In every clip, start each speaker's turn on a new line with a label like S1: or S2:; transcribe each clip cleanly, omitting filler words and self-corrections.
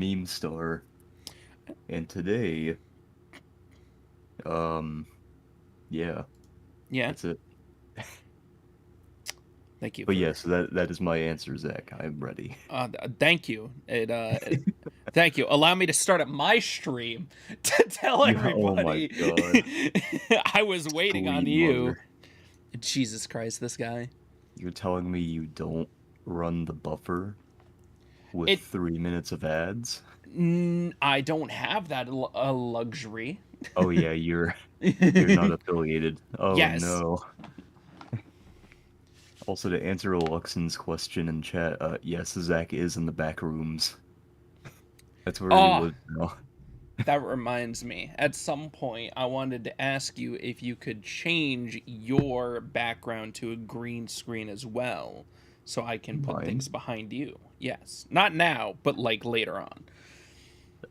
S1: meme star. And today, um, yeah,
S2: Yeah.
S1: that's it.
S2: Thank you
S1: But
S2: for.
S1: yes, that is my answer, Zach. I'm ready.
S2: Thank you. Thank you. Allow me to start up my stream to tell
S1: Yeah, oh my
S2: everybody
S1: God.
S2: I was waiting on
S1: Sweet
S2: you.
S1: mother.
S2: Jesus Christ, this guy.
S1: You're telling me you don't run the buffer with
S2: It.
S1: 3 minutes of ads?
S2: I don't have that luxury.
S1: Oh yeah, you're not affiliated. Oh
S2: Yes.
S1: no. Also, to answer Luxon's question in chat, yes, Zach is in the back rooms. That's where he
S2: Oh,
S1: lives now.
S2: that reminds me. At some point, I wanted to ask you if you could change your background to a green screen as well, so I can put things
S1: Mine?
S2: behind you. Yes. Not now, but like later on.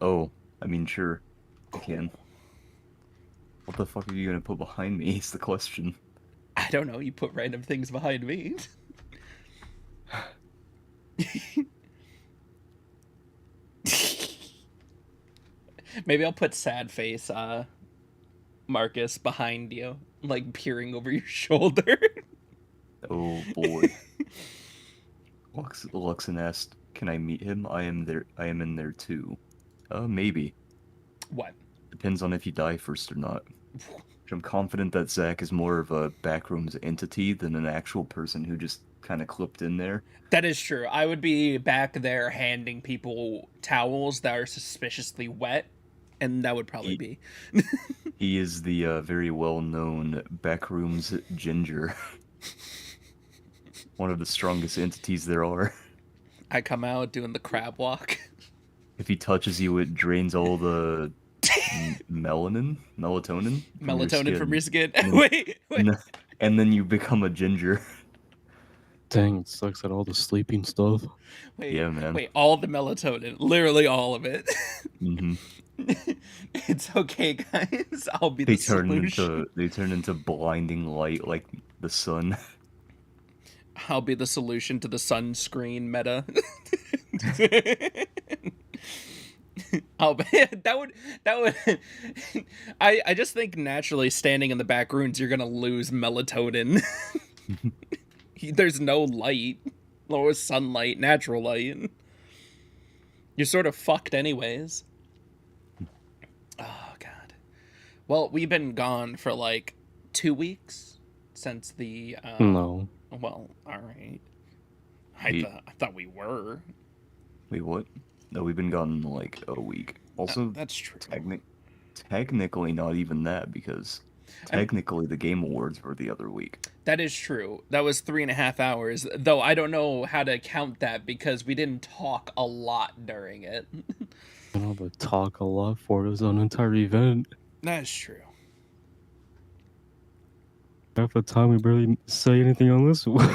S1: Oh, I mean, sure, I can.
S2: Cool.
S1: What the fuck are you gonna put behind me is the question.
S2: I don't know. You put random things behind me. Maybe I'll put sad face, Marcus, behind you, like peering over your shoulder.
S1: Oh boy. Luxon asked, "Can I meet him? I am there. I am in there too." Maybe.
S2: What?
S1: Depends on if you die first or not. I'm confident that Zach is more of a backrooms entity than an actual person who just kind of clipped in there.
S2: That is true. I would be back there handing people towels that are suspiciously wet, and that would probably
S1: He
S2: be.
S1: he is the very well-known backrooms ginger, one of the strongest entities there are.
S2: I come out doing the crab walk.
S1: If he touches you, it drains all the melatonin from your
S2: Melatonin from
S1: skin,
S2: your skin.
S1: and then
S2: Wait, wait,
S1: and then, and then you become a ginger.
S3: Dang, it sucks at all the sleeping stuff.
S2: wait,
S1: Yeah, man.
S2: wait. All the melatonin, literally all of it.
S1: Hmm.
S2: It's okay, guys. I'll be
S1: They
S2: the
S1: turn
S2: solution.
S1: into blinding light like the sun.
S2: I'll be the solution to the sunscreen meta. Oh, that would. I just think naturally standing in the back rooms, you're gonna lose melatonin. There's no light, no sunlight, natural light. You're sort of fucked anyways. Oh god. Well, we've been gone for like 2 weeks since the.
S3: No.
S2: Well, all right.
S1: Wait,
S2: I thought we were.
S1: wait, what? No, we've been gone like a week. Also,
S2: That's true.
S1: technically not even that because
S2: I'm,
S1: technically the Game Awards were the other week.
S2: That is true. That was 3.5 hours, though I don't know how to count that because we didn't talk a lot during it.
S3: I don't know, but talk a lot for it was an entire event.
S2: That's true.
S3: Half the time we barely say anything on this one.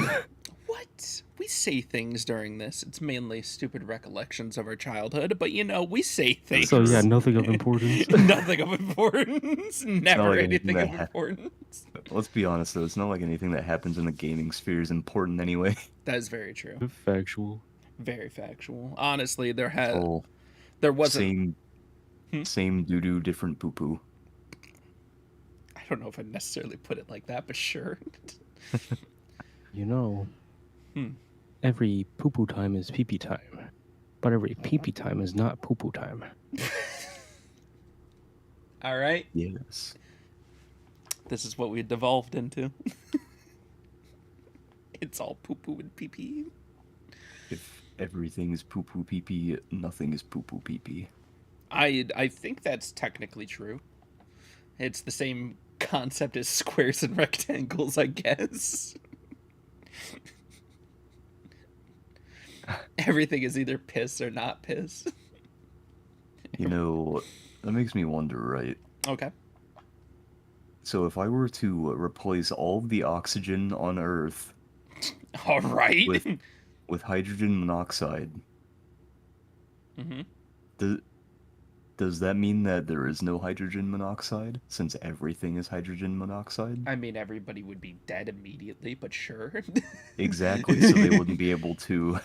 S2: What? We say things during this. It's mainly stupid recollections of our childhood, but you know, we say things.
S3: So yeah, nothing of importance.
S2: Nothing of importance. Never
S1: like anything
S2: anything of
S1: that
S2: importance.
S1: Let's be honest though, it's not like anything that happens in the gaming sphere is important anyway.
S2: That is very true.
S3: Factual.
S2: Very factual. Honestly, there
S1: Oh,
S2: wasn't.
S1: same doo doo, different poo poo.
S2: I don't know if I'd necessarily put it like that, but sure.
S3: You know,
S2: Hmm.
S3: every poo poo time is pee pee time, but every pee pee time is not poo poo time.
S2: All right.
S1: Yes.
S2: This is what we devolved into. It's all poo poo and pee pee.
S1: If everything is poo poo pee pee, nothing is poo poo pee pee.
S2: I think that's technically true. It's the same concept as squares and rectangles, I guess. Everything is either piss or not piss.
S1: You know, that makes me wonder, right?
S2: Okay.
S1: So if I were to replace all of the oxygen on Earth
S2: All right.
S1: with hydrogen monoxide,
S2: Mm-hmm.
S1: does that mean that there is no hydrogen monoxide since everything is hydrogen monoxide?
S2: I mean, everybody would be dead immediately, but sure.
S1: Exactly, so they wouldn't be able to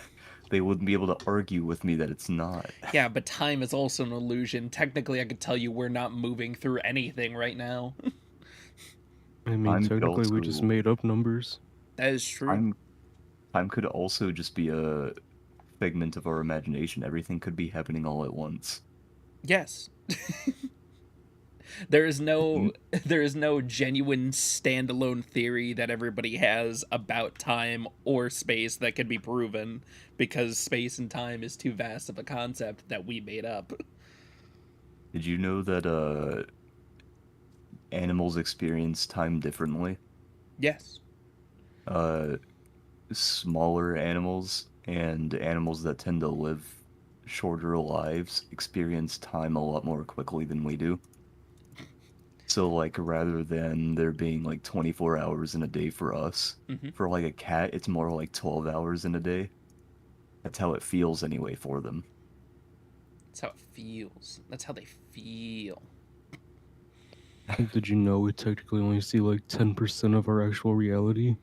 S1: they wouldn't be able to argue with me that it's not.
S2: Yeah, but time is also an illusion. Technically, I could tell you we're not moving through anything right now.
S3: I mean,
S1: Time could
S3: technically, we just
S1: also
S3: made up numbers.
S2: That is true.
S1: time time could also just be a figment of our imagination. Everything could be happening all at once.
S2: Yes. there is
S1: Mm,
S2: no there is no genuine standalone theory that everybody has about time or space that can be proven because space and time is too vast of a concept that we made up.
S1: Did you know that animals experience time differently?
S2: Yes.
S1: Uh, Smaller animals and animals that tend to live shorter lives experience time a lot more quickly than we do. So, like, rather than there being like 24 hours in a day for us,
S2: Hmm.
S1: for like a cat, it's more like 12 hours in a day. That's how it feels anyway for them.
S2: That's how it feels. That's how they feel.
S3: Did you know we technically only see like 10% of our actual reality?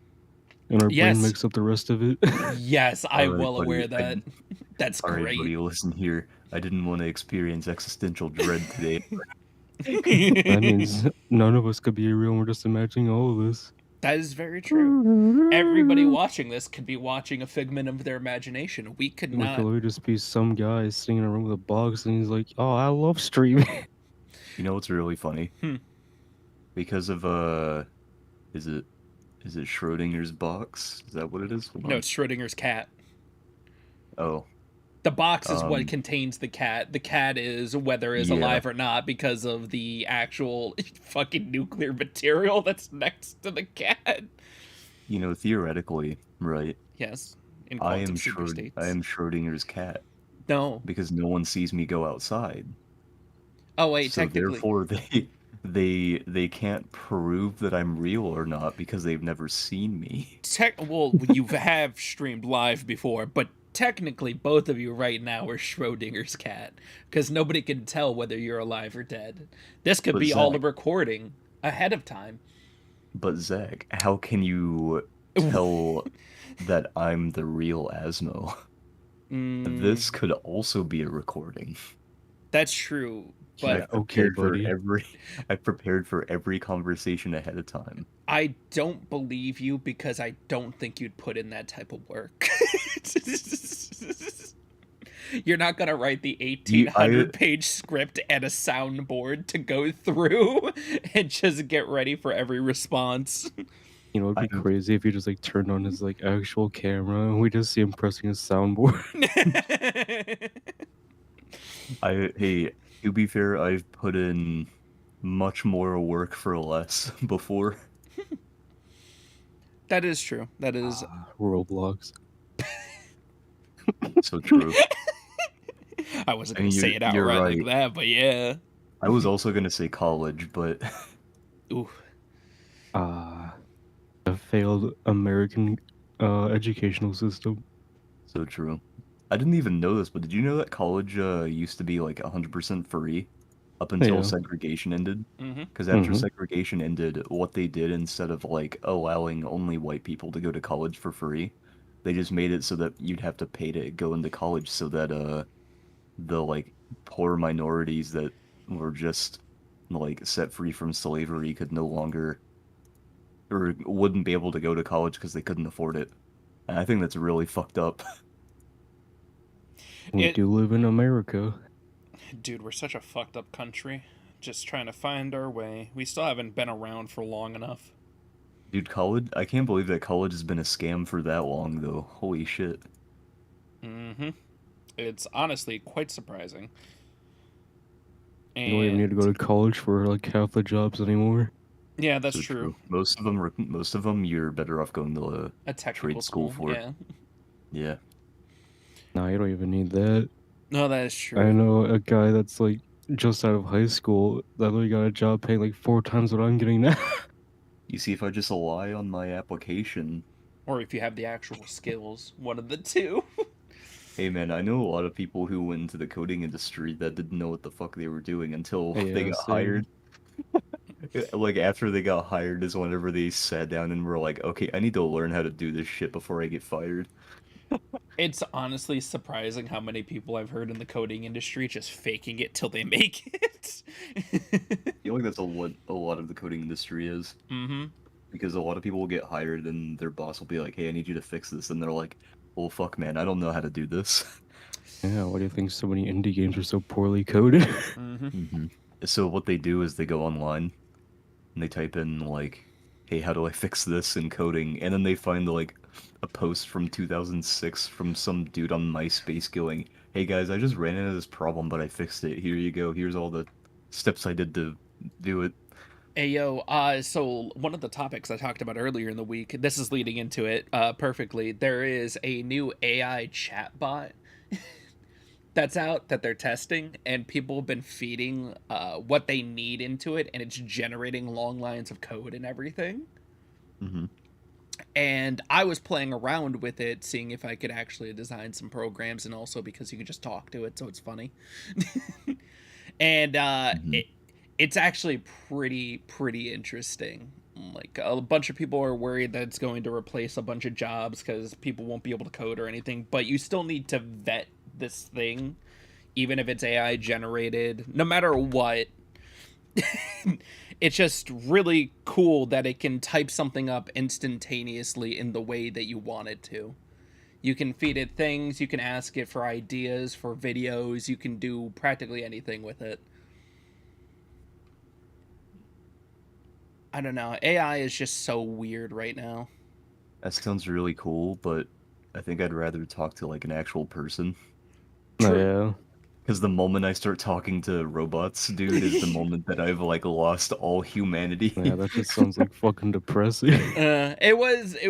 S3: And our brain
S2: Yes.
S3: makes up the rest of it?
S2: Yes,
S1: All
S2: I'm
S1: right,
S2: well
S1: buddy.
S2: aware of that. That's
S1: All right,
S2: great.
S1: buddy. Listen here. I didn't want to experience existential dread today.
S3: That means none of us could be real, and we're just imagining all of this.
S2: That is very true. Everybody watching this could be watching a figment of their imagination. We could
S3: We could
S2: not.
S3: literally just be some guy sitting in a room with a box, and he's like, "Oh, I love streaming."
S1: You know what's really funny?
S2: Hmm.
S1: Because of is it is it Schrodinger's box? Is that what it is? Hold
S2: No,
S1: on.
S2: it's Schrodinger's cat.
S1: Oh,
S2: The box is what
S1: um,
S2: contains the cat. The cat is whether is
S1: yeah.
S2: alive or not because of the actual fucking nuclear material that's next to the cat.
S1: You know, theoretically, right?
S2: Yes, in
S1: I
S2: quantum
S1: am
S2: super
S1: I
S2: states.
S1: am Schrodinger's cat
S2: No.
S1: because no one sees me go outside.
S2: Oh wait,
S1: So
S2: technically.
S1: therefore, they can't prove that I'm real or not because they've never seen me.
S2: Well, you have streamed live before, but technically both of you right now are Schrodinger's cat because nobody can tell whether you're alive or dead. This could
S1: But
S2: be all a
S1: Zach,
S2: recording ahead of time.
S1: how can you tell that I'm the real Asmo?
S2: Mm,
S1: This could also be a recording.
S2: that's true, but
S3: Yeah, okay, buddy.
S1: I prepared for every conversation ahead of time.
S2: I don't believe you because I don't think you'd put in that type of work. You're not gonna write the
S1: You, I,
S2: 1,800-page script and a soundboard to go through and just get ready for every response.
S3: You know, it'd be
S1: I'm,
S3: crazy if you just like turned on his like actual camera and we just see him pressing his soundboard.
S1: hey, to be fair, I've put in much more work for less before.
S2: That is true. That is.
S3: Roblox.
S1: So true.
S2: I wasn't
S1: I
S2: gonna
S1: mean,
S2: say it
S1: you're
S2: outright
S1: right.
S2: like that, but yeah.
S1: I was also gonna say college, but
S2: Ooh.
S3: A failed American educational system.
S1: so true. I didn't even know this, but did you know that college used to be like 100% free up until
S3: Yeah.
S1: segregation ended?
S2: Mm-hmm.
S1: Because after
S3: Mm-hmm.
S1: segregation ended, what they did instead of like allowing only white people to go to college for free, they just made it so that you'd have to pay to go into college so that the like poor minorities that were just like set free from slavery could no longer or wouldn't be able to go to college because they couldn't afford it. And I think that's really fucked up.
S3: We
S2: It,
S3: do live in America.
S2: dude, we're such a fucked up country. Just trying to find our way. We still haven't been around for long enough.
S1: Dude, college, I can't believe that college has been a scam for that long though. Holy shit.
S2: Mm-hmm. It's honestly quite surprising.
S3: You don't even need to go
S2: And
S3: to college for like half the jobs anymore.
S2: yeah, that's
S1: So
S2: true.
S1: true. Most of them you're better off going to a
S2: A technical
S1: trade school
S2: school,
S1: for.
S2: yeah.
S1: Yeah.
S3: Nah, you don't even need that.
S2: No, that is
S3: I
S2: true.
S3: know a guy that's like just out of high school that literally got a job paying like 4 times what I'm getting now.
S1: You see, if I just lie on my application,
S2: Or if you have the actual skills, one of the two.
S1: hey man, I know a lot of people who went into the coding industry that didn't know what the fuck they were doing until they
S3: Yeah,
S1: got
S3: same.
S1: hired. Like after they got hired is whenever they sat down and were like, okay, I need to learn how to do this shit before I get fired.
S2: It's honestly surprising how many people I've heard in the coding industry just faking it till they make it.
S1: I feel like that's a lot of the coding industry is.
S2: Mm-hmm.
S1: Because a lot of people will get hired and their boss will be like, "Hey, I need you to fix this," and they're like, "Well, fuck, man, I don't know how to do this."
S3: Yeah, why do you think so many indie games are so poorly coded?
S2: Mm-hmm.
S1: hmm So what they do is they go online and they type in like, "Hey, how do I fix this?" in coding, and then they find like a post from 2006 from some dude on MySpace going, "Hey guys, I just ran into this problem, but I fixed it. Here you go. Here's all the steps I did to do it."
S2: Hey yo, so one of the topics I talked about earlier in the week, this is leading into it perfectly. There is a new AI chatbot that's out that they're testing, and people have been feeding what they need into it, and it's generating long lines of code and everything.
S1: hmm
S2: And I was playing around with it, seeing if I could actually design some programs, and also because you could just talk to it, so it's funny. And
S1: hmm
S2: it's actually pretty interesting. Like a bunch of people are worried that it's going to replace a bunch of jobs because people won't be able to code or anything, but you still need to vet this thing, even if it's AI generated, no matter what. It's just really cool that it can type something up instantaneously in the way that you want it to. You can feed it things, you can ask it for ideas, for videos, you can do practically anything with it. I don't know. AI is just so weird right now.
S1: That sounds really cool, but I think I'd rather talk to like an actual person.
S3: Oh,
S2: True.
S3: yeah.
S1: Because the moment I start talking to robots, dude, is the moment that I've like lost all
S3: Yeah,
S1: humanity.
S3: that just sounds like fucking depressing.
S2: It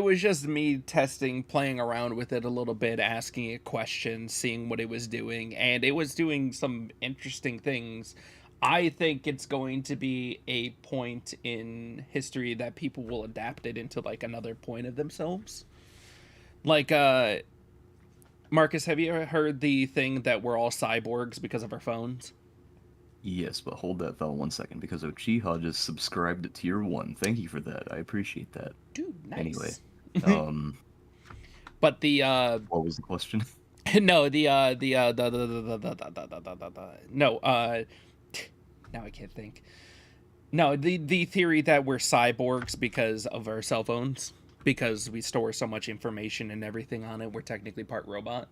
S2: was just me testing, playing around with it a little bit, asking it questions, seeing what it was doing, and it was doing some interesting things. I think it's going to be a point in history that people will adapt it into like another point of themselves. Like Marcus, have you ever heard the thing that we're all cyborgs because of our phones?
S1: Yes, but hold that thought 1 second, because Uchiha just subscribed to tier 1. Thank you for that. I appreciate that.
S2: Dude,
S1: Anyway,
S2: nice.
S1: um,
S2: But the
S1: what was the question?
S2: no, the no, now I can't think. No, the theory that we're cyborgs because of our cell phones, because we store so much information and everything on it, we're technically part robot.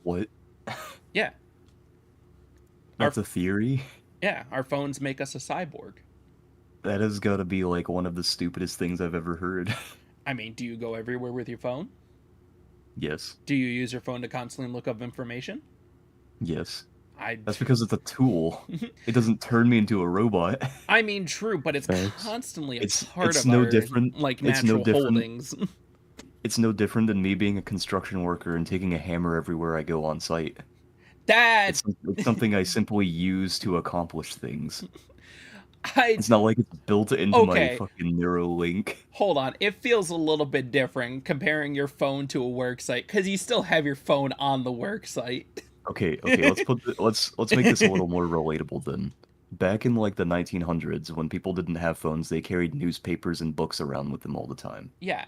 S1: What?
S2: Yeah. Our
S1: That's a theory?
S2: yeah, our phones make us a cyborg.
S1: That has got to be like one of the stupidest things I've ever heard.
S2: I mean, do you go everywhere with your phone?
S1: Yes.
S2: Do you use your phone to constantly look up information?
S1: Yes.
S2: I
S1: That's because it's a tool. It doesn't turn me into a robot.
S2: I mean, true, but it's
S3: Thanks.
S2: constantly a
S1: It's
S2: part
S1: it's
S2: of
S1: no
S2: our
S1: different.
S2: like
S1: It's no
S2: natural
S1: different.
S2: holdings.
S1: It's no different than me being a construction worker and taking a hammer everywhere I go on site.
S2: That
S1: It's something I simply use to accomplish things.
S2: I
S1: It's not like it's built into my
S2: okay.
S1: fucking Neuralink.
S2: Hold on, it feels a little bit different comparing your phone to a work site because you still have your phone on the work site.
S1: Okay, let's make this a little more relatable then. Back in like the 1900s, when people didn't have phones, they carried newspapers and books around with them all the time.
S2: Yeah,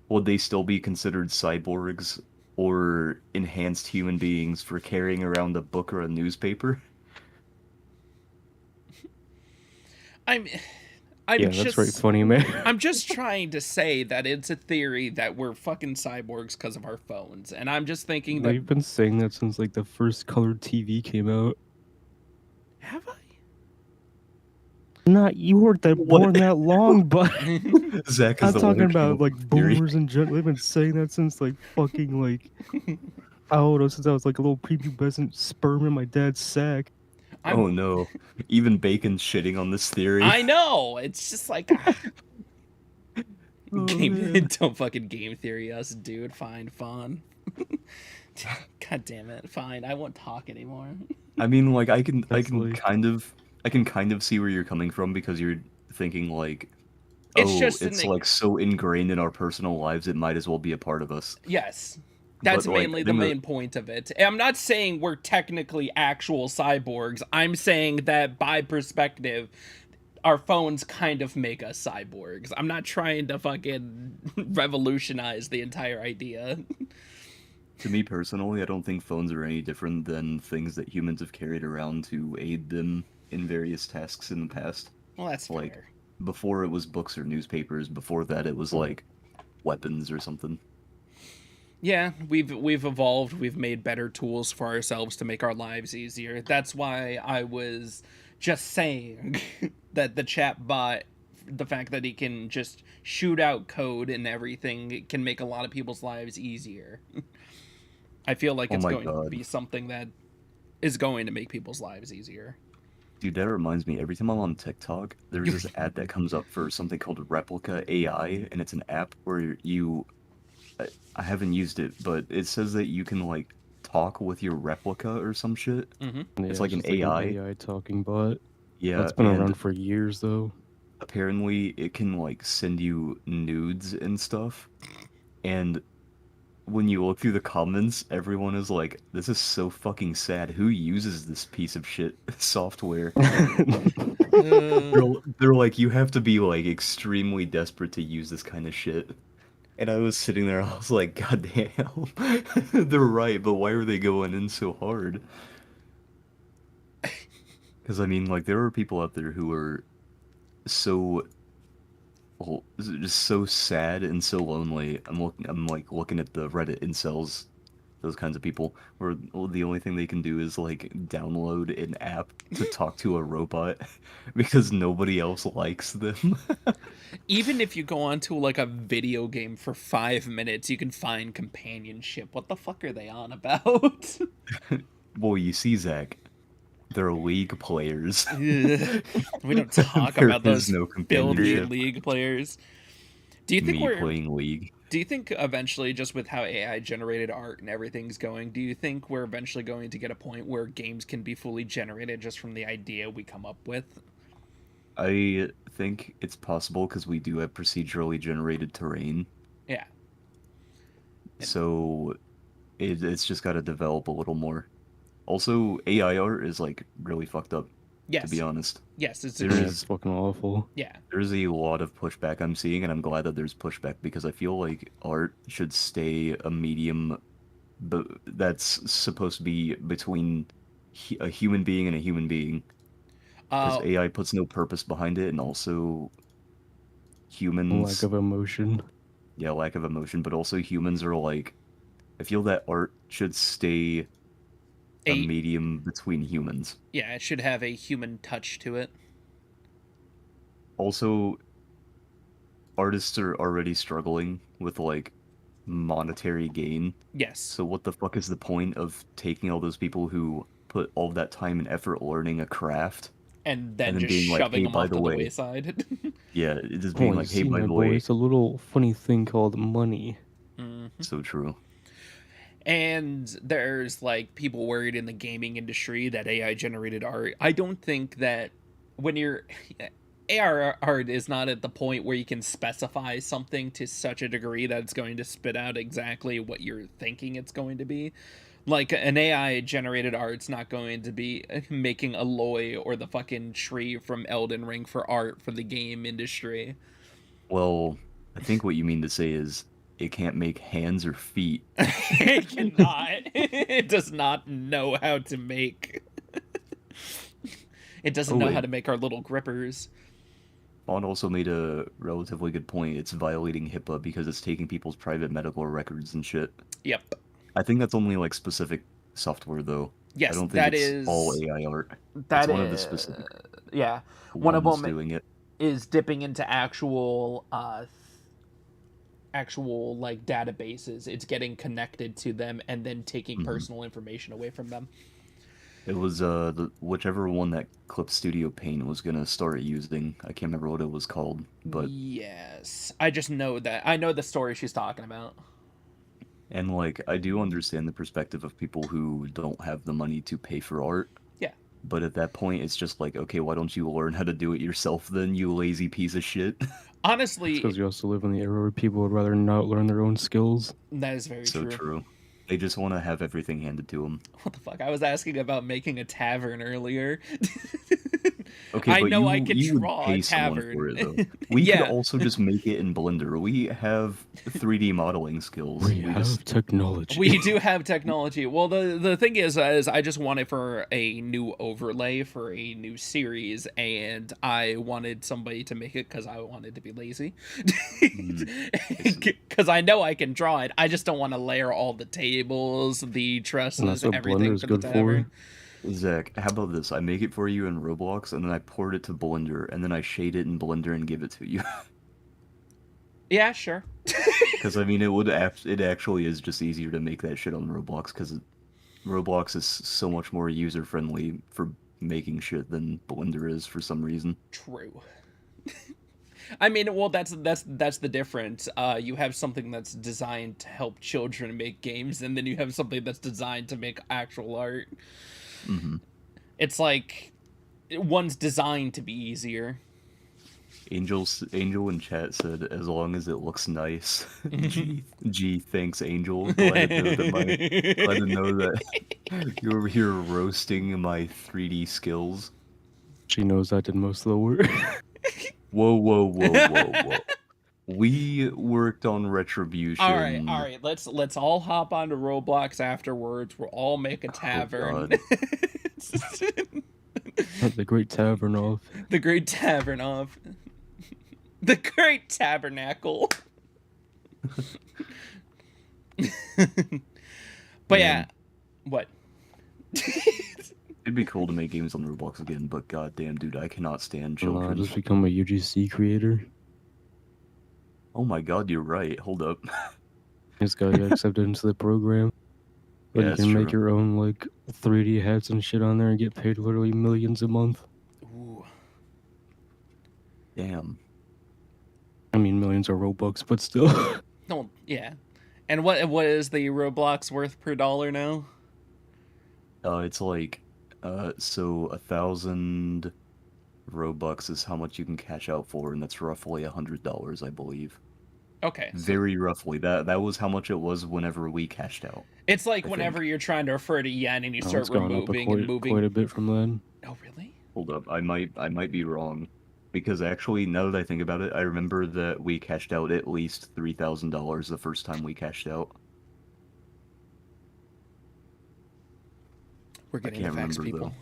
S1: Would they still be considered cyborgs or enhanced human beings for carrying around a book or a newspaper?
S2: I'm I'm
S3: Yeah, that's right
S2: just
S3: funny, man.
S2: I'm just trying to say that it's a theory that we're fucking cyborgs because of our phones, and I'm just thinking that
S3: They've been saying that since like the first colored TV came out.
S2: have
S3: Not you weren't that
S1: What?
S3: born that long, but
S2: I?
S1: Zach is
S3: I'm
S1: the one
S3: talking
S1: who came
S3: about
S1: up
S3: like
S1: with the theory.
S3: boomers in general. They've been saying that since like fucking like I don't know, since I was like a little prepubescent sperm in my dad's sack.
S2: I'm
S1: Oh no. Even Bacon's shitting on this theory.
S2: I know it's just like
S3: Oh
S2: game
S3: man.
S2: don't fucking game theory us, dude. Fine, fun. God damn it. Fine, I won't talk anymore.
S1: I mean, like
S3: That's like
S1: I can kind of see where you're coming from because you're thinking like,
S2: It's
S1: oh,
S2: just
S1: it's like so ingrained in our personal lives, it might as well be a part of us.
S2: yes.
S1: But
S2: That's
S1: like,
S2: mainly the main point of it. I'm not saying we're technically actual cyborgs. I'm saying that by perspective, our phones kind of make us cyborgs. I'm not trying to fucking revolutionize the entire idea.
S1: To me personally, I don't think phones are any different than things that humans have carried around to aid them in various tasks in the past.
S2: Well, that's
S1: Like,
S2: fair.
S1: before it was books or newspapers, before that it was like weapons or something.
S2: Yeah, we've evolved. We've made better tools for ourselves to make our lives easier. That's why I was just saying that the chat bot, the fact that he can just shoot out code and everything, it can make a lot of people's lives easier. I feel like
S1: Oh
S2: it's
S1: my
S2: going to
S1: god.
S2: be something that is going to make people's lives easier.
S1: Dude, that reminds me, every time I'm on TikTok, there's this ad that comes up for something called Replica AI, and it's an app where I haven't used it, but it says that you can like talk with your replica or some shit.
S2: Mm-hmm.
S3: Yeah,
S1: It's like an
S3: just like
S1: AI.
S3: an AI talking bot.
S1: Yeah,
S3: That's been
S1: and
S3: around for years though.
S1: apparently it can like send you nudes and stuff. And when you look through the comments, everyone is like, "This is so fucking sad. Who uses this piece of shit software?" They're, they're like, "You have to be like extremely desperate to use this kind of shit." And I was sitting there, I was like, God damn, they're right, but why are they going in so hard? Because I mean, like, there are people out there who are so, well, just so sad and so lonely. I'm like looking at the Reddit incels, those kinds of people, where the only thing they can do is like download an app to talk to a robot because nobody else likes them.
S2: Even if you go onto like a video game for 5 minutes, you can find companionship. What the fuck are they on about?
S1: Well, you see, Zach, they're league players.
S2: We don't talk
S1: There
S2: about
S1: is
S2: those
S1: no
S2: filthy
S1: companionship.
S2: league players. Do you think
S1: Me
S2: we're
S1: playing League.
S2: do you think eventually, just with how AI generated art and everything's going, do you think we're eventually going to get a point where games can be fully generated just from the idea we come up with?
S1: I think it's possible because we do have procedurally generated terrain,
S2: Yeah.
S1: so it's just got to develop a little more. Also, AI art is like really fucked up, to be
S2: Yes.
S1: honest.
S2: Yes, it's
S1: There
S3: Yeah,
S1: is
S3: it's fucking awful.
S2: yeah.
S1: there's a lot of pushback I'm seeing, and I'm glad that there's pushback because I feel like art should stay a medium, but that's supposed to be between a human being and a human being, because
S2: Uh
S1: AI puts no purpose behind it, and also
S3: Lack
S1: humans,
S3: of emotion.
S1: yeah, lack of emotion, but also humans are like, I feel that art should stay a
S2: a
S1: medium between humans.
S2: yeah, it should have a human touch to it.
S1: Also, artists are already struggling with like monetary gain.
S2: Yes.
S1: So what the fuck is the point of taking all those people who put all that time and effort learning a craft
S2: And
S1: and
S2: then
S1: then
S2: just
S1: being like,
S2: shoving
S1: "Hey,
S2: them
S1: by
S2: off
S1: the
S2: to the
S1: way,"
S2: wayside.
S1: yeah, it just
S3: Oh,
S1: being
S3: you
S1: like, "Hey,
S3: see,
S1: by
S3: my
S1: the
S3: boy,
S1: way,"
S3: it's a little funny thing called money.
S2: Mhm.
S1: so true.
S2: And there's like people worried in the gaming industry that AI generated art. I don't think that when you're AR art is not at the point where you can specify something to such a degree that it's going to spit out exactly what you're thinking it's going to be. Like an AI generated art's not going to be making Aloy or the fucking tree from Elden Ring for art for the game industry.
S1: Well, I think what you mean to say is it can't make hands or feet.
S2: It cannot. It does not know how to make. It doesn't
S1: Oh
S2: know how
S1: wait,
S2: to make our little grippers.
S1: Bond also made a relatively good point. It's violating HIPAA because it's taking people's private medical records and shit.
S2: Yep.
S1: I think that's only like specific software though. I
S2: Yes,
S1: don't think
S2: that
S1: it's all
S2: is
S1: AI art. It's
S2: that
S1: one of the
S2: is
S1: specific
S2: yeah. One of
S1: ones
S2: them
S1: doing it.
S2: is dipping into actual like databases. It's getting connected to them and then taking
S1: Mhm.
S2: personal information away from them.
S1: It was whichever one that Clip Studio Paint was gonna start using. I can't remember what it was called, but
S2: Yes. I just know that. I know the story she's talking about.
S1: and like I do understand the perspective of people who don't have the money to pay for art.
S2: Yeah.
S1: But at that point, it's just like, okay, why don't you learn how to do it yourself then, you lazy piece of shit?
S3: It's
S2: Honestly,
S3: because you also live in the era where people would rather not learn their own skills.
S2: that is very
S1: So
S2: true.
S1: true. They just want to have everything handed to them.
S2: What the fuck? I was asking about making a tavern earlier.
S1: Okay,
S2: I
S1: but
S2: know I
S1: you
S2: can
S1: you would
S2: draw a
S1: pay someone for
S2: tavern.
S1: it though. We could
S2: Yeah,
S1: also just make it in Blender. We have 3D modeling skills.
S3: We
S1: We
S3: have
S1: just
S3: technology.
S2: we do have technology. Well, the thing is I just want it for a new overlay for a new series, and I wanted somebody to make it because I wanted to be lazy.
S1: Hmm, I see.
S2: Because I know I can draw it. I just don't want to layer all the tables, the
S3: And that's
S2: trusses,
S3: what Blender
S2: everything
S3: is
S2: for the
S3: good for.
S2: tavern.
S1: Zach, how about this? I make it for you in Roblox, and then I port it to Blender, and then I shade it in Blender and give it to you.
S2: Yeah, sure.
S1: Because I mean, it actually is just easier to make that shit on Roblox because Roblox is so much more user friendly for making shit than Blender is for some reason.
S2: True. I mean, well, that's the difference. You have something that's designed to help children make games, and then you have something that's designed to make actual art.
S1: Hmm.
S2: It's like one's designed to be easier.
S1: Angel in chat said, as long as it looks nice. G thanks Angel. Glad to know that you're over here roasting my 3D skills.
S3: She knows I did most of the work.
S1: Whoa, whoa, whoa, whoa, whoa. We worked on
S2: All
S1: Retribution.
S2: right. Let's all hop onto Roblox afterwards. We'll all make a
S1: Oh
S2: tavern.
S1: God.
S3: The Great Tavern off.
S2: The Great Tavern of the Great Tabernacle. But yeah,
S1: Man,
S2: what?
S1: it'd be cool to make games on Roblox again, but goddamn, dude, I cannot stand
S3: Nah,
S1: children.
S3: just become a UGC creator.
S1: Oh my God, you're right. Hold up.
S3: This guy got accepted into the program. But
S1: Yeah,
S3: you
S1: that's
S3: can make
S1: true.
S3: your own like 3D hats and shit on there and get paid literally millions a month.
S2: Ooh.
S1: Damn.
S3: I mean, millions are Robux, but still.
S2: No, yeah. And what is the Roblox worth per dollar now?
S1: It's like, so 1,000 Robux is how much you can cash out for, and that's roughly $100, I believe.
S2: Okay, so
S1: Very roughly. That was how much it was whenever we cashed out,
S2: it's like
S1: I
S2: whenever
S1: think.
S2: you're trying to refer to yen and you
S3: Oh,
S2: start
S3: it's gone up
S2: removing and
S3: quite
S2: moving.
S3: a bit from then.
S2: Oh, really?
S1: Hold up, I might be wrong. Because actually, now that I think about it, I remember that we cashed out at least $3,000 the first time we cashed out.
S2: We're
S1: I
S2: getting the
S1: can't
S2: facts,
S1: remember
S2: people.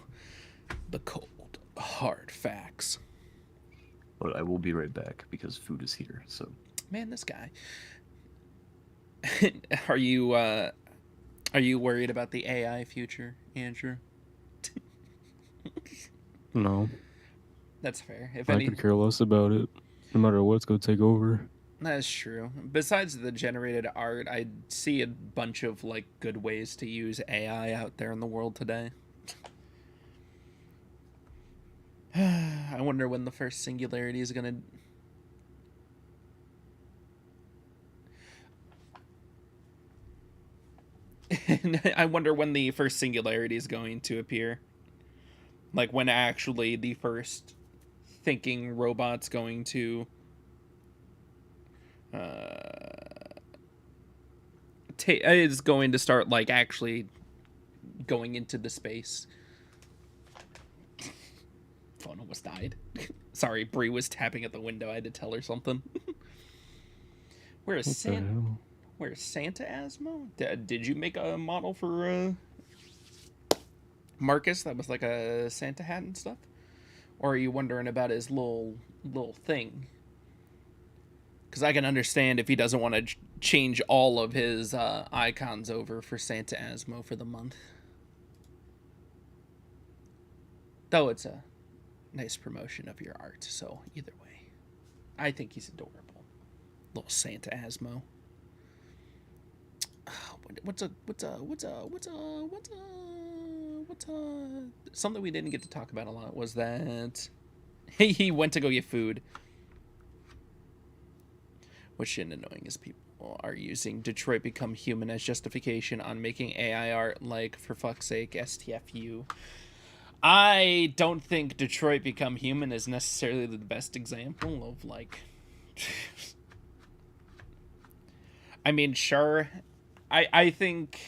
S1: though.
S2: The cold, hard facts.
S1: But I will be right back because food is here, so.
S2: Man, this guy. Are you worried about the AI future, Andrew?
S3: No,
S2: That's fair. If
S3: I
S2: any,
S3: could care less about it. No matter what, it's gonna take over.
S2: that's true. Besides the generated art, I see a bunch of like good ways to use AI out there in the world today. I wonder when the first singularity is gonna. I wonder when the first singularity is going to appear. Like when actually the first thinking robot's going to is going to start like actually going into the space. Phone almost died. Sorry, Bree was tapping at the window. I had to tell her something. Where's
S3: What the hell?
S2: Where's Santa Asmo? Did you make a model for Marcus that was like a Santa hat and stuff? Or are you wondering about his little thing? Because I can understand if he doesn't want to change all of his icons over for Santa Asmo for the month. Though it's a nice promotion of your art, so either way, I think he's adorable. Little Santa Asmo. What's something we didn't get to talk about a lot was that he went to go get food. What's shit annoying is people are using Detroit Become Human as justification on making AI art like, for fuck's sake, STFU. I don't think Detroit Become Human is necessarily the best example of, like... I mean, sure. I think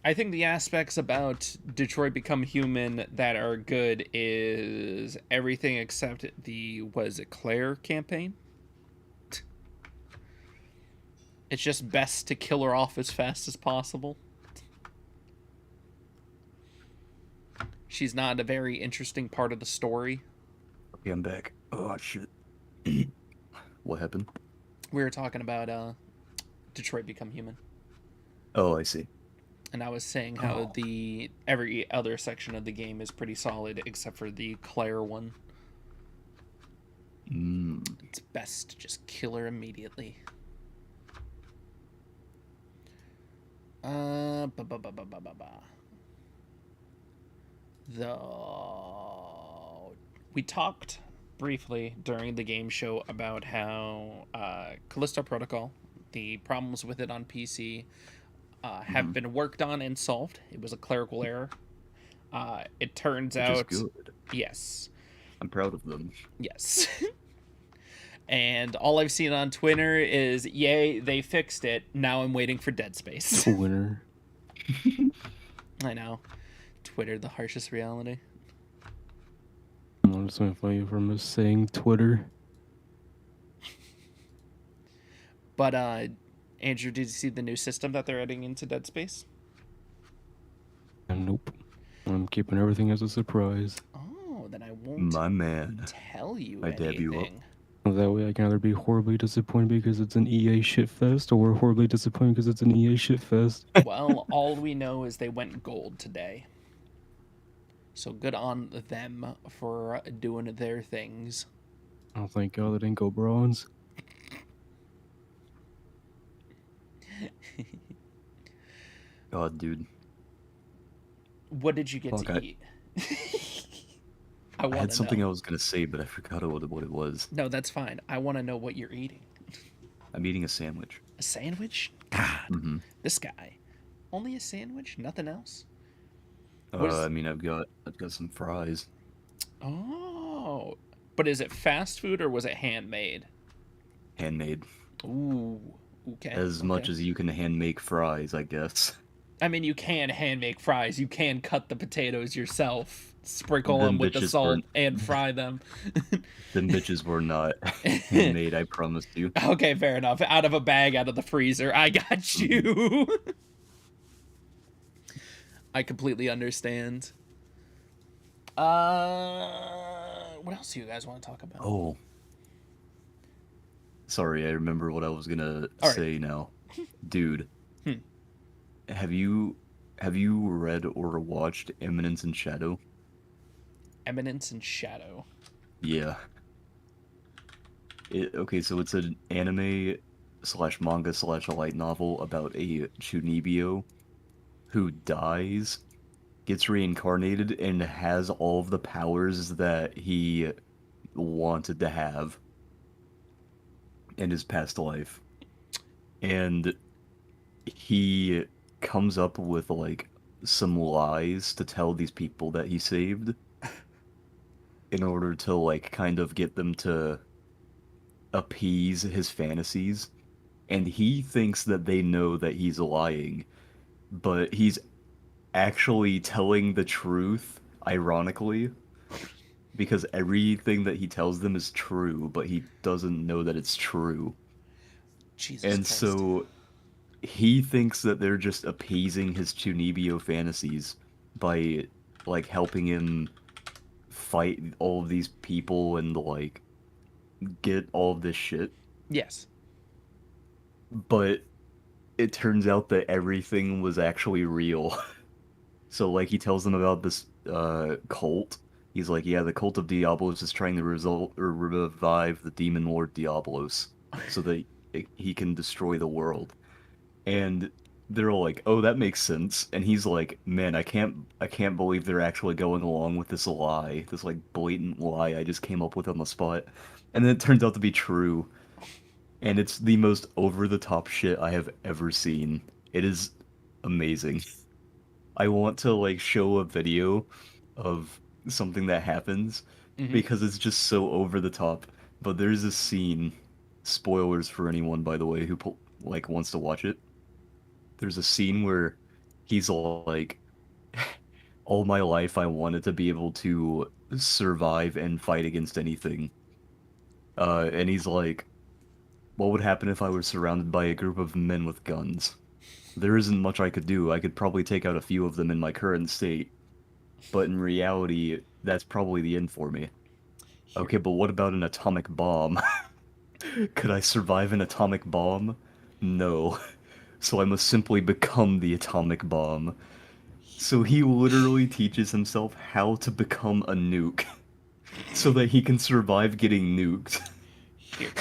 S2: I think the aspects about Detroit Become Human that are good is everything except the was it Claire campaign. It's just best to kill her off as fast as possible. She's not a very interesting part of the story.
S1: Okay, I'm back. Oh shit. What happened?
S2: We were talking about Detroit Become Human,
S1: Oh, I see.
S2: and I was saying how
S1: Oh.
S2: the every other section of the game is pretty solid except for the Claire one.
S1: Mm.
S2: It's best to just kill her immediately. Ba ba ba ba ba ba ba. The we talked briefly during the game show about how Callisto Protocol, the problems with it on PC, have
S1: Mhm.
S2: been worked on and solved. It was a clerical error. It turns
S1: Which is
S2: out,
S1: good.
S2: yes,
S1: I'm proud of them.
S2: yes. And all I've seen on Twitter is, yay, they fixed it. Now I'm waiting for Dead Space.
S3: Winner.
S2: I know. Twitter, the harshest reality.
S3: I'm just gonna fight you from just saying Twitter.
S2: But Andrew, did you see the new system that they're adding into Dead Space?
S3: And nope. I'm keeping everything as a surprise.
S2: Oh, then I won't
S1: My man.
S2: tell you
S1: I dab you up.
S2: anything.
S3: That way I can either be horribly disappointed because it's an EA shitfest or horribly disappointed because it's an EA shitfest.
S2: Well, all we know is they went gold today. So good on them for doing their things.
S3: Oh, thank God they didn't go bronze.
S1: God, dude.
S2: What did you get
S1: Fuck,
S2: to eat? I
S1: I
S2: want
S1: had
S2: to
S1: something I
S2: know.
S1: was gonna say, but I forgot what it was.
S2: No, that's fine. I want to know what you're eating.
S1: I'm eating a sandwich.
S2: A sandwich? God,
S1: Mm-hmm.
S2: this guy. Only a sandwich? Nothing else? What is...
S1: I mean, I've got some fries.
S2: Oh. But is it fast food or was it handmade?
S1: Handmade.
S2: Ooh. Okay.
S1: As much as you can hand make fries, I guess.
S2: I mean, you can hand make fries. You can cut the potatoes yourself, sprinkle them
S1: Them
S2: with the
S1: bitches
S2: salt,
S1: weren't.
S2: and fry them.
S1: Them bitches were not handmade. I promise you.
S2: Okay, fair enough. Out of a bag, out of the freezer. I got
S1: Mhm.
S2: you. I completely understand. What else do you guys want to talk about?
S1: Oh, sorry. I remember what I was gonna
S2: All right.
S1: say now, dude.
S2: Hmm.
S1: Have you have you read or watched Eminence in Shadow?
S2: Eminence and Shadow.
S1: Yeah. Okay, so it's an anime slash manga slash a light novel about a Chunibyo who dies, gets reincarnated, and has all of the powers that he wanted to have in his past life. And he comes up with like some lies to tell these people that he saved in order to like kind of get them to appease his fantasies. And he thinks that they know that he's lying, but he's actually telling the truth, ironically, because everything that he tells them is true, but he doesn't know that it's true.
S2: Jesus
S1: And
S2: Christ.
S1: so he thinks that they're just appeasing his Chunibyo fantasies by like helping him fight all of these people and like get all of this shit.
S2: Yes.
S1: But it turns out that everything was actually real. So like he tells them about this cult. He's like, yeah, the cult of Diablos is trying to result or revive the demon lord Diablos so that he can destroy the world. And they're all like, "Oh, that makes sense." And he's like, "Man, I can't believe they're actually going along with this lie, this like blatant lie I just came up with on the spot." And then it turns out to be true, and it's the most over the top shit I have ever seen. It is amazing. I want to like show a video of something that happens
S2: Mm-hmm.
S1: because it's just so over the top. But there's a scene, spoilers for anyone by the way who like wants to watch it. There's a scene where he's like, all my life I wanted to be able to survive and fight against anything. And he's like, what would happen if I was surrounded by a group of men with guns? There isn't much I could do. I could probably take out a few of them in my current state, but in reality, that's probably the end for me.
S2: Here,
S1: Okay, but what about an atomic bomb? Could I survive an atomic bomb? No. So I must simply become the atomic bomb. So he literally teaches himself how to become a nuke so that he can survive getting nuked.
S2: here,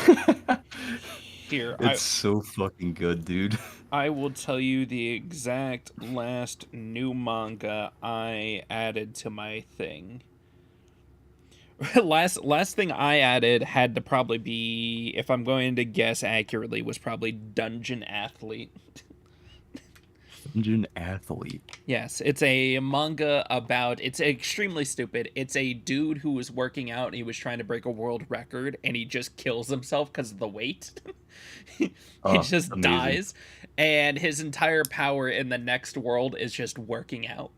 S2: here.
S1: It's so fucking good, dude.
S2: I will tell you the exact last new manga I added to my thing. last thing I added had to probably be, if I'm going to guess accurately, was probably Dungeon Athlete.
S1: Dungeon athlete.
S2: Yes, it's a manga about, it's extremely stupid. It's a dude who was working out and he was trying to break a world record and he just kills himself because of the weight. He just
S1: Amazing.
S2: dies, and his entire power in the next world is just working out.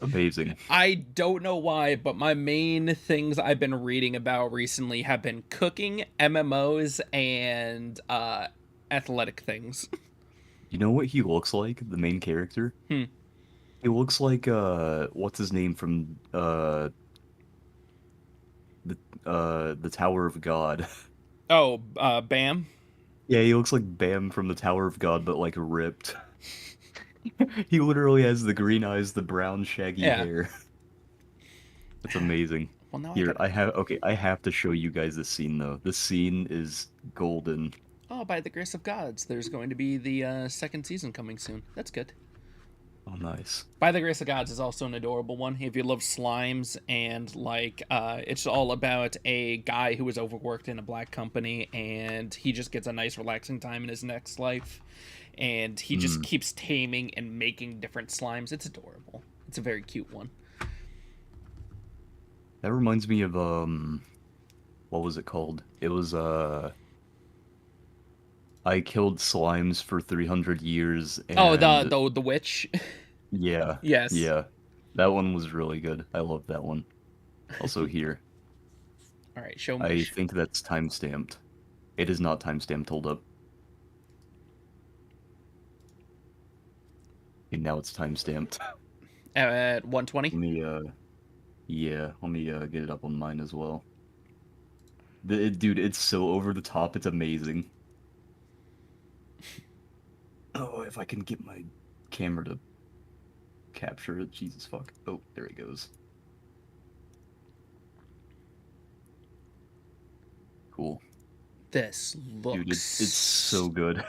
S1: Amazing.
S2: I don't know why, but my main things I've been reading about recently have been cooking, MMOs, and athletic things.
S1: You know what he looks like, the main character?
S2: Hmm.
S1: He looks like what's his name from the Tower of God.
S2: Oh, Bam.
S1: Yeah, he looks like Bam from the Tower of God, but like ripped. He literally has the green eyes, the brown shaggy
S2: Yeah.
S1: hair. It's amazing.
S2: Well, now
S1: Here,
S2: I got.
S1: I have to show you guys this scene though. This scene is golden.
S2: Oh, by the grace of gods, there's going to be the second season coming soon. That's good.
S1: Oh, nice.
S2: By the Grace of Gods is also an adorable one. If you love slimes and it's all about a guy who was overworked in a black company and he just gets a nice relaxing time in his next life, and he just
S1: Mm.
S2: keeps taming and making different slimes. It's adorable. It's a very cute one.
S1: That reminds me of what was it called? It was I killed slimes for 300 years
S2: Oh,
S1: and
S2: the witch.
S1: yeah,
S2: Yes.
S1: yeah. That one was really good. I love that one. Also here,
S2: All right, show me.
S1: I think that's time-stamped. It is not time-stamped, hold up. And now it's time-stamped.
S2: At 120.
S1: Let me yeah, let me get it up on mine as well. Dude, it's so over the top, it's amazing. Oh, if I can get my camera to capture it, Jesus fuck. Oh, there it goes. Cool.
S2: This looks.
S1: Dude, it's so good.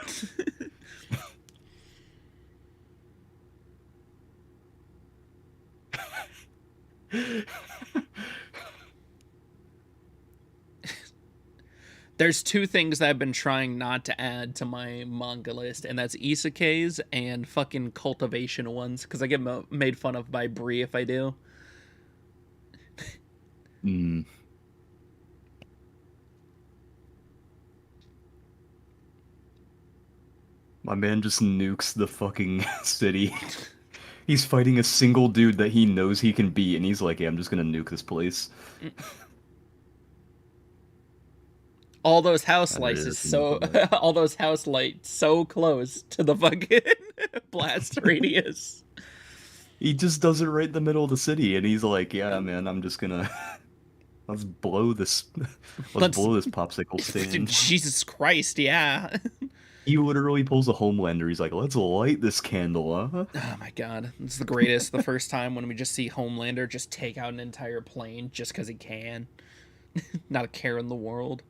S2: There's two things that I've been trying not to add to my manga list, and that's isekais and fucking cultivation ones, because I get made fun of by Bree if I do.
S1: Mm. My man just nukes the fucking city. He's fighting a single dude that he knows he can beat, and he's like, yeah, I'm just gonna nuke this place.
S2: All those house
S1: That really
S2: lights is
S1: doesn't make
S2: so
S1: me laugh.
S2: all those house lights so close to the fucking blast radius.
S1: He just does it right in the middle of the city, and he's like, yeah, man, I'm just gonna let's blow this let's
S2: Let's
S1: blow this popsicle stand.
S2: Jesus Christ, yeah.
S1: He literally pulls a Homelander. He's like, let's light this candle, huh?
S2: Oh my god, it's the greatest. The first time when we just see Homelander just take out an entire plane just because he can, not a care in the world.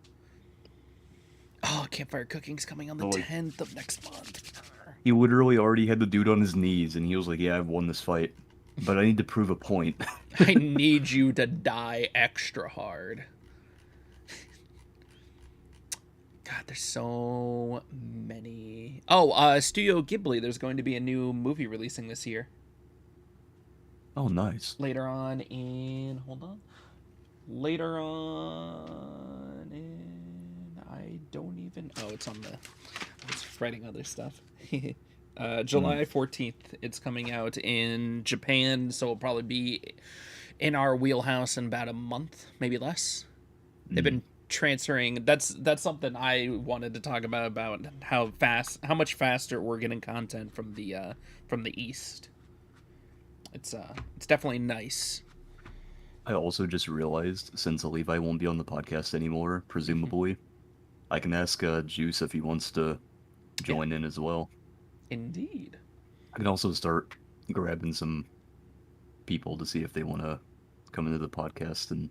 S2: Oh, Campfire Cooking's coming on the
S1: Like,
S2: 10th of next month.
S1: he literally already had the dude on his knees, and he was like, yeah, I've won this fight, but I need to prove a point.
S2: I need you to die extra hard. God, there's so many. Oh, Studio Ghibli, there's going to be a new movie releasing this year.
S1: Oh, nice.
S2: Later on in. Hold on. Later on in. I don't even. Oh, it's on the. I was writing other stuff. July 14th. It's coming out in Japan, so it'll probably be in our wheelhouse in about a month, maybe less. They've been transferring. That's something I wanted to talk about how much faster we're getting content from the East. It's definitely nice.
S1: I also just realized, since Levi won't be on the podcast anymore, presumably, I can ask Juice if he wants to join in as well.
S2: Indeed.
S1: I can also start grabbing some people to see if they want to come into the podcast and,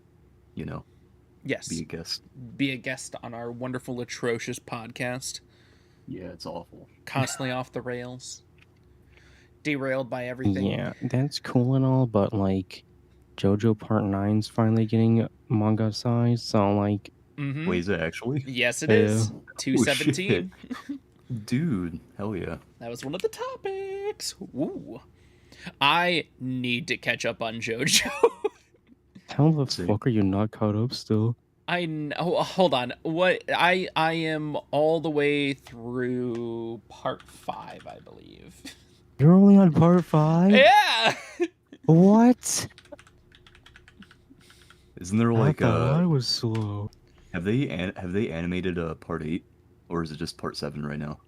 S2: Yes.
S1: be a guest.
S2: Be a guest on our wonderful, atrocious podcast.
S1: Yeah, it's awful.
S2: Constantly off the rails. Derailed by everything.
S3: Yeah, that's cool and all, but like JoJo Part 9's finally getting manga size, so like
S2: Mm-hmm.
S1: Wait, is it actually?
S2: Yes, it is. 217.
S1: Dude, hell yeah.
S2: That was one of the topics. Woo. I need to catch up on JoJo.
S3: how the
S1: Same.
S3: fuck are you not caught up still?
S2: I know. Hold on. What? I am all the way through part 5, I believe.
S3: You're only on part 5?
S2: Yeah.
S3: What?
S1: Isn't there
S3: I
S1: like
S3: thought I was slow.
S1: have they animated part 8, or is it just part 7 right now?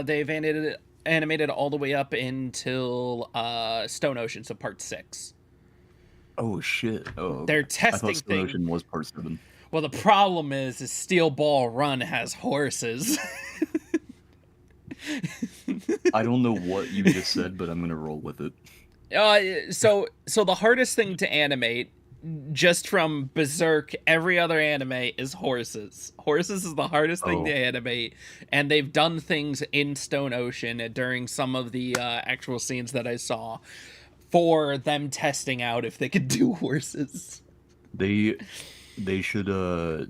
S2: They've animated all the way up until Stone Ocean, so part 6.
S1: Oh shit. Oh,
S2: They're
S1: I
S2: testing
S1: thought Stone
S2: things.
S1: Ocean was part 7.
S2: Well, the problem is Steel Ball Run has horses.
S1: I don't know what you just said, but I'm gonna roll with it.
S2: So the hardest thing to animate, just from Berserk, every other anime, is horses. Horses is the hardest thing to animate, and they've done things in Stone Ocean during some of the actual scenes that I saw for them testing out if they could do horses.
S1: They should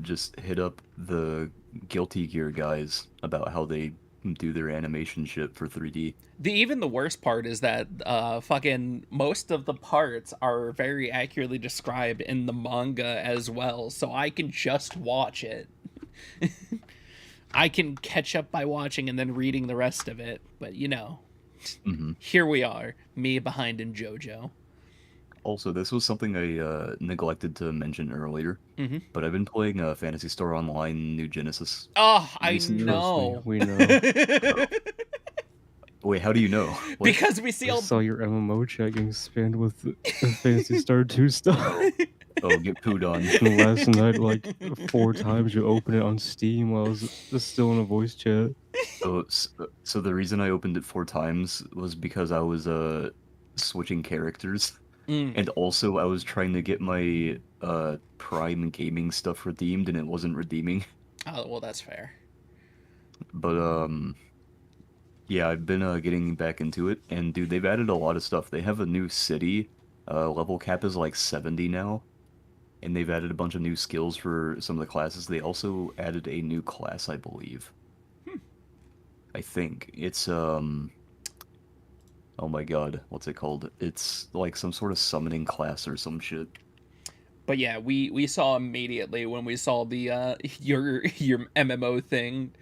S1: just hit up the Guilty Gear guys about how they do their animation shit for 3D.
S2: Even the worst part is that fucking most of the parts are very accurately described in the manga as well, so I can just watch it. I can catch up by watching and then reading the rest of it, but here we are, me behind in JoJo.
S1: Also, this was something I neglected to mention earlier, but I've been playing Phantasy Star Online New Genesis.
S2: Oh, I
S1: recently.
S2: know.
S3: We know.
S1: Wait, how do you know? What?
S2: Because we see
S3: I
S2: all
S3: saw your MMO chat getting spammed with Fantasy Star 2 stuff.
S1: Oh, get pooed on.
S3: And last night, like 4 times, you open it on Steam while I was still in a voice chat.
S1: So the reason I opened it 4 times was because I was switching characters. And also, I was trying to get my Prime Gaming stuff redeemed, and it wasn't redeeming.
S2: Oh, well, that's fair.
S1: But, yeah, I've been getting back into it, and dude, they've added a lot of stuff. They have a new city. Level cap is like 70 now, and they've added a bunch of new skills for some of the classes. They also added a new class, I believe. I think. It's, oh my god, what's it called? It's like some sort of summoning class or some shit.
S2: But yeah, we saw immediately when we saw the your MMO thing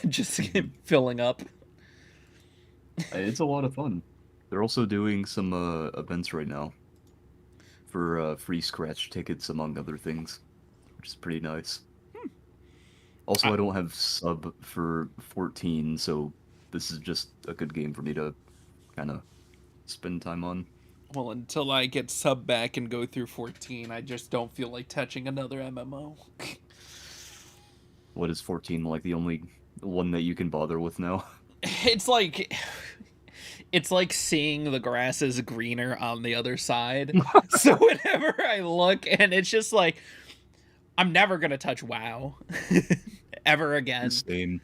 S2: just filling up.
S1: It's a lot of fun. They're also doing some events right now for free scratch tickets, among other things, which is pretty nice. Also, I don't have sub for 14, so this is just a good game for me to kind of spend time on.
S2: Well, until I get sub back and go through 14, I just don't feel like touching another MMO.
S1: What is 14, like the only one that you can bother with now?
S2: It's like seeing the grass is greener on the other side. So whenever I look, and it's just like, I'm never gonna touch WoW ever again.
S1: Same.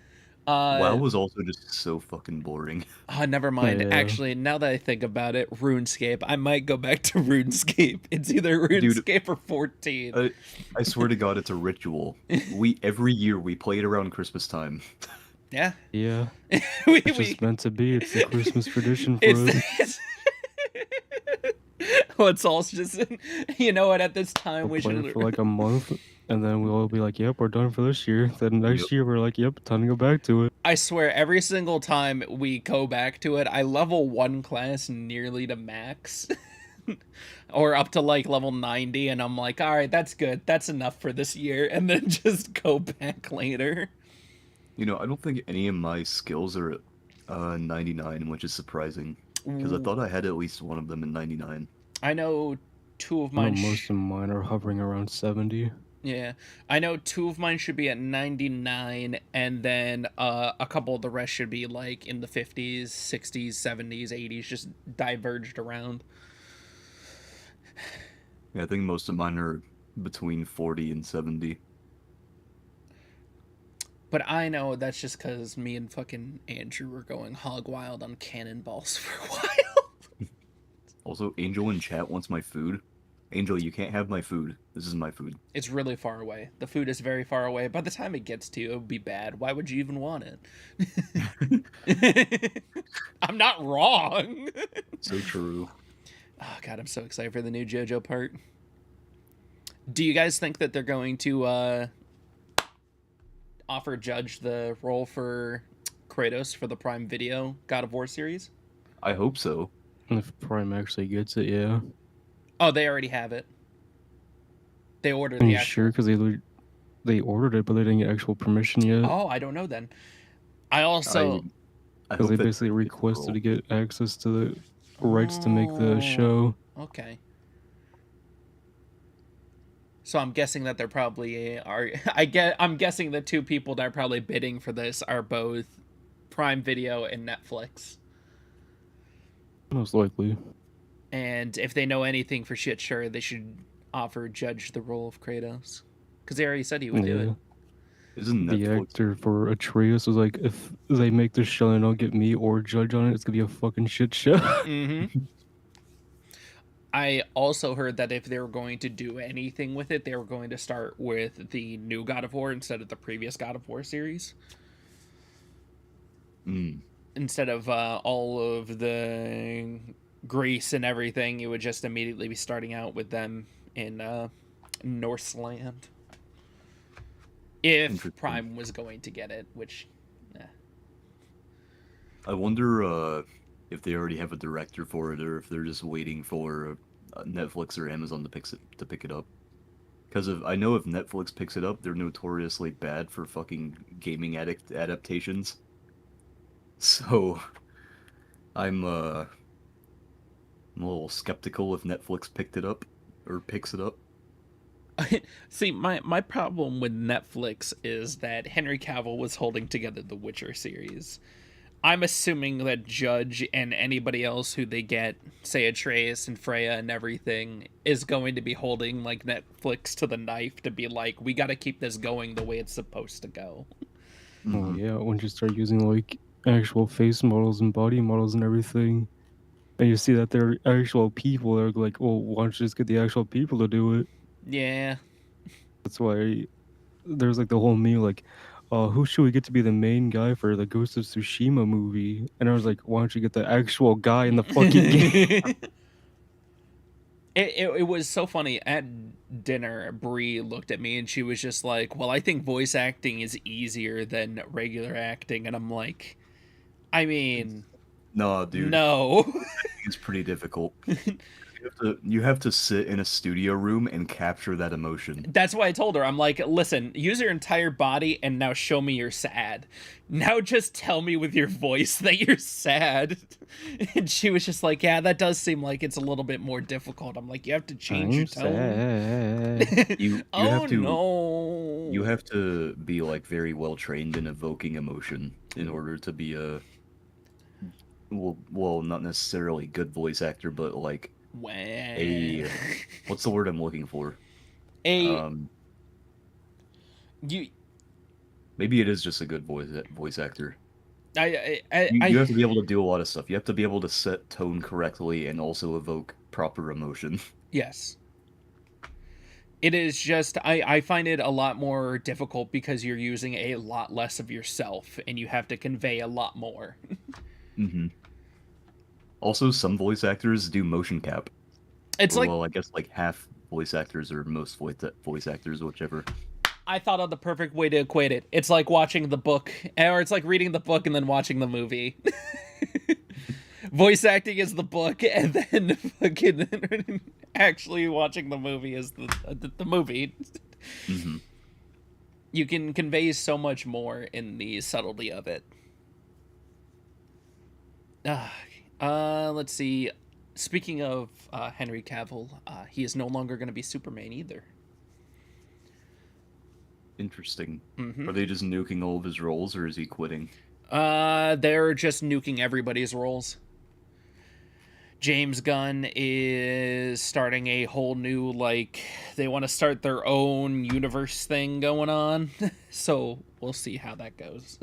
S1: WoW was also just so fucking boring.
S2: Oh, never mind.
S3: Yeah.
S2: Actually, now that I think about it, RuneScape. I might go back to RuneScape. It's either RuneScape or 14.
S1: I swear to God, it's a ritual. Every year we play it around Christmas time.
S2: Yeah.
S3: Yeah.
S2: we,
S3: It's just meant to be. It's the Christmas tradition for us.
S2: it's well, it's all just, you know what, at this time
S3: We'll
S2: we
S3: play
S2: should
S3: it for like a month, and then we'll all be like, yep, we're done for this year. Then next year we're like, yep, time to go back to it.
S2: I swear, every single time we go back to it, I level one class nearly to max. Or up to like level 90, and I'm like, all right, that's good. That's enough for this year. And then just go back later.
S1: You know, I don't think any of my skills are at 99, which is surprising. Because I
S2: Ooh.
S1: thought I had at least one of them in 99.
S2: I know two of
S3: I know
S2: mine.
S3: most of mine are hovering around 70.
S2: Yeah, I know two of mine should be at 99, and then a couple of the rest should be like in the 50s, 60s, 70s, 80s, just diverged around.
S1: Yeah, I think most of mine are between 40 and 70.
S2: But I know that's just because me and fucking Andrew were going hog wild on cannonballs for a while.
S1: Also, Angel in chat wants my food. Angel, you can't have my food. This is my food.
S2: It's really far away. The food is very far away. By the time it gets to you, it would be bad. Why would you even want it? I'm not wrong.
S1: So true.
S2: Oh god, I'm so excited for the new JoJo part. Do you guys think that they're going to offer Judge the role for Kratos for the Prime Video God of War series?
S1: I hope so.
S3: If Prime actually gets it, yeah.
S2: Oh, they already have it. They ordered
S3: Are
S2: the
S3: you
S2: actual.
S3: sure? Because they ordered it, but they didn't get actual permission yet.
S2: Oh, I don't know then. I also.
S1: I
S3: Because
S1: hope
S3: they basically requested to get access to the rights to make the show.
S2: Okay. So I'm guessing that they're probably are. I'm guessing the two people that are probably bidding for this are both Prime Video and Netflix.
S3: Most likely.
S2: And if they know anything for shit, sure, they should offer Judge the role of Kratos, because they already said he would do it.
S1: Isn't
S3: the
S1: Netflix...
S3: actor for Atreus was like, if they make this show and don't get me or Judge on it, it's gonna be a fucking shit show.
S2: Mm-hmm. I also heard that if they were going to do anything with it, they were going to start with the new God of War instead of the previous God of War series. Instead of all of the Greece and everything, it would just immediately be starting out with them in Norseland. If Prime was going to get it, which...
S1: I wonder if they already have a director for it, or if they're just waiting for Netflix or Amazon to pick it up. Because I know if Netflix picks it up, they're notoriously bad for fucking gaming adaptations. So I'm a little skeptical if Netflix picked it up or picks it up.
S2: See, my problem with Netflix is that Henry Cavill was holding together the Witcher series. I'm assuming that Judge and anybody else who they get, say Atreus and Freya and everything, is going to be holding like Netflix to the knife to be like, we got to keep this going the way it's supposed to go.
S3: Oh yeah, once you start using like actual face models and body models and everything, and you see that they're actual people, they're like, well, why don't you just get the actual people to do it?
S2: Yeah.
S3: That's why there's like the whole meme like, who should we get to be the main guy for the Ghost of Tsushima movie? And I was like, why don't you get the actual guy in the fucking game?
S2: It was so funny. At dinner, Bree looked at me and she was just like, well, I think voice acting is easier than regular acting. And I'm like, I mean...
S1: No, dude.
S2: No.
S1: It's pretty difficult. You have to sit in a studio room and capture that emotion.
S2: That's why I told her, I'm like, listen, use your entire body and now show me you're sad. Now just tell me with your voice that you're sad. And she was just like, yeah, that does seem like it's a little bit more difficult. I'm like, you have to change your tone.
S1: You
S2: Oh,
S1: have to,
S2: no.
S1: You have to be like very well trained in evoking emotion in order to be a well, not necessarily good voice actor, but like a what's the word I'm looking for?
S2: You
S1: maybe it is just a good voice actor.
S2: You
S1: have to be able to do a lot of stuff. You have to be able to set tone correctly and also evoke proper emotion.
S2: Yes. It is just, I find it a lot more difficult because you're using a lot less of yourself and you have to convey a lot more.
S1: Mm-hmm. Also, some voice actors do motion cap.
S2: It's like,
S1: well, I guess like half voice actors or most voice actors, whichever.
S2: I thought of the perfect way to equate it. It's like watching the book, or it's like reading the book and then watching the movie. Voice acting is the book, and then fucking actually watching the movie is the movie.
S1: Mm-hmm.
S2: You can convey so much more in the subtlety of it. Let's see. Speaking of Henry Cavill, he is no longer going to be Superman either.
S1: Interesting.
S2: Mm-hmm.
S1: Are they just nuking all of his roles, or is he quitting?
S2: They're just nuking everybody's roles. James Gunn is starting a whole new, like, they want to start their own universe thing going on. So we'll see how that goes.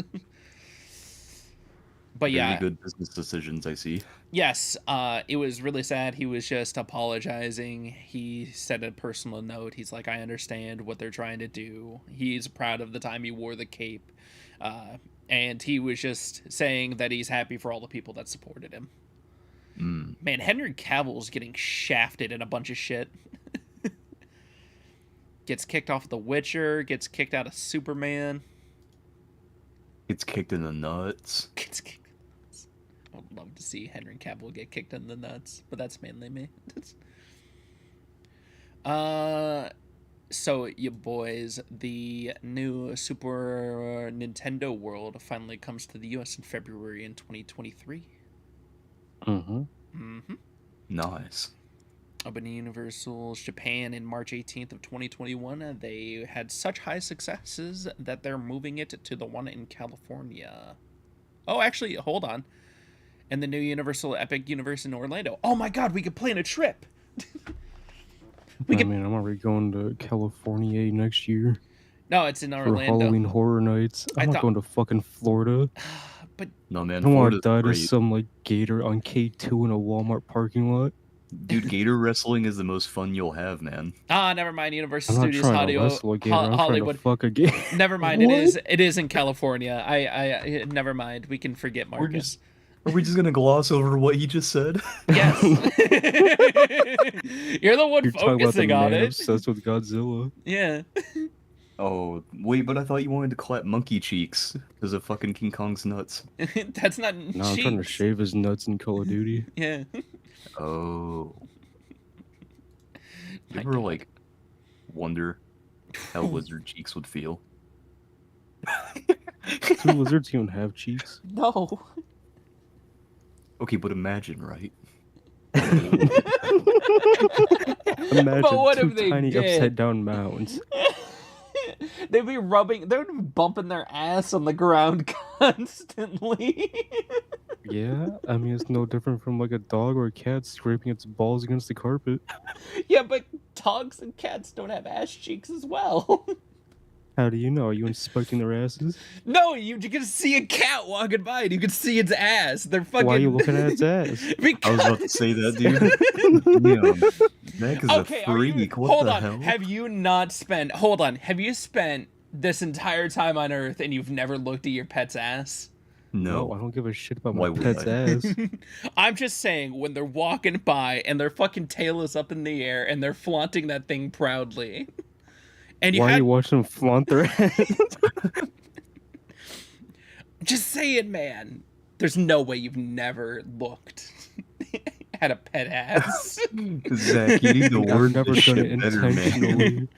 S2: But
S1: Very
S2: yeah,
S1: good business decisions, I see.
S2: yes, it was really sad. He was just apologizing. He said a personal note. He's like, I understand what they're trying to do. He's proud of the time he wore the cape. And he was just saying that he's happy for all the people that supported him.
S1: Mm.
S2: Man, Henry Cavill's getting shafted in a bunch of shit. Gets kicked off The Witcher, gets kicked out of Superman.
S1: Gets kicked in the nuts.
S2: Gets kicked. I would love to see Henry Cavill get kicked in the nuts, but that's mainly me. So you boys, the new Super Nintendo World finally comes to the US in February in 2023.
S1: Nice.
S2: Open Universal's Japan in March 18th of 2021. They had such high successes that they're moving it to the one in California. Oh, actually, hold on. And the new Universal Epic Universe in Orlando. Oh my god, we could plan a trip.
S3: I'm already going to California next year
S2: No, it's in
S3: for
S2: Orlando.
S3: Halloween Horror Nights. I'm not going to fucking Florida.
S2: But
S1: No, man,
S3: I don't want to
S1: Florida's
S3: die to
S1: great.
S3: some like gator on K2 in a Walmart parking lot.
S1: Dude, gator wrestling is the most fun you'll have, man.
S2: Never mind. Universal
S3: I'm not
S2: Studios
S3: trying to wrestle a gator. I'm
S2: Hollywood.
S3: trying to fuck a gator.
S2: Never mind. It is in California. I never mind. We can forget Marcus.
S1: Are we just gonna gloss over what he just said?
S2: Yes. You're the one
S3: You're talking about the
S2: focusing on
S3: man
S2: it.
S3: obsessed with Godzilla.
S2: Yeah.
S1: Oh, wait, but I thought you wanted to clap monkey cheeks because of fucking King Kong's nuts.
S2: That's not
S3: No, I'm trying to
S2: cheeks.
S3: shave his nuts in Call of Duty.
S2: Yeah.
S1: Oh. You
S2: My
S1: ever,
S2: God.
S1: like, wonder how lizard cheeks would feel?
S3: Do lizards even have cheeks?
S2: No.
S1: Okay, but imagine, right?
S3: Imagine
S2: what
S3: two
S2: if they
S3: tiny
S2: did?
S3: upside down mounds.
S2: They'd be bumping their ass on the ground constantly.
S3: Yeah, I mean it's no different from like a dog or a cat scraping its balls against the carpet.
S2: Yeah, but dogs and cats don't have ass cheeks as well.
S3: How do you know? Are you inspecting their asses?
S2: No, you can see a cat walking by and you can see its ass. They're fucking.
S3: Why are you looking at its ass?
S2: Because...
S1: I was about to say that, dude. Damn. Mac is
S2: Okay,
S1: a freak. What
S2: hold
S1: the
S2: on.
S1: hell?
S2: Have you not spent? Hold on. Have you spent this entire time on Earth and you've never looked at your pet's ass?
S3: No, I
S1: No.
S3: don't give a shit about
S1: Why
S3: my
S1: would
S3: pet's
S1: I?
S3: ass.
S2: I'm just saying, when they're walking by and their fucking tail is up in the air and they're flaunting that thing proudly. And
S3: Why are you watching them flaunt their ass?
S2: Just saying, man. There's no way you've never looked at a pet ass.
S1: Zach, you need to
S3: I've
S1: word
S3: never
S1: this
S3: done
S1: shit
S3: it
S1: better, man.
S3: intentionally.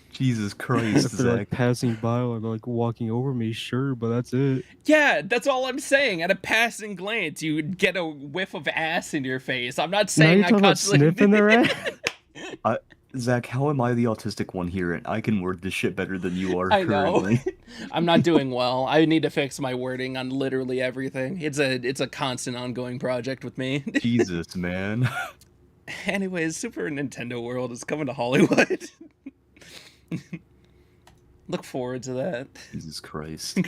S1: Jesus Christ,
S3: If they're like
S1: Zach.
S3: passing by or like walking over me, sure, but that's it.
S2: Yeah, that's all I'm saying. At a passing glance, you would get a whiff of ass in your face. I'm not
S3: Now
S2: saying
S3: you're
S2: I
S3: talking about
S2: constantly
S3: sniffing their ass?
S1: Zach, how am I the autistic one here and I can word this shit better than you are
S2: I know.
S1: currently?
S2: I'm not doing well. I need to fix my wording on literally everything. It's a constant ongoing project with me.
S1: Jesus, man.
S2: Anyways, Super Nintendo World is coming to Hollywood. Look forward to that.
S1: Jesus Christ.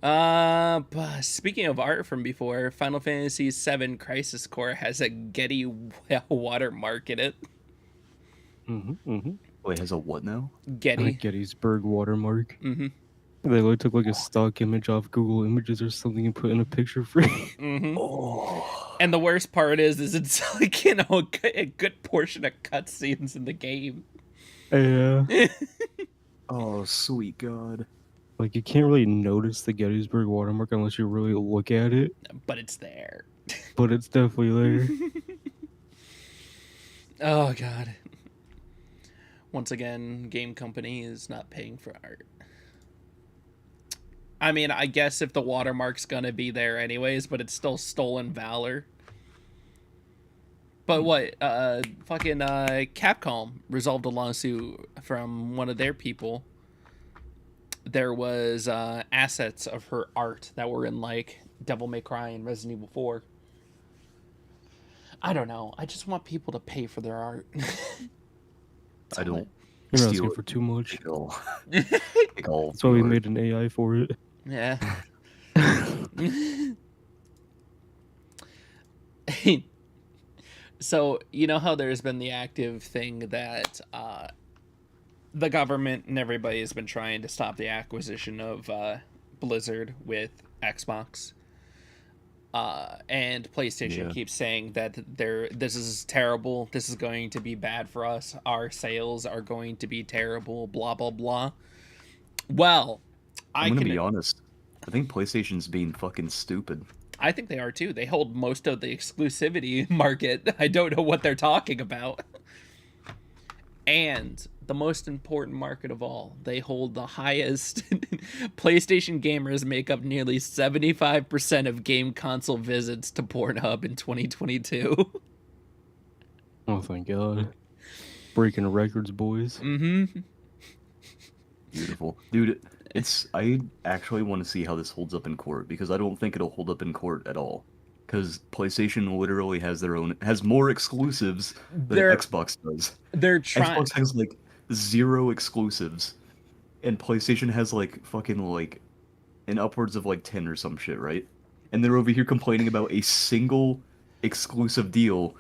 S2: But speaking of art from before, Final Fantasy VII Crisis Core has a Getty watermark in it.
S1: Wait, has a what now?
S2: Getty.
S3: Like Gettysburg watermark.
S2: Mm-hmm.
S3: They like took like a stock image off Google Images or something and put in a picture frame.
S2: Mm-hmm.
S1: Oh.
S2: And the worst part is it's like, you know, a good portion of cutscenes in the game.
S3: Yeah.
S1: Oh, sweet God.
S3: Like, you can't really notice the Gettysburg watermark unless you really look at it,
S2: But it's there.
S3: but it's definitely there.
S2: Oh god. Once again, game company is not paying for art. I mean, I guess if the watermark's gonna be there anyways, but it's still stolen valor. But what? Fucking Capcom resolved a lawsuit from one of their people. There was assets of her art that were in like Devil May Cry and Resident Evil 4. I don't know. I just want people to pay for their art.
S1: I don't
S3: You're not
S1: steal
S3: asking
S1: it.
S3: for too much.
S1: Take all. Take all.
S3: That's why we made an AI for it.
S2: Yeah. So, you know how there's been the active thing that the government and everybody has been trying to stop the acquisition of Blizzard with Xbox? And PlayStation keeps saying that this is terrible. This is going to be bad for us. Our sales are going to be terrible. Blah blah blah. Well,
S1: I'm gonna be honest. I think PlayStation's being fucking stupid.
S2: I think they are too. They hold most of the exclusivity market. I don't know what they're talking about. And the most important market of all, they hold the highest. PlayStation gamers make up nearly 75% of game console visits to Pornhub in 2022.
S3: Oh, thank God. Breaking records, boys.
S2: Mm-hmm.
S1: Beautiful. Dude, I actually want to see how this holds up in court, because I don't think it'll hold up in court at all. Because PlayStation literally has more exclusives than Xbox does.
S2: They're trying.
S1: Xbox has like 0 exclusives, and PlayStation has like fucking like an upwards of like 10 or some shit, right? And they're over here complaining about a single exclusive deal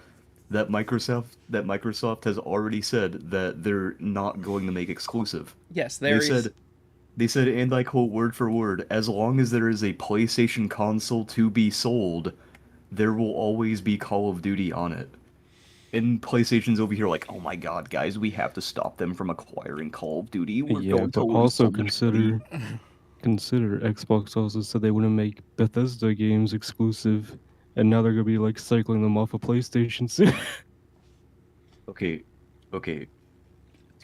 S1: that Microsoft has already said that they're not going to make exclusive.
S2: Yes,
S1: They said, and I quote word for word, as long as there is a PlayStation console to be sold, there will always be Call of Duty on it. And PlayStation's over here like, oh my god, guys, we have to stop them from acquiring Call of Duty. We're
S3: Yeah,
S1: going to
S3: but
S1: lose
S3: also
S1: so much money."
S3: consider Xbox also said they wouldn't make Bethesda games exclusive, and now they're gonna be like cycling them off of PlayStation soon.
S1: Okay, okay.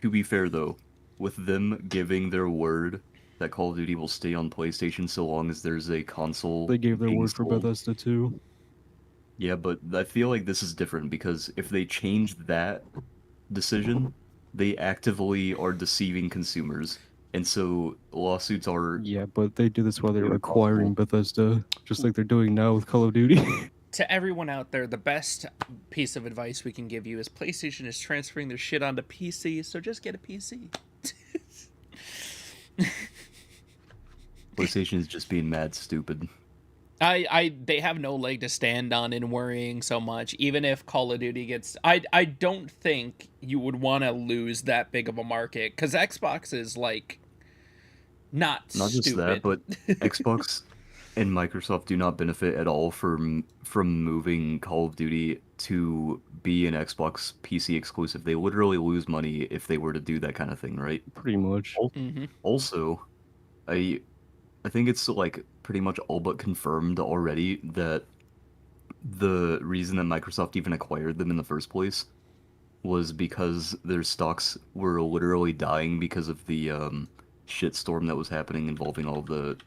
S1: To be fair though, with them giving their word that Call of Duty will stay on PlayStation so long as there's a console
S3: They gave their
S1: being
S3: word for
S1: sold.
S3: Bethesda too.
S1: Yeah, but I feel like this is different because if they change that decision, they actively are deceiving consumers. And so lawsuits are
S3: Yeah, but they do this while they're
S1: completely
S3: acquiring
S1: possible.
S3: Bethesda, just like they're doing now with Call of Duty.
S2: To everyone out there, the best piece of advice we can give you is PlayStation is transferring their shit onto PC, so just get a PC.
S1: PlayStation is just being mad stupid.
S2: They have no leg to stand on in worrying so much. Even if Call of Duty gets, I don't think you would want to lose that big of a market, because Xbox is like not
S1: Not just that,
S2: stupid.
S1: but Xbox and Microsoft do not benefit at all from moving Call of Duty to be an Xbox PC exclusive. They literally lose money if they were to do that kind of thing, right?
S3: Pretty much.
S2: Mm-hmm.
S1: Also, I I think it's like pretty much all but confirmed already that the reason that Microsoft even acquired them in the first place was because their stocks were literally dying because of the shitstorm that was happening involving all the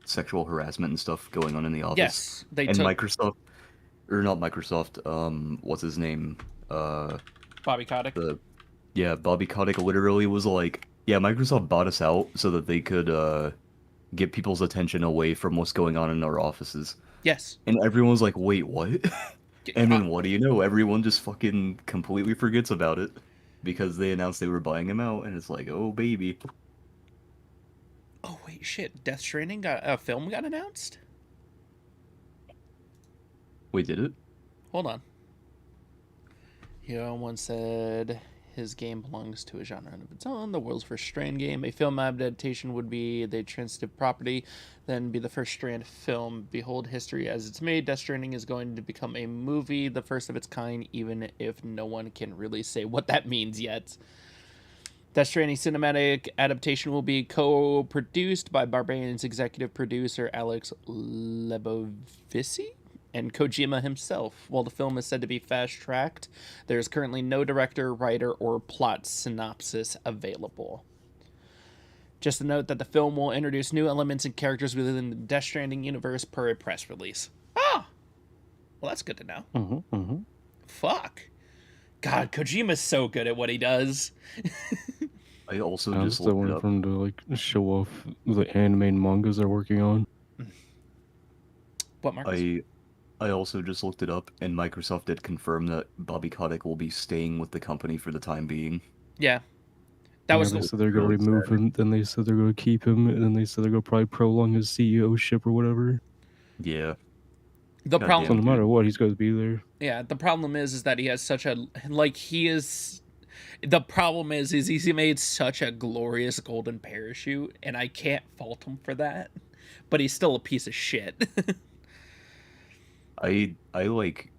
S1: sexual harassment and stuff going on in the office.
S2: Yes, they
S1: And
S2: took
S1: Microsoft, or not Microsoft, what's his name?
S2: Bobby Kotick.
S1: Bobby Kotick literally was like, yeah, Microsoft bought us out so that they could get people's attention away from what's going on in our offices.
S2: Yes.
S1: And everyone was like, wait, what? And then what do you know? Everyone just fucking completely forgets about it because they announced they were buying him out, and it's like, oh baby.
S2: Oh wait, shit! Death Stranding a film got announced.
S1: Wait, did it?
S2: Hold on. Hero once said his game belongs to a genre of its own. The world's first Strand game. A film adaptation would be the transitive property, then be the first Strand film. Behold history as it's made. Death Stranding is going to become a movie, the first of its kind, even if no one can really say what that means yet. Death Stranding cinematic adaptation will be co-produced by Barbarian's executive producer Alex Lebovici and Kojima himself. While the film is said to be fast-tracked, there is currently no director, writer, or plot synopsis available. Just a note that the film will introduce new elements and characters within the Death Stranding universe per a press release. Ah, well, that's good to know. Fuck. God, Kojima's so good at what he does.
S1: I also
S3: I'm
S1: just
S3: still
S1: looked it
S3: waiting
S1: up.
S3: for him to like show off the anime and mangas they're working on.
S2: What, Marcus?
S1: I also just looked it up, and Microsoft did confirm that Bobby Kotick will be staying with the company for the time being.
S2: Yeah. That
S3: Yeah,
S2: was
S3: they
S2: the,
S3: said they're gonna
S1: Really
S3: remove
S1: sad.
S3: him, then they said they're gonna keep him, and then they said they're gonna probably prolong his CEO-ship or whatever.
S1: Yeah.
S2: the
S1: God
S3: So
S2: problem.
S1: damn,
S3: no matter
S1: dude.
S3: what, he's gonna be there.
S2: Yeah, the problem is that he has such a he is. The problem is he's made such a glorious golden parachute, and I can't fault him for that. But he's still a piece of shit.
S1: I like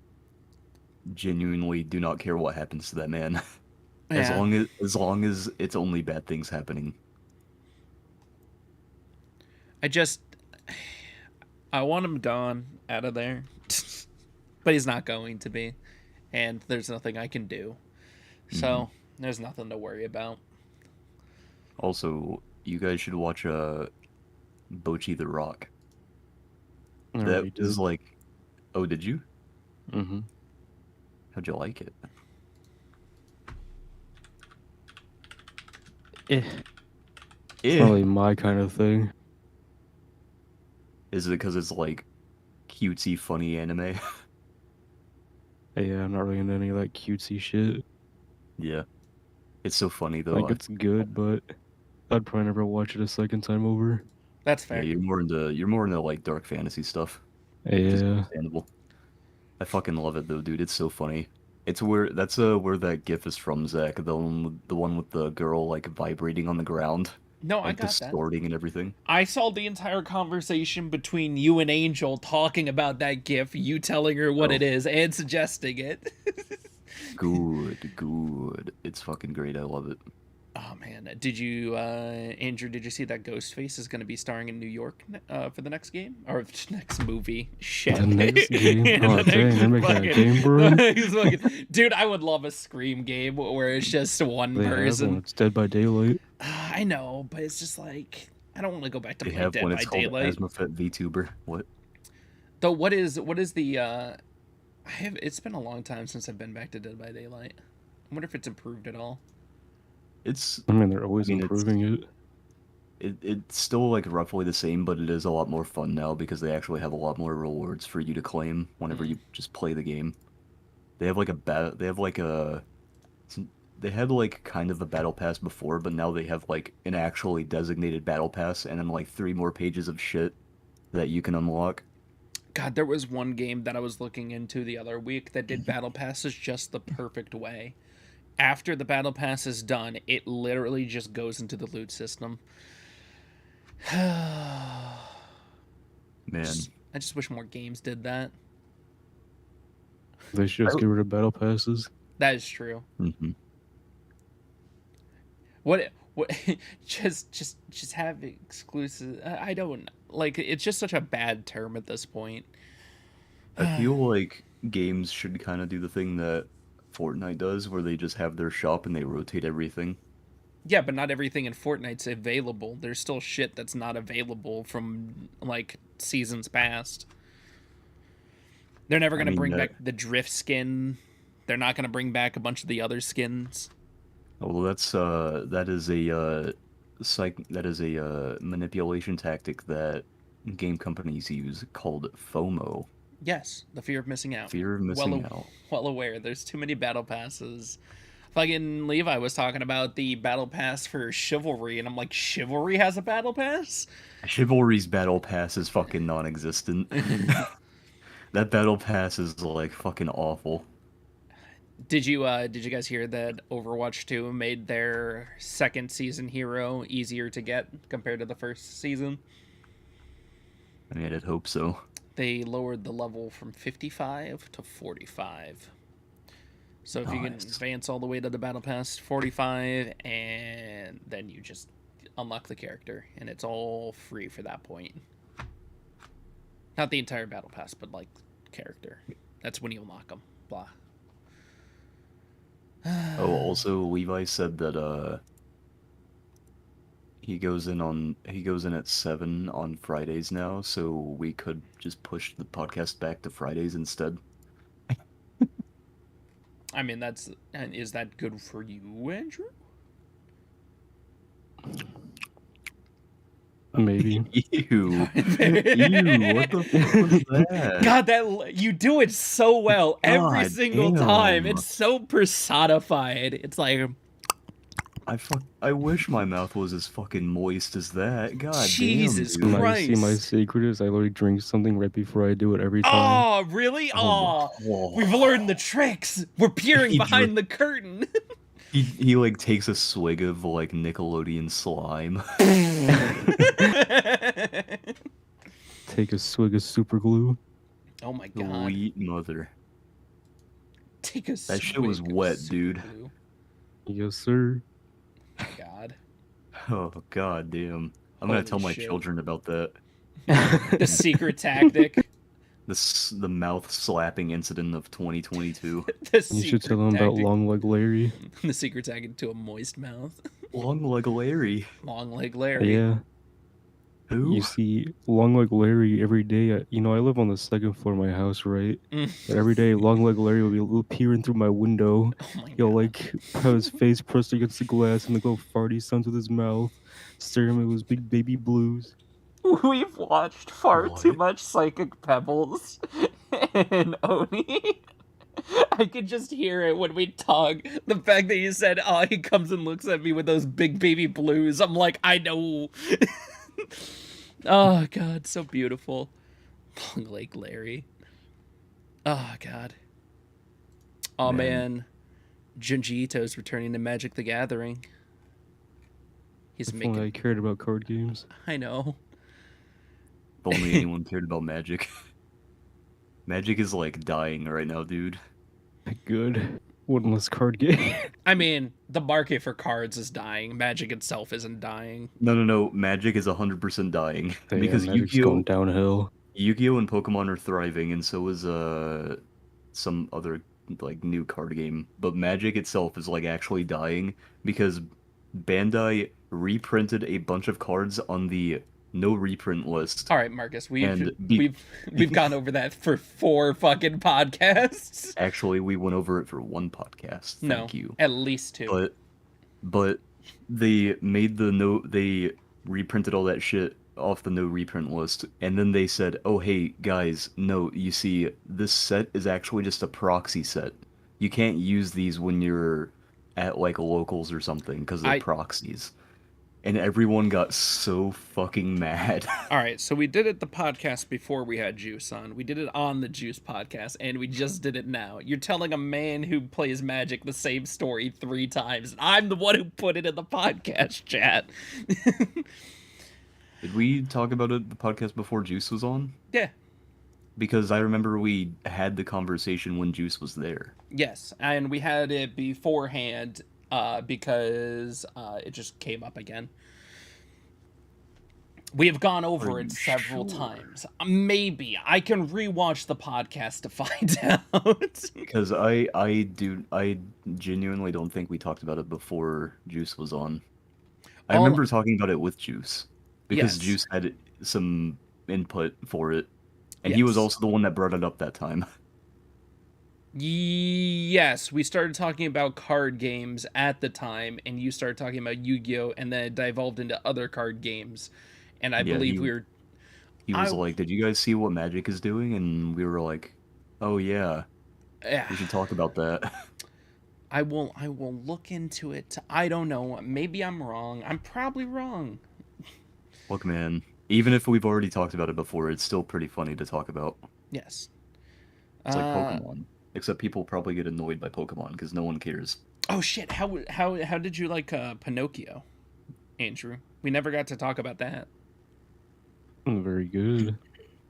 S1: genuinely do not care what happens to that man.
S2: Yeah,
S1: As long as it's only bad things happening.
S2: I just I want him gone out of there, but he's not going to be, and there's nothing I can do.
S1: Hmm.
S2: So there's nothing to worry about.
S1: Also, you guys should watch Bochi the Rock.
S3: I
S1: That
S3: already
S1: was
S3: did.
S1: like, oh, did you?
S3: Mm-hmm.
S1: How'd you like it?
S3: It's
S1: Eh.
S3: not really my kind of thing.
S1: Is it because it's like cutesy, funny anime?
S3: Yeah, I'm not really into any of that cutesy shit.
S1: Yeah. It's so funny though.
S3: Like it's good, but I'd probably never watch it a second time over.
S2: That's
S1: Yeah,
S2: fair.
S1: you're more into like dark fantasy stuff, which is
S3: Yeah.
S1: understandable. I fucking love it though, dude. It's so funny. It's where that GIF is from, Zach. The one with the girl like vibrating on the ground,
S2: No, I
S1: like
S2: got that.
S1: distorting and everything.
S2: I saw the entire conversation between you and Angel talking about that GIF, you telling her what
S1: Oh,
S2: it is and suggesting it.
S1: good, good. It's fucking great. I love it.
S2: Oh man, did you, Andrew? Did you see that Ghostface is going to be starring in New York for the next game or next movie? Shit,
S3: The next game. Oh
S2: The
S3: dang, they're making a game for him.
S2: dude. I would love a Scream game where it's just one
S3: They have one.
S2: person.
S3: It's Dead by Daylight.
S2: I know, but it's just like I don't want to go back to
S1: They
S2: playing
S1: have
S2: Dead
S1: one.
S2: by
S1: It's called
S2: Daylight.
S1: Asmafet VTuber. What?
S2: Though, what is the? I have. It's been a long time since I've been back to Dead by Daylight. I wonder if it's improved at all.
S1: It's.
S3: I mean, they're
S1: I
S3: always
S1: mean,
S3: improving it.
S1: it's still like roughly the same, but it is a lot more fun now because they actually have a lot more rewards for you to claim whenever
S2: Mm.
S1: you just play the game. They have like a bat. They have like a. They had like kind of a battle pass before, but now they have like an actually designated battle pass and then like 3 more pages of shit that you can unlock.
S2: God, there was one game that I was looking into the other week that did battle passes just the perfect way. After the battle pass is done, it literally just goes into the loot system. I
S1: Man,
S2: just wish more games did that.
S3: They should
S1: I,
S3: just get rid of battle passes.
S2: That is true.
S1: mhm.
S2: What just have exclusive. I don't like. It's just such a bad term at this point.
S1: I feel like games should kind of do the thing that Fortnite does, where they just have their shop and they rotate everything.
S2: Yeah, but not everything in Fortnite's available. There's still shit that's not available from like seasons past. They're never
S1: I
S2: gonna
S1: mean,
S2: bring back the drift skin. They're not gonna bring back a bunch of the other skins.
S1: well, that is a manipulation tactic that game companies use called FOMO,
S2: Yes, the fear of missing out.
S1: fear of missing out.
S2: Well aware. There's too many battle passes. Fucking Levi was talking about the battle pass for Chivalry, and I'm like, Chivalry has a battle pass?
S1: Chivalry's battle pass is fucking non-existent. That battle pass is like fucking awful.
S2: Did you guys hear that Overwatch 2 made their second season hero easier to get compared to the first season?
S1: I mean, I'd hope so.
S2: They lowered the level from 55 to 45. So if you can
S1: Nice.
S2: advance all the way to the battle pass 45, and then you just unlock the character, and it's all free for that point. Not the entire battle pass, but like character. That's when you unlock them. Blah.
S1: Oh, also Levi said that he goes in at 7 on Fridays now, so we could just push the podcast back to Fridays instead.
S2: I mean, is that good for you, Andrew?
S3: Maybe.
S1: Ew. Ew, what the fuck was that?
S2: God, that you do it so well every
S1: God
S2: single time.
S1: damn.
S2: It's so personified. It's like
S1: I wish my mouth was as fucking moist as that. God
S2: Jesus
S1: damn, dude.
S3: My
S2: Christ.
S3: secret is I literally drink something right before I do it every time.
S2: Oh, really? Oh,
S1: Oh,
S2: we've learned the tricks. We're peering
S1: He
S2: behind the curtain.
S1: he like takes a swig of like Nickelodeon slime.
S3: Take a swig of super glue.
S2: Oh my god.
S1: Sweet mother.
S2: Take a
S1: That shit was
S2: swig of
S1: wet,
S2: super
S1: dude.
S2: glue.
S3: Yes, sir.
S2: God.
S1: Oh god damn. I'm gonna
S2: Holy
S1: tell my
S2: shit.
S1: children about that.
S2: The secret tactic.
S1: The mouth slapping incident of 2022.
S2: The
S3: You should tell them about
S2: tactic.
S3: Long Leg Larry.
S2: The secret tactic to a moist mouth.
S1: Long leg Larry.
S2: Long leg Larry.
S3: Yeah.
S1: Who?
S3: You see, Long Leg Larry every day. I live on the second floor of my house, right?
S2: Mm.
S3: But every day, Long Leg Larry will be peering through my window.
S2: Oh my
S3: He'll
S2: god.
S3: like have his face pressed against the glass and go farty sounds with his mouth, staring at those big baby blues.
S2: We've watched far too
S1: What?
S2: much Psychic Pebbles and Oni. I could just hear it when we talk. The fact that you said, oh, he comes and looks at me with those big baby blues. I'm like, I know. Oh, God, so beautiful. Long Lake Larry. Oh, God. Oh, man. Junji Ito's returning to Magic the Gathering. He's
S3: If only I
S2: making...
S3: cared about card games.
S2: I know.
S1: If only anyone cared about Magic. Magic is like dying right now, dude.
S3: Good. One less card game.
S2: I mean, the market for cards is dying. Magic itself isn't dying.
S1: No. Magic is 100% dying.
S3: Damn,
S1: Because
S3: Magic's going downhill.
S1: Yu-Gi-Oh and Pokemon are thriving, and so is some other like new card game. But Magic itself is like actually dying because Bandai reprinted a bunch of cards on the no reprint list.
S2: All right, Marcus,
S1: And
S2: we've gone over that for 4 fucking podcasts.
S1: Actually, we went over it for one podcast. Thank you.
S2: At least 2.
S1: But they reprinted all that shit off the no reprint list, and then they said, "Oh hey guys, no, you see, this set is actually just a proxy set. You can't use these when you're at like locals or something because they're proxies." And everyone got so fucking mad.
S2: All right, so we did it the podcast before we had Juice on. We did it on the Juice podcast, and we just did it now. You're telling a man who plays Magic the same story 3 times, and I'm the one who put it in the podcast chat.
S1: Did we talk about it the podcast before Juice was on?
S2: Yeah.
S1: Because I remember we had the conversation when Juice was there.
S2: Yes, and we had it beforehand because it just came up again. We have gone over it several times. Maybe I can rewatch the podcast to find out.
S1: Because I genuinely don't think we talked about it before Juice was on. I remember talking about it with Juice. Because Juice had some input for it. And he was also the one that brought it up that time.
S2: Yes, we started talking about card games at the time, and you started talking about Yu-Gi-Oh, and then it devolved into other card games. And I believe we were...
S1: He was like, did you guys see what Magic is doing? And we were like, oh yeah, we should talk about that.
S2: I will look into it. I don't know. Maybe I'm wrong. I'm probably wrong.
S1: Look, man, even if we've already talked about it before, it's still pretty funny to talk about.
S2: Yes.
S1: It's like Pokemon. Except people probably get annoyed by Pokemon because no one cares.
S2: Oh shit! How did you like Pinocchio, Andrew? We never got to talk about that.
S3: Very good.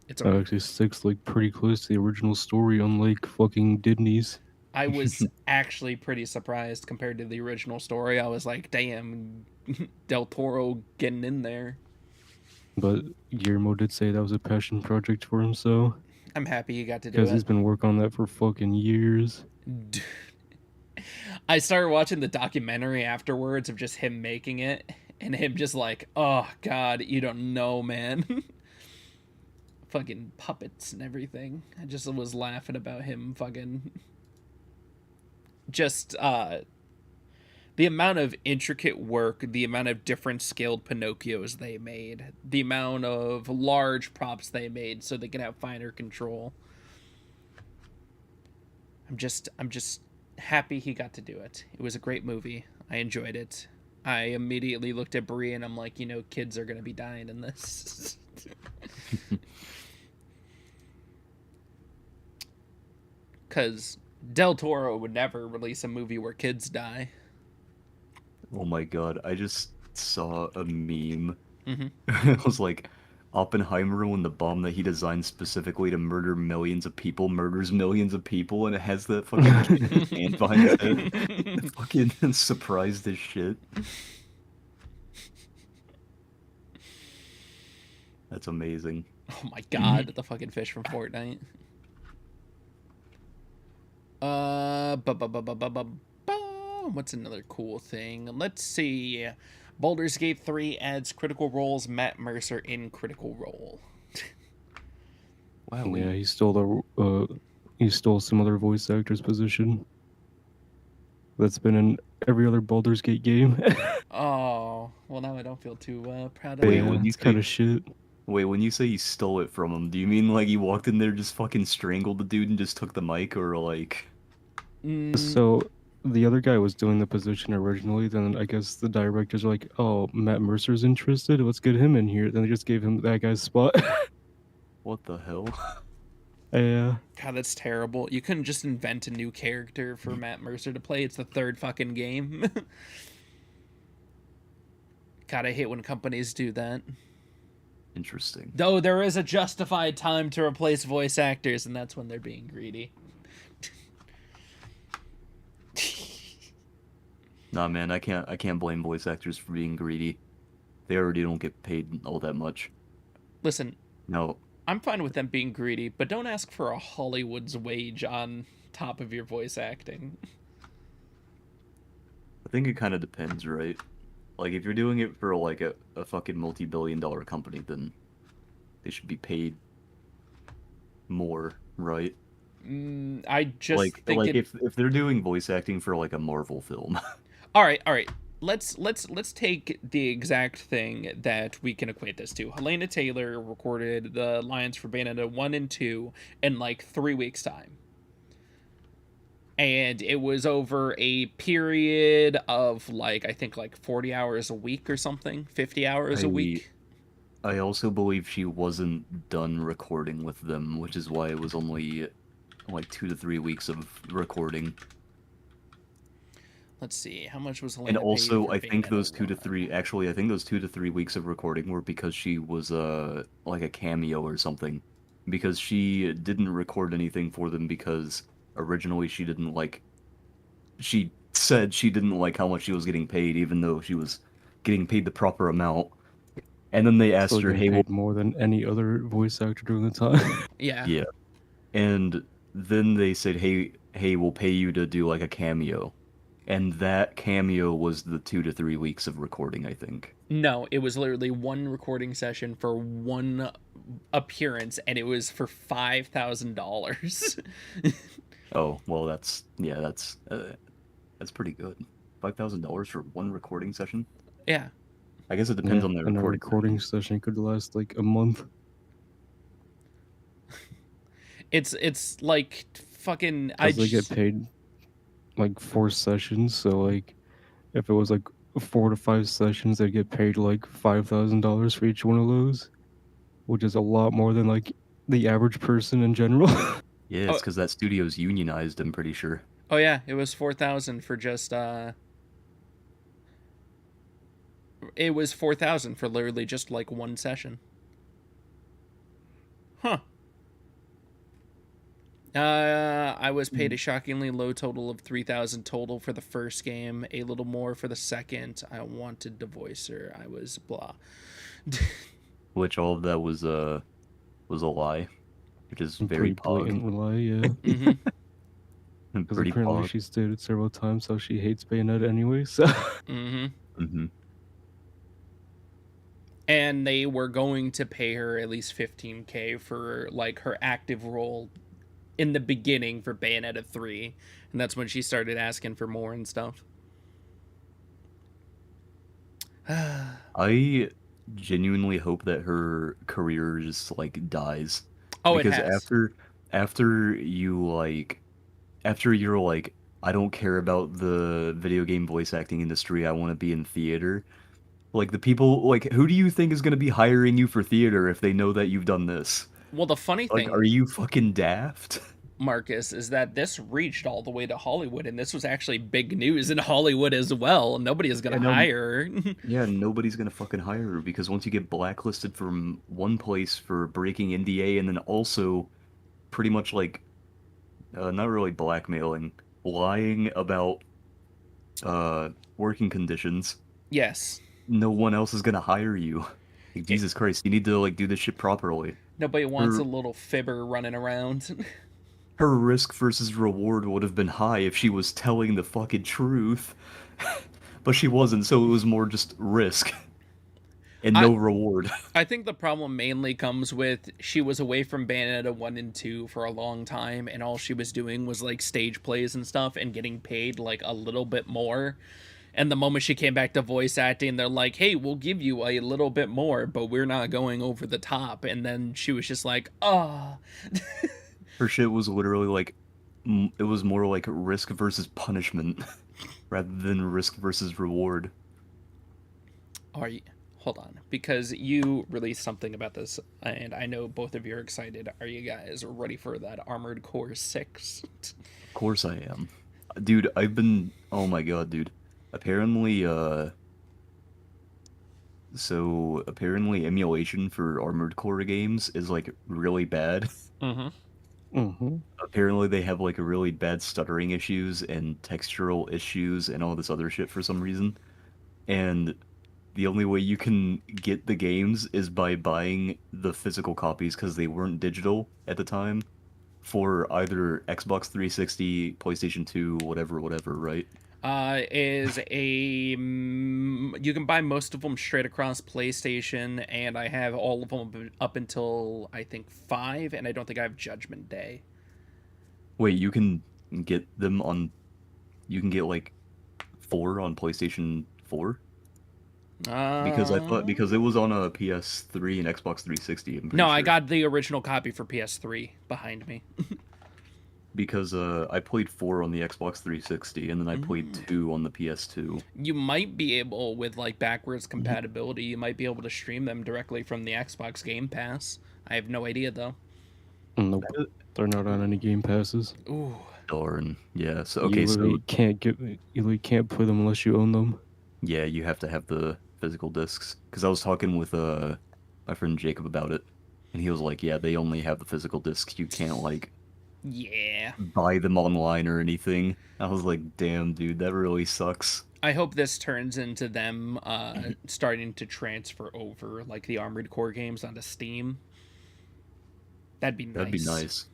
S2: It's
S3: It actually sticks like pretty close to the original story, unlike fucking Disney's.
S2: I was actually pretty surprised compared to the original story. I was like, damn, Del Toro getting in there.
S3: But Guillermo did say that was a passion project for him, so
S2: I'm happy he got to do
S3: because he's
S2: it.
S3: been working on that for fucking years.
S2: I started watching the documentary afterwards of just him making it, and him just like, oh god, you don't know, man. Fucking puppets and everything. I just was laughing about him fucking just the amount of intricate work, the amount of different scaled Pinocchios they made, the amount of large props they made so they can have finer control. I'm just happy he got to do it. It was a great movie. I enjoyed it. I immediately looked at Brie and I'm like, you know, kids are gonna be dying in this. Because Del Toro would never release a movie where kids die.
S1: Oh my god, I just saw a meme.
S2: Mm-hmm.
S1: It was like Oppenheimer when the bomb that he designed specifically to murder millions of people murders millions of people, and it has that fucking kid's hand behind his head. Fucking surprised as shit. That's amazing.
S2: Oh my god, the fucking fish from Fortnite. What's another cool thing? Let's see. Baldur's Gate 3 adds Critical Role's Matt Mercer in Critical Role.
S1: Wow,
S3: Yeah, he stole some other voice actor's position that's been in every other Baldur's Gate game.
S2: Oh, well now I don't feel too proud of
S1: Wait,
S3: Yeah,
S1: when
S2: that.
S1: you
S3: it's kind
S1: say
S3: of shit.
S1: wait, when you say you stole it from him, do you mean like you walked in there, just fucking strangled the dude and just took the mic, or like
S2: Mm,
S3: So the other guy was doing the position originally. Then I guess the directors are like, "Oh, Matt Mercer's interested. Let's get him in here." Then they just gave him that guy's spot.
S1: what the hell?
S3: Yeah.
S2: God, that's terrible. You couldn't just invent a new character for Matt Mercer to play. It's the third fucking game. God, I hate when companies do that.
S1: Interesting.
S2: Though there is a justified time to replace voice actors, and that's when they're being greedy.
S1: Nah, man, I can't blame voice actors for being greedy. They already don't get paid all that much.
S2: Listen,
S1: No,
S2: I'm fine with them being greedy, but don't ask for a Hollywood's wage on top of your voice acting.
S1: I think it kind of depends, right? Like, if you're doing it for like a fucking multi-billion-dollar company, then they should be paid more, right?
S2: I just think
S1: Like
S2: it.
S1: if they're doing voice acting for like a Marvel film.
S2: All right, all right. Let's take the exact thing that we can equate this to. Helena Taylor recorded the lines for Bayonetta 1 and 2 in like 3 weeks time. And it was over a period of like I think like 40 hours a week or something, 50 hours a
S1: I
S2: week.
S1: I also believe she wasn't done recording with them, which is why it was only like 2 to 3 weeks of recording.
S2: Let's see. How much was
S1: And
S2: Helena paid
S1: also,
S2: for
S1: I think
S2: Bayonetta
S1: those
S2: 1?
S1: I think those 2 to 3 weeks of recording were because she was like a cameo or something. Because she didn't record anything for them because originally she said she didn't like how much she was getting paid, even though she was getting paid the proper amount. And then they asked
S3: Still
S1: her,
S3: getting
S1: "Hey, well,
S3: paid more than any other voice actor during the time.
S2: Yeah.
S1: yeah." And then they said, "Hey, we'll pay you to do like a cameo." And that cameo was the 2 to 3 weeks of recording, I think.
S2: No, it was literally one recording session for one appearance, and it was for $5,000.
S1: Oh, well, that's pretty good. $5,000 for one recording session?
S2: Yeah,
S1: I guess it depends
S3: Yeah,
S1: on the
S3: and a
S1: recording
S3: recording
S1: session.
S3: session could last like a month.
S2: it's like fucking. I
S3: Because they get
S2: just
S3: paid like 4 sessions. So like, if it was like 4 to 5 sessions, they get paid like $5,000 for each one of those, which is a lot more than like the average person in general.
S1: Yeah,
S2: oh
S1: it's because that studio's unionized, I'm pretty sure.
S2: oh yeah, it was 4,000 for just it was 4,000 for literally just like one session. Huh. I was paid a shockingly low total of 3,000 total for the first game, a little more for the second. I wanted to voice her. I was blah.
S1: Which all of that was a lie, which is
S3: And
S1: very
S3: pretty
S1: pog.
S3: blatant lie, yeah.
S2: Mm-hmm.
S3: Because
S1: Pretty
S3: apparently
S1: pog.
S3: she stated several times how she hates Bayonetta anyway, so.
S2: Mm-hmm.
S1: Mm-hmm.
S2: And they were going to pay her at least 15K for like her active role in the beginning for Bayonetta 3, and that's when she started asking for more and stuff.
S1: I genuinely hope that her career just like dies
S2: Oh, it
S1: because
S2: has.
S1: after you like after you're like I don't care about the video game voice acting industry, I want to be in theater. Like the people like who do you think is going to be hiring you for theater if they know that you've done this?
S2: Well, the funny
S1: Like are
S2: thing,
S1: you fucking daft?
S2: Marcus, is that this reached all the way to Hollywood, and this was actually big news in Hollywood as well. Nobody is gonna
S1: And no,
S2: hire her.
S1: yeah, nobody's gonna fucking hire her because once you get blacklisted from one place for breaking NDA and then also pretty much like not really blackmailing, lying about working conditions,
S2: Yes.
S1: no one else is gonna hire you. Like
S2: It,
S1: Jesus Christ, you need to like do this shit properly.
S2: nobody wants
S1: Her
S2: a little fibber running around.
S1: her risk versus reward would have been high if she was telling the fucking truth. But she wasn't, so it was more just risk and
S2: I
S1: no reward.
S2: I think the problem mainly comes with she was away from Bayonetta 1 and 2 for a long time, and all she was doing was like stage plays and stuff and getting paid like a little bit more. And the moment she came back to voice acting, they're like, hey, we'll give you a little bit more, but we're not going over the top. And then she was just like, oh.
S1: Her shit was literally like it was more like risk versus punishment rather than risk versus reward.
S2: Are you. Hold on, because you released something about this, and I know both of you are excited. Are you guys ready for that Armored Core 6?
S1: Of course I am. Dude, I've been oh my god, dude. Apparently so apparently emulation for Armored Core games is like really bad.
S2: Mm-hmm.
S3: Mm-hmm.
S1: Apparently they have like really bad stuttering issues and textural issues and all this other shit for some reason. And the only way you can get the games is by buying the physical copies because they weren't digital at the time for either Xbox 360, PlayStation 2, whatever, whatever, right?
S2: Is a you can buy most of them straight across PlayStation, and I have all of them up until I think 5, and I don't think I have Judgment Day.
S1: Wait, you can get them on, you can get like 4 on PlayStation 4? Because I thought,
S2: Uh,
S1: because it was on a PS3 and Xbox 360, I'm
S2: no,
S1: pretty
S2: I
S1: sure.
S2: got the original copy for PS3 behind me.
S1: Because I played 4 on the Xbox 360 and then I played 2 on the PS2.
S2: You might be able, with like backwards compatibility, you might be able to stream them directly from the Xbox Game Pass. I have no idea though.
S3: Nope.
S1: That-
S3: They're not on any game passes.
S2: Ooh.
S1: Darn. Yeah, so
S3: You
S1: okay, so
S3: literally can't play them unless you own them.
S1: yeah, you have to have the physical discs. Because I was talking with my friend Jacob about it, and he was like, "Yeah, they only have the physical discs. You can't like
S2: Yeah.
S1: buy them online or anything." I was like, "Damn, dude, that really sucks."
S2: I hope this turns into them starting to transfer over like the Armored Core games onto Steam. That'd be
S1: That'd be
S2: nice.
S1: nice.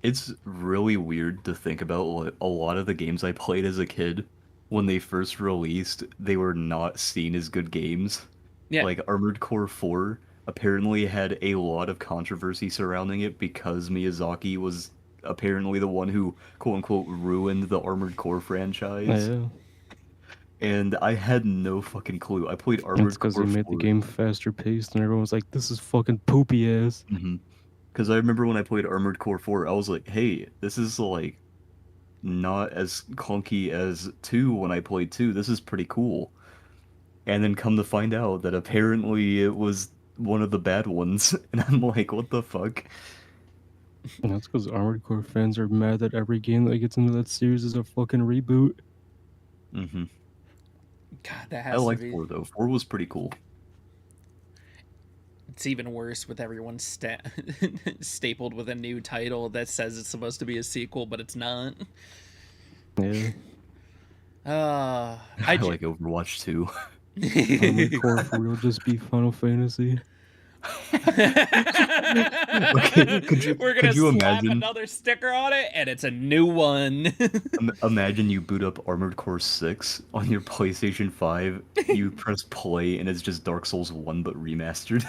S1: It's really weird to think about like, a lot of the games I played as a kid when they first released, they were not seen as good games.
S2: Yeah.
S1: Like Armored Core 4 apparently had a lot of controversy surrounding it because Miyazaki was apparently the one who quote unquote ruined the Armored Core franchise.
S3: Yeah.
S1: And I had no fucking clue. I played
S3: That's
S1: Armored
S3: because they
S1: Core
S3: made the
S1: 4.
S3: game faster paced, and everyone was like, "This is fucking poopy ass."
S1: Because I remember when I played Armored Core 4, I was like, hey, this is like not as clunky as 2 when I played 2. This is pretty cool. And then come to find out that apparently it was one of the bad ones. And I'm like, what the fuck?
S3: And that's because Armored Core fans are mad that every game that gets into that series is a fucking reboot.
S1: hmm
S2: God, that
S1: I
S2: has to
S1: liked
S2: be.
S1: 4 though. 4 was pretty cool.
S2: it's even worse with everyone stapled with a new title that says it's supposed to be a sequel, but it's not.
S3: Yeah.
S2: I
S1: like Overwatch 2.
S3: Armored Core for real, just be Final Fantasy.
S1: Okay,
S2: We're gonna
S1: could you
S2: slap
S1: imagine?
S2: another sticker on it, and it's a new one.
S1: Imagine you boot up Armored Core 6 on your PlayStation 5, you press play, and it's just Dark Souls 1 but remastered.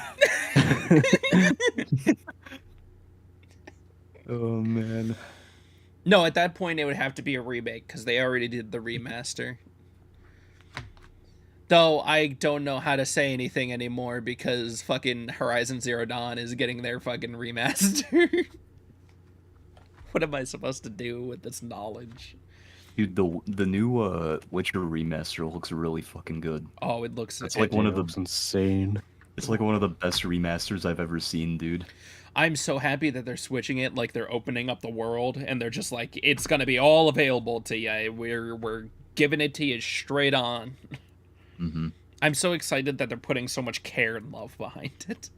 S1: Oh man.
S2: No, at that point it would have to be a remake because they already did the remaster. Though I don't know how to say anything anymore because fucking Horizon Zero Dawn is getting their fucking remaster. What am I supposed to do with this knowledge?
S1: Dude, the new Witcher remaster looks really fucking good.
S2: Oh, it looks.
S1: It's like one of the
S3: looks insane.
S1: It's like one of the best remasters I've ever seen, dude.
S2: I'm so happy that they're switching it, like they're opening up the world, and they're just like, it's gonna be all available to you. We're giving it to you straight on.
S1: Mm-hmm.
S2: I'm so excited that they're putting so much care and love behind it.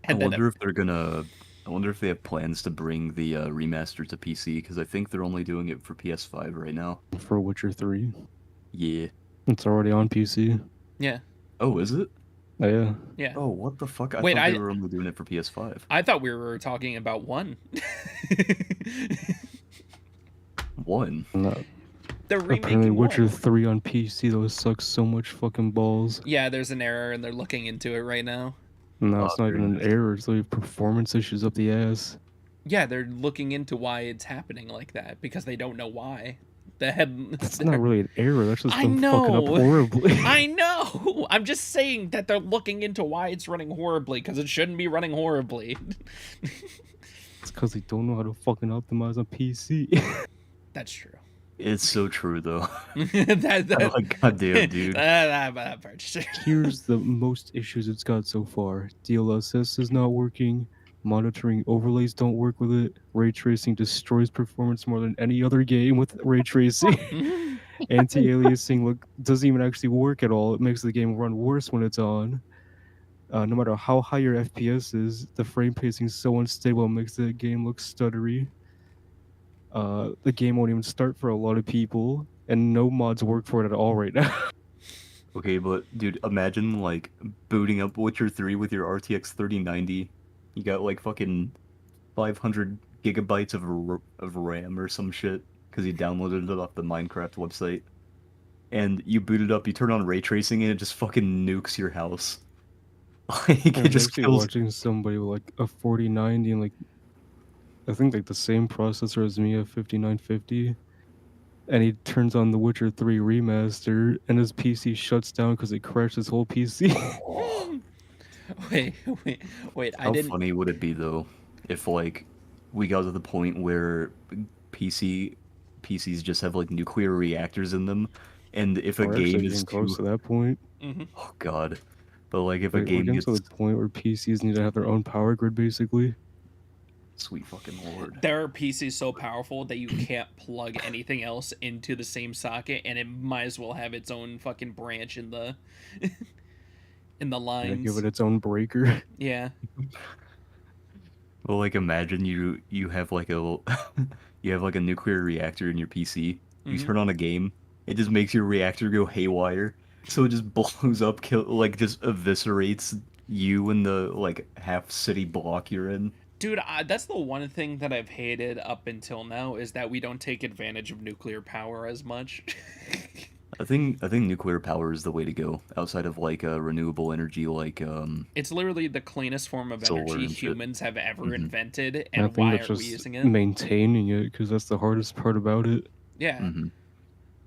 S2: And
S1: I wonder if they're gonna. I wonder if they have plans to bring the remaster to PC because I think they're only doing it for PS5 right now.
S3: For Witcher 3.
S1: Yeah.
S3: It's already on PC.
S2: yeah,
S1: Oh, is it?
S3: Yeah.
S2: yeah.
S1: Oh, what the fuck? I
S2: Wait,
S1: thought they were only doing it for PS5.
S2: I thought we were talking about one.
S1: One.
S3: No.
S2: They're
S3: Apparently
S2: remaking
S3: Witcher
S2: one.
S3: 3 on PC, those sucks so much fucking balls.
S2: Yeah, there's an error, and they're looking into it right now.
S3: No, it's not
S1: very
S3: even an
S1: nice.
S3: error, it's like performance issues up the ass.
S2: Yeah, they're looking into why it's happening like that because they don't know why. The head.
S3: That's not really an error, that's just
S2: I
S3: them fucking up
S2: know.
S3: horribly.
S2: I know. I'm just saying that they're looking into why it's running horribly because it shouldn't be running horribly.
S3: It's because they don't know how to fucking optimize on PC.
S2: That's true.
S1: It's so true though.
S2: that,
S1: I'm like, goddamn, dude.
S2: that part's true.
S3: Here's the most issues it's got so far. DLSS is not working. Monitoring overlays don't work with it. Ray tracing destroys performance more than any other game with ray tracing. Anti-aliasing doesn't even actually work at all. It makes the game run worse when it's on. No matter how high your FPS is, the frame pacing is so unstable it makes the game look stuttery. The game won't even start for a lot of people, and no mods work for it at all right now.
S1: Okay, but dude, imagine like booting up Witcher 3 with your RTX 3090. You got like fucking 500 gigabytes of RAM or some shit because you downloaded it off the Minecraft website. And you boot it up, you turn on ray tracing, and it just fucking nukes your house. Like
S3: I
S1: it
S3: was
S1: just
S3: actually
S1: kills.
S3: watching somebody with like a 4090 and like I think like the same processor as me, a 5950, and he turns on the Witcher 3 remaster, and his PC shuts down because it crashed his whole PC.
S2: Wait. I
S1: How
S2: didn't.
S1: funny would it be though if like we got to the point where PCs just have like nuclear reactors in them, and if a
S3: We're actually
S1: game
S3: getting
S1: is
S3: close
S1: too
S3: to that point.
S1: oh god, but like if a
S3: We're
S1: game
S3: getting
S1: gets
S3: to the point where PCs need to have their own power grid, basically.
S1: sweet fucking lord.
S2: There are PCs so powerful that you can't plug anything else into the same socket, and it might as well have its own fucking branch in the in the
S3: Yeah,
S2: lines.
S3: give it its own breaker.
S2: Yeah.
S1: Well, like imagine you have like a you have like a nuclear reactor in your PC. You
S2: Mhm.
S1: turn on a game, it just makes your reactor go haywire. So it just blows up, like just eviscerates you and the like half city block you're in.
S2: Dude, that's the one thing that I've hated up until now is that we don't take advantage of nuclear power as much.
S1: I think nuclear power is the way to go outside of like renewable energy like
S2: It's literally the cleanest form of
S1: solar
S2: energy
S1: and shit.
S2: humans have ever
S1: Mhm.
S2: invented,
S3: And I
S2: and
S3: think
S2: why
S3: that's
S2: aren't we
S3: just
S2: using it?
S3: maintaining it, because that's the hardest part about it.
S2: Yeah.
S1: hmm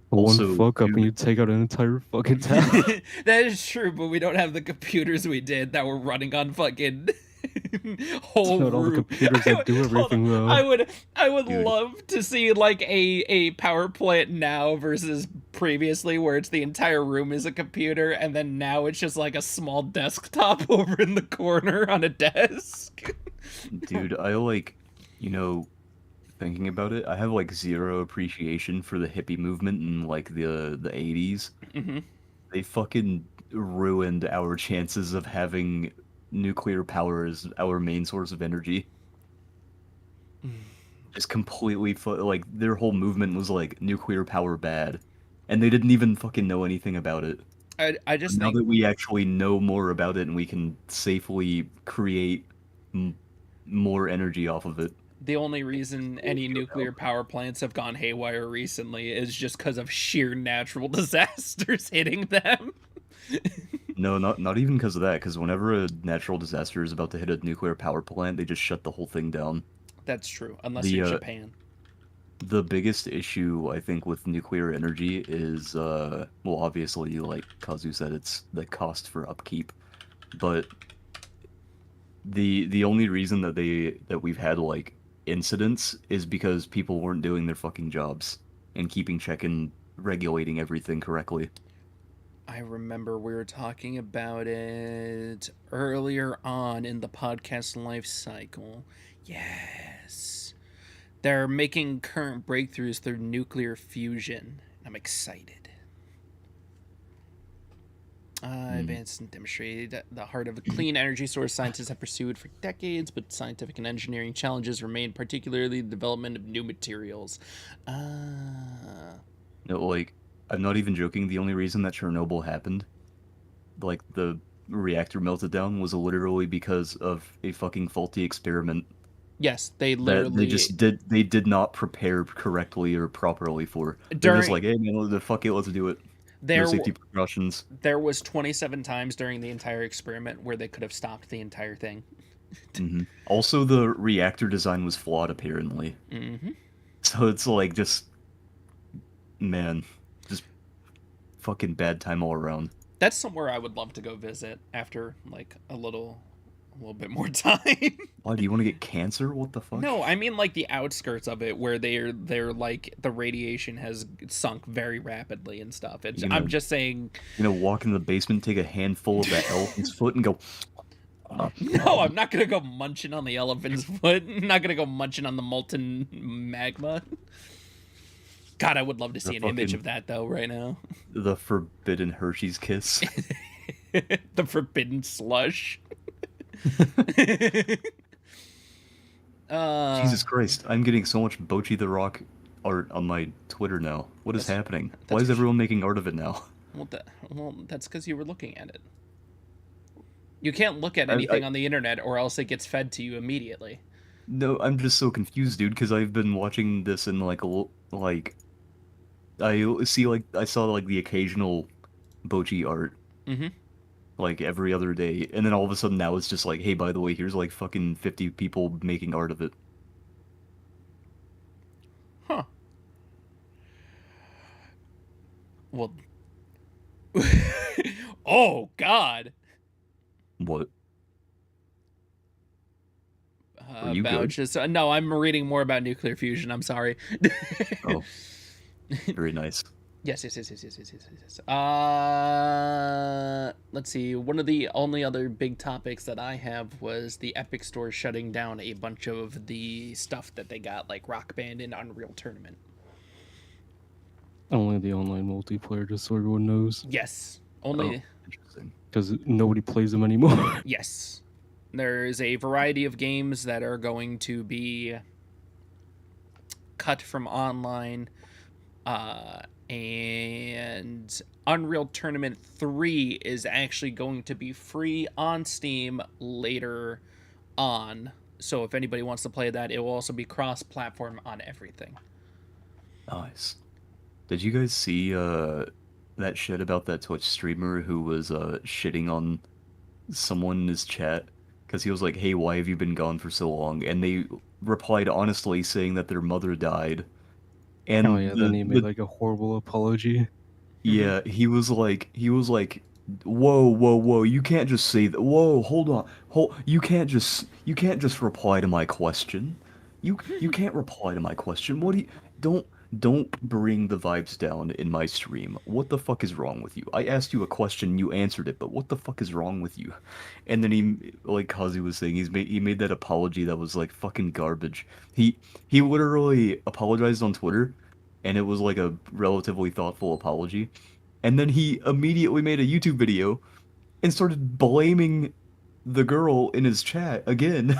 S3: One
S1: Also,
S3: fuck up and
S1: dude-
S3: you take out an entire fucking town.
S2: That is true, but we don't have the computers we did that were running on fucking whole
S3: Not all the
S2: room.
S3: computers that do
S2: Hold on.
S3: everything, though.
S2: I would
S1: Dude.
S2: love to see like a power plant now versus previously where it's the entire room is a computer and then now it's just like a small desktop over in the corner on a desk.
S1: Dude, I like, thinking about it, I have like zero appreciation for the hippie movement in like the 80s.
S2: hmm
S1: They fucking ruined our chances of having nuclear power is our main source of energy. Just completely like their whole movement was like nuclear power bad, and they didn't even fucking know anything about it.
S2: I
S1: But
S2: just
S1: now
S2: think
S1: that we actually know more about it and we can safely create m more energy off of it,
S2: the only reason
S1: we'll
S2: any
S1: do it now.
S2: nuclear power plants have gone haywire recently is just because of sheer natural disasters hitting them.
S1: No, not even because of that. Because whenever a natural disaster is about to hit a nuclear power plant, they just shut the whole thing down.
S2: That's true, unless
S1: The
S2: you're
S1: uh,
S2: Japan.
S1: the biggest issue I think with nuclear energy is well, obviously, like Kazu said, it's the cost for upkeep. But the only reason that we've had like incidents is because people weren't doing their fucking jobs and keeping check and regulating everything correctly.
S2: I remember we were talking about it earlier on in the podcast life cycle. Yes. They're making current breakthroughs through nuclear fusion. I'm excited.
S1: Mm.
S2: Advanced and demonstrated the heart of a clean energy source scientists have pursued for decades, but scientific and engineering challenges remain, particularly the development of new materials. Ah.
S1: No, like I'm not even joking. The only reason that Chernobyl happened, like the reactor melted down, was literally because of a fucking faulty experiment
S2: Yes, they
S1: that
S2: literally
S1: they did not prepare correctly or properly for. They're just
S2: during
S1: like, hey man, the fuck it, let's do it. No
S2: there
S1: safety precautions.
S2: there was 27 times during the entire experiment where they could have stopped the entire thing.
S1: Also, the reactor design was flawed apparently.
S2: Hmm.
S1: So it's like just man, just fucking bad time all around.
S2: That's somewhere I would love to go visit after like a little bit more time.
S1: Why do you want to get cancer? What the fuck?
S2: No, I mean like the outskirts of it where they're like the radiation has sunk very rapidly and stuff.
S1: You're
S2: I'm
S1: gonna
S2: just saying
S1: walk in the basement, take a handful of that elephant's foot, and go.
S2: no, I'm not gonna go munching on the elephant's foot. I'm not gonna go munching on the molten magma. God, I would love to
S1: The
S2: see an image
S1: fucking
S2: of that though right now.
S1: the forbidden Hershey's kiss.
S2: The forbidden slush.
S1: Jesus Christ, I'm getting so much Bochi the Rock art on my Twitter now. What is
S2: that's
S1: happening? Why
S2: that's
S1: is
S2: 'cause
S1: everyone making art of it now?
S2: well, that's because you were looking at it. You can't look at
S1: I
S2: anything on the internet, or else it gets fed to you immediately.
S1: no, I'm just so confused, dude, because I've been watching this in like like I saw like the occasional Bochi art
S2: Mm-hmm.
S1: like every other day, and then all of a sudden now it's just like, hey, by the way, here's like fucking 50 people making art of it.
S2: Huh. Well. Oh God.
S1: What? Are you
S2: About
S1: good?
S2: just no, I'm reading more about nuclear fusion. I'm sorry.
S1: Oh, very nice.
S2: Yes. Let's see. One of the only other big topics that I have was the Epic Store shutting down a bunch of the stuff that they got, like Rock Band and Unreal Tournament.
S3: Only the online multiplayer, just so everyone knows,
S2: Yes,
S1: Oh,
S2: only
S1: interesting.
S3: because nobody plays them anymore.
S2: yes. There's a variety of games that are going to be cut from online, and Unreal Tournament 3 is actually going to be free on Steam later on. So if anybody wants to play that, it will also be cross-platform on everything.
S1: Nice. Did you guys see that shit about that Twitch streamer who was shitting on someone in his chat because he was like, "Hey, why have you been gone for so long?" And they replied honestly saying that their mother died.
S3: Oh
S1: And
S3: yeah, then he made like a horrible apology.
S2: Mm-hmm.
S1: yeah, he was like, "Whoa, whoa, whoa, you can't just say that. Whoa, hold on. You can't just reply to my question. You can't reply to my question. What do you don't don't bring the vibes down in my stream. What the fuck is wrong with you? I asked you a question, you answered it, but what the fuck is wrong with you?" And then like Kazi was saying, he made that apology that was like fucking garbage. He literally apologized on Twitter, and it was like a relatively thoughtful apology. And then he immediately made a YouTube video and started blaming the girl in his chat again,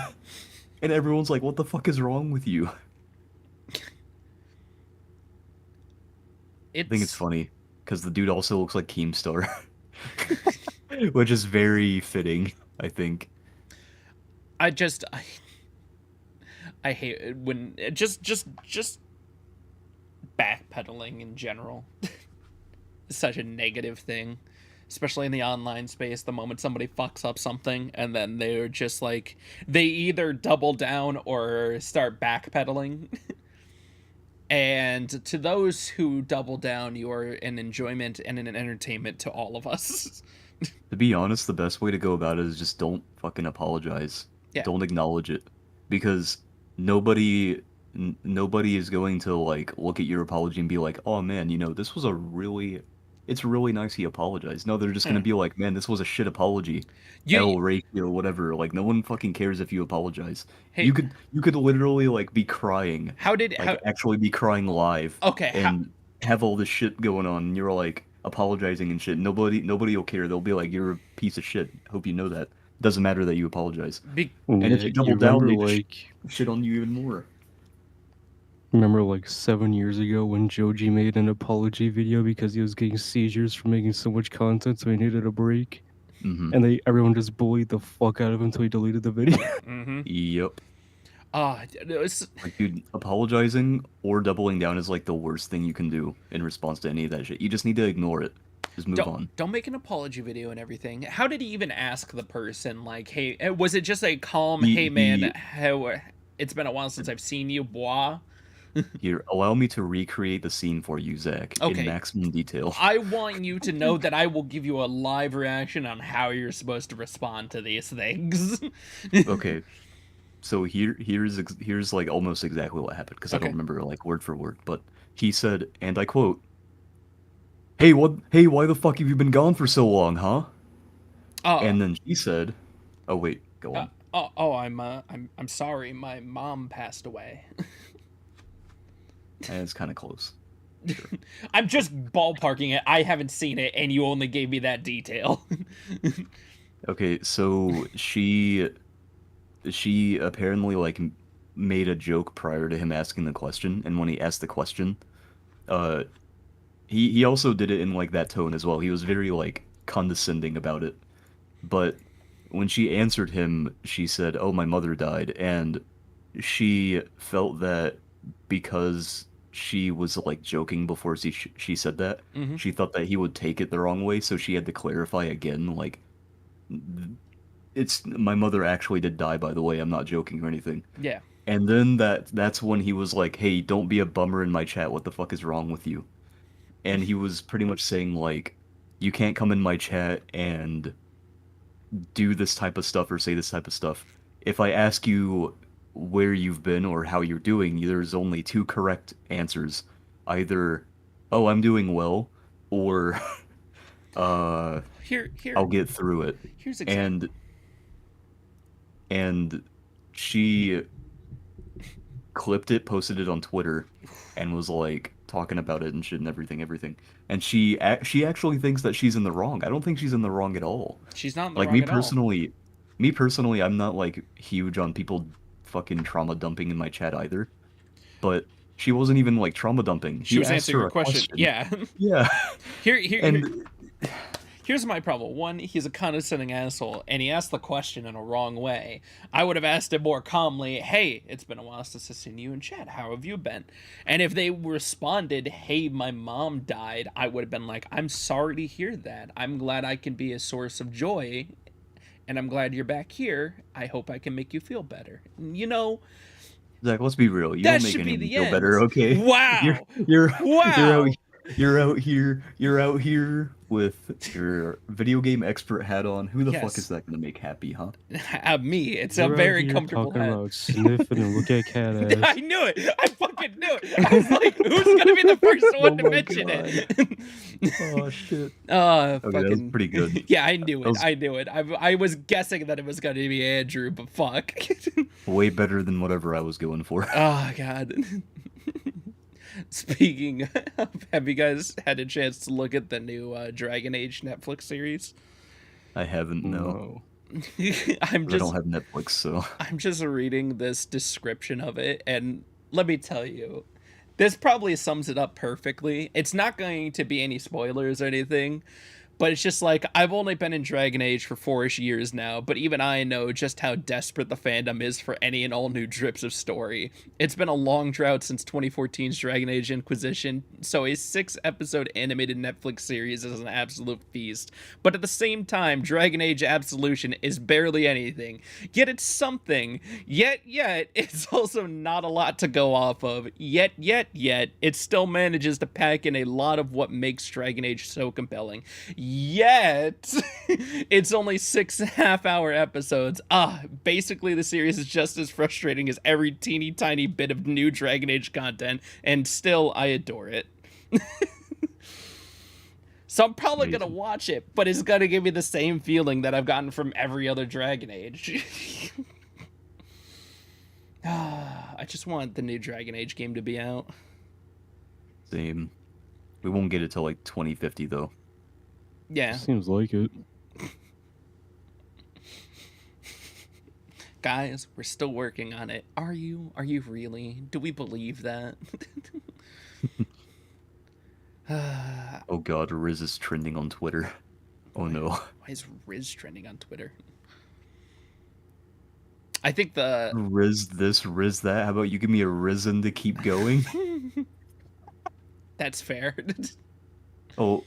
S1: and everyone's like, "What the fuck is wrong with you?" I think it's
S2: It's
S1: funny because the dude also looks like Keemstar, which is very fitting, I think.
S2: I just I hate it when just backpedaling in general is such a negative thing, especially in the online space. The moment somebody fucks up something and then they're just like they either double down or start backpedaling. And to those who double down, you are an enjoyment and an entertainment to all of us.
S1: To be honest, the best way to go about it is just don't fucking apologize.
S2: Yeah.
S1: Don't acknowledge it. Because nobody is going to like look at your apology and be like, "Oh man, this was a really it's really nice he apologized." No, they're just going to
S2: Mm.
S1: be like, "Man, this was a shit apology."
S2: You
S1: L ratio, whatever. Like no one fucking cares if you apologize.
S2: hey,
S1: You could literally like be crying,
S2: how
S1: like actually be crying live
S2: okay,
S1: and have all this shit going on and you're like apologizing and shit. Nobody will care. They'll be like, "You're a piece of shit." Hope you know that. Doesn't matter that you apologize.
S2: be,
S1: And if
S3: Yeah,
S1: you
S3: you
S1: double down,
S3: remember
S1: they just
S3: like
S1: shit on you even more.
S3: 7 years ago when Joji made an apology video because he was getting seizures from making so much content, so he needed a break,
S1: Mm-hmm.
S3: and everyone just bullied the fuck out of him until he deleted the video.
S2: mm-hmm.
S1: Yep.
S2: It's
S1: Like, dude, apologizing or doubling down is like the worst thing you can do in response to any of that shit. You just need to ignore it. Just move on.
S2: don't make an apology video and everything. How did he even ask the person like, "Hey, was it just a calm, hey man,
S1: He
S2: how it's been a while since I've seen you, bois?"
S1: Here, allow me to recreate the scene for you, Zach, in
S2: Okay.
S1: maximum detail.
S2: I want you to know that I will give you a live reaction on how you're supposed to respond to these things.
S1: Okay, so here's like almost exactly what happened because I don't
S2: Okay.
S1: remember like word for word, but he said, and I quote, "Hey, what? Hey, why the fuck have you been gone for so long, huh?"
S2: Oh,
S1: And then she said, "Oh wait, go on."
S2: I'm sorry. My mom passed away.
S1: And it's kind of close. Sure.
S2: I'm just ballparking it. I haven't seen it, and you only gave me that detail.
S1: Okay, so she apparently like made a joke prior to him asking the question, and when he asked the question, uh, he also did it in like that tone as well. He was very like condescending about it. But when she answered him, she said, "Oh, my mother died," and she felt that because she was like joking before she said that,
S2: Hmm.
S1: she thought that he would take it the wrong way, so she had to clarify again, like, it's my mother actually did die, by the way. I'm not joking or anything.
S2: Yeah.
S1: And then that's when he was like, "Hey, don't be a bummer in my chat. What the fuck is wrong with you?" And he was pretty much saying like, "You can't come in my chat and do this type of stuff or say this type of stuff. If I ask you where you've been or how you're doing, there's only two correct answers. Either, oh, I'm doing well, or uh,
S2: Here,
S1: I'll get through it."
S2: here's exact.
S1: And and she clipped it, posted it on Twitter, and was like talking about it and shit and everything. And she actually thinks that she's in the wrong. I don't think she's in the wrong at all.
S2: She's not in the
S1: Like
S2: wrong at all.
S1: me personally, I'm not like huge on people fucking trauma dumping in my chat either. But she wasn't even like trauma dumping.
S2: She
S1: He
S2: was
S1: asked
S2: answering
S1: her
S2: your
S1: a
S2: question.
S1: question.
S2: Yeah.
S1: Yeah.
S2: Here,
S1: And
S2: here's my problem. One, he's a condescending asshole, and he asked the question in a wrong way. I would have asked it more calmly. Hey, it's been a while since I've seen you in chat. How have you been? And if they responded, "Hey, my mom died," I would have been like, "I'm sorry to hear that. I'm glad I can be a source of joy, and I'm glad you're back here. I hope I can make you feel better."
S1: Zach, let's be real. You
S2: That
S1: don't make
S2: should be
S1: anyone
S2: the
S1: feel
S2: end.
S1: better, okay? You're
S2: Wow.
S1: you're you're out
S2: Wow.
S1: you're out here with your video game expert hat on. Who the fuck is
S2: Yes.
S1: that gonna make happy, huh?
S2: Me. It's a
S3: You're out
S2: very
S3: here
S2: comfortable
S3: talking
S2: hat.
S3: about sniffing and look at cat
S2: I
S3: ass.
S2: knew it. I fucking knew it. I was like, who's gonna be the first one
S1: Oh
S2: to
S1: my
S2: mention
S1: god.
S2: it?
S1: Oh shit. Okay, that was
S2: Fucking.
S1: pretty good.
S2: Yeah, I knew
S1: That
S2: it.
S1: was
S2: I knew it. I was guessing that it was gonna be Andrew, but fuck.
S1: way better than whatever I was going for.
S2: Oh god. Speaking of, have you guys had a chance to look at the new Dragon Age Netflix series?
S1: I haven't, no.
S3: No.
S2: I'm
S1: 'cause I don't
S2: just
S1: have Netflix, so
S2: I'm just reading this description of it, and let me tell you, this probably sums it up perfectly. It's not going to be any spoilers or anything, but it's just like, I've only been in Dragon Age for 4-ish years now, but even I know just how desperate the fandom is for any and all new drips of story. It's been a long drought since 2014's Dragon Age Inquisition, so a 6-episode animated Netflix series is an absolute feast. But at the same time, Dragon Age Absolution is barely anything. Yet it's something. Yet, it's also not a lot to go off of. Yet, it still manages to pack in a lot of what makes Dragon Age so compelling. Yet it's only 6.5-hour episodes. Basically the series is just as frustrating as every teeny tiny bit of new Dragon Age content, and still I adore it. So I'm probably gonna
S1: amazing.
S2: watch it, but it's gonna give me the same feeling that I've gotten from every other Dragon Age. I just want the new Dragon Age game to be out.
S1: Same. We won't get it till like 2050 though.
S2: Yeah.
S3: Seems like it.
S2: Guys, we're still working on it. Are you? Are you really? Do we believe that?
S1: Oh god, Riz is trending on Twitter. Oh no.
S2: Why is Riz trending on Twitter? I think the
S1: Riz this, Riz that. How about you give me a reason to keep going?
S2: that's fair.
S1: Oh,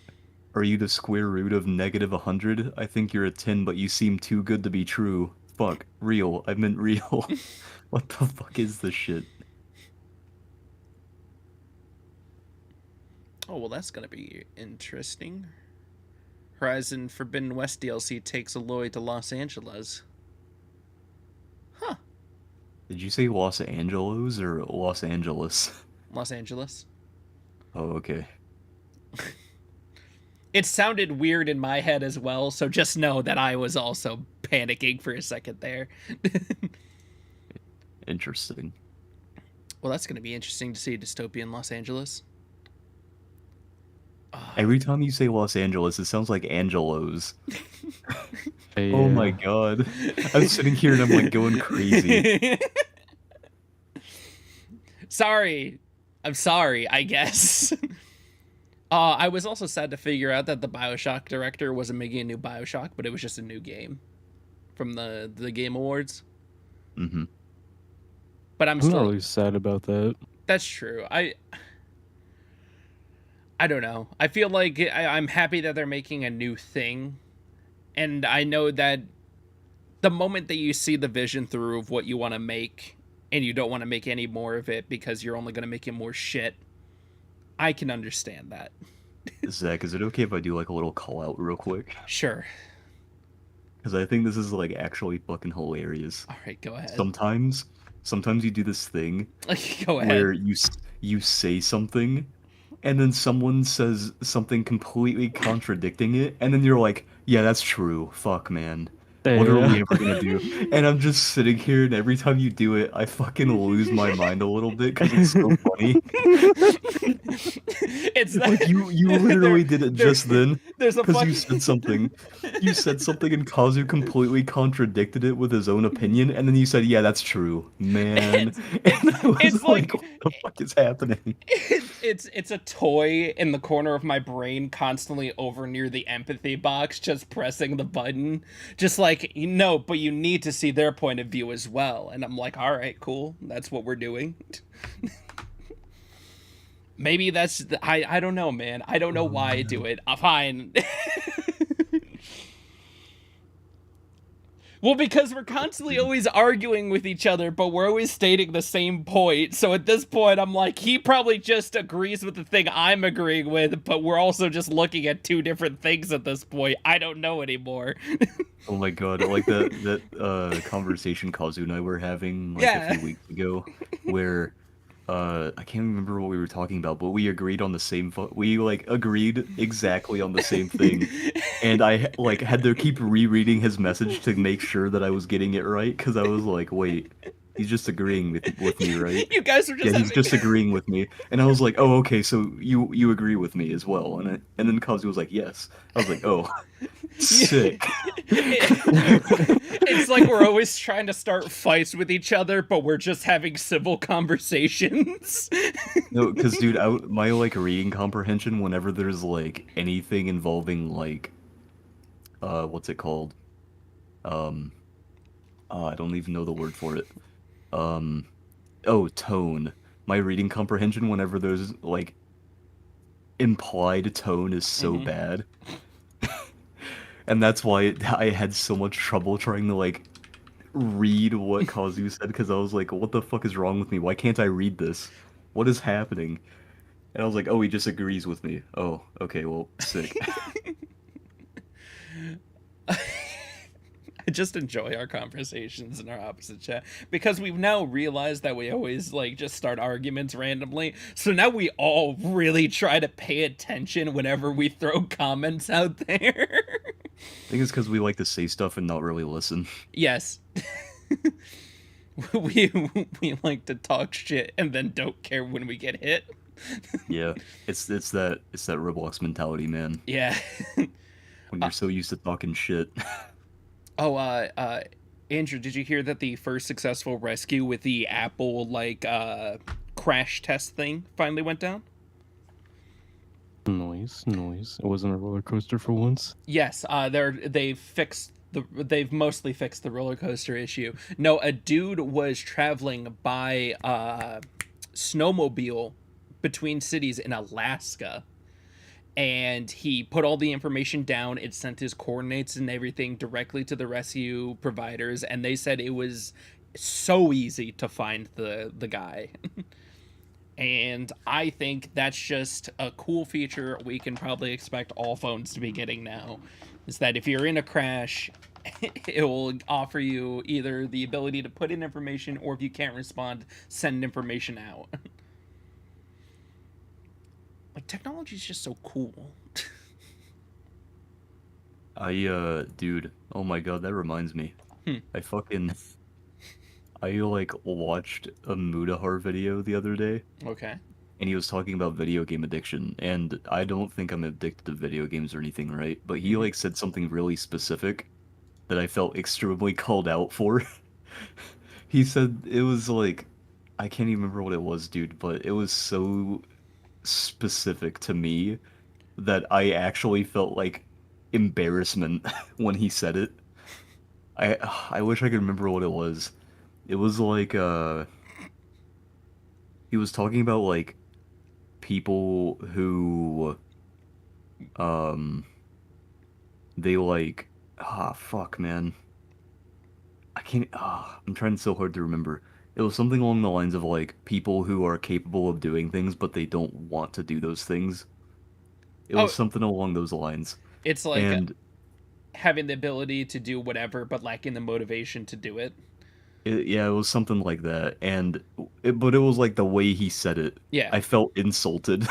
S1: are you the square root of -100? I think you're a 10, but you seem too good to be true. Fuck, real. I meant real. What the fuck is this shit?
S2: Oh, well, that's gonna be interesting. Horizon Forbidden West DLC takes Aloy to Los Angeles. Huh.
S1: Did you say Los Angeles or Los Angeles?
S2: Los Angeles.
S1: Oh, okay.
S2: It sounded weird in my head as well, so just know that I was also panicking for a second there.
S1: Interesting.
S2: Well, that's going to be interesting to see dystopian Los Angeles.
S1: Every time you say Los Angeles, it sounds like Angelos.
S3: Hey,
S1: Oh my god. I'm sitting here and I'm like going crazy.
S2: Sorry. I'm sorry, I guess. I was also sad to figure out that the BioShock director wasn't making a new BioShock, but it was just a new game from the Game Awards.
S1: Mm-hmm.
S2: But
S3: I'm
S2: still
S3: not really sad about that.
S2: That's true. I don't know. I feel like I'm happy that they're making a new thing, and I know that the moment that you see the vision through of what you want to make, and you don't want to make any more of it because you're only going to make it more shit, I can understand that.
S1: Zach, is it okay if I do like a little call out real quick?
S2: Sure.
S1: Because I think this is like actually fucking hilarious.
S2: All right, go ahead.
S1: Sometimes you do this thing
S2: Go ahead.
S1: where you say something and then someone says something completely contradicting it, and then you're like, yeah, that's true. Fuck, man. What are we ever gonna do? And I'm just sitting here, and every time you do it, I fucking lose my mind a little bit because it's so funny.
S2: It's
S1: Like you literally did it just then
S2: There's a
S1: because
S2: fucking...
S1: you said something. You said something, and Kazu completely contradicted it with his own opinion, and then you said, "Yeah, that's true, man." And I was
S2: it's like
S1: what the fuck is happening?
S2: it's a toy in the corner of my brain, constantly over near the empathy box, just pressing the button, just like, no, but you need to see their point of view as well. And I'm like, all right, cool, that's what we're doing. Maybe that's I don't know, man. I don't know why I do it. Fine. Well, because we're constantly always arguing with each other, but we're always stating the same point. So at this point, I'm like, he probably just agrees with the thing I'm agreeing with, but we're also just looking at two different things at this point. I don't know anymore.
S1: Oh my god, like that conversation Kazu and I were having like a few weeks ago, where I can't remember what we were talking about, but we agreed on the same we like agreed exactly on the same thing. And I like had to keep rereading his message to make sure that I was getting it right, because I was like, wait, He's just agreeing with me, right?
S2: You guys are
S1: Yeah,
S2: just
S1: he's
S2: having.
S1: just agreeing with me. And I was like, oh, okay, so you agree with me as well. And then Kazu was like, yes. I was like, oh, sick.
S2: It's like we're always trying to start fights with each other, but we're just having civil conversations.
S1: No, because dude, my like reading comprehension whenever there's like anything involving like what's it called? Um I don't even know the word for it. Um oh, tone. My reading comprehension whenever there's like implied tone is so
S2: Hmm.
S1: bad. And that's why I had so much trouble trying to like read what Kazu said because I was like, what the fuck is wrong with me? Why can't I read this? What is happening? And I was like, oh, he just agrees with me. Oh, okay, well, sick.
S2: I just enjoy our conversations in our opposite chat because we've now realized that we always like just start arguments randomly. So now we all really try to pay attention whenever we throw comments out there.
S1: I think it's because we like to say stuff and not really listen.
S2: Yes. we like to talk shit and then don't care when we get hit.
S1: Yeah, it's that Roblox mentality, man.
S2: Yeah.
S1: When
S2: Uh,
S1: you're so used to talking shit.
S2: oh, Andrew, did you hear that the first successful rescue with the Apple crash test thing finally went down?
S3: Noise, noise. It wasn't a roller coaster for once.
S2: Yes, they've mostly fixed the roller coaster issue. No, a dude was traveling by snowmobile between cities in Alaska, and he put all the information down. It sent his coordinates and everything directly to the rescue providers, and they said it was so easy to find the guy. And I think that's just a cool feature we can probably expect all phones to be getting now. Is that if you're in a crash, it will offer you either the ability to put in information, or if you can't respond, send information out. Like, technology is just so cool.
S1: Dude, oh my god, that reminds me.
S2: Hmm.
S1: I fucking, I like watched a Mudahar video the other day,
S2: Okay.
S1: and he was talking about video game addiction, and I don't think I'm addicted to video games or anything, right? But he
S2: Mhm.
S1: like said something really specific that I felt extremely called out for. He said it was like, I can't even remember what it was, dude, but it was so specific to me that I actually felt like embarrassment when he said it. I wish I could remember what it was. It was like he was talking about like people who um they like fuck man. I can't I'm trying so hard to remember. It was something along the lines of like people who are capable of doing things but they don't want to do those things. It
S2: Oh,
S1: was something along those lines.
S2: it's like
S1: And
S2: having the ability to do whatever, but lacking the motivation to do it.
S1: yeah, it was something like that. But it was like the way he said it.
S2: Yeah.
S1: I felt insulted.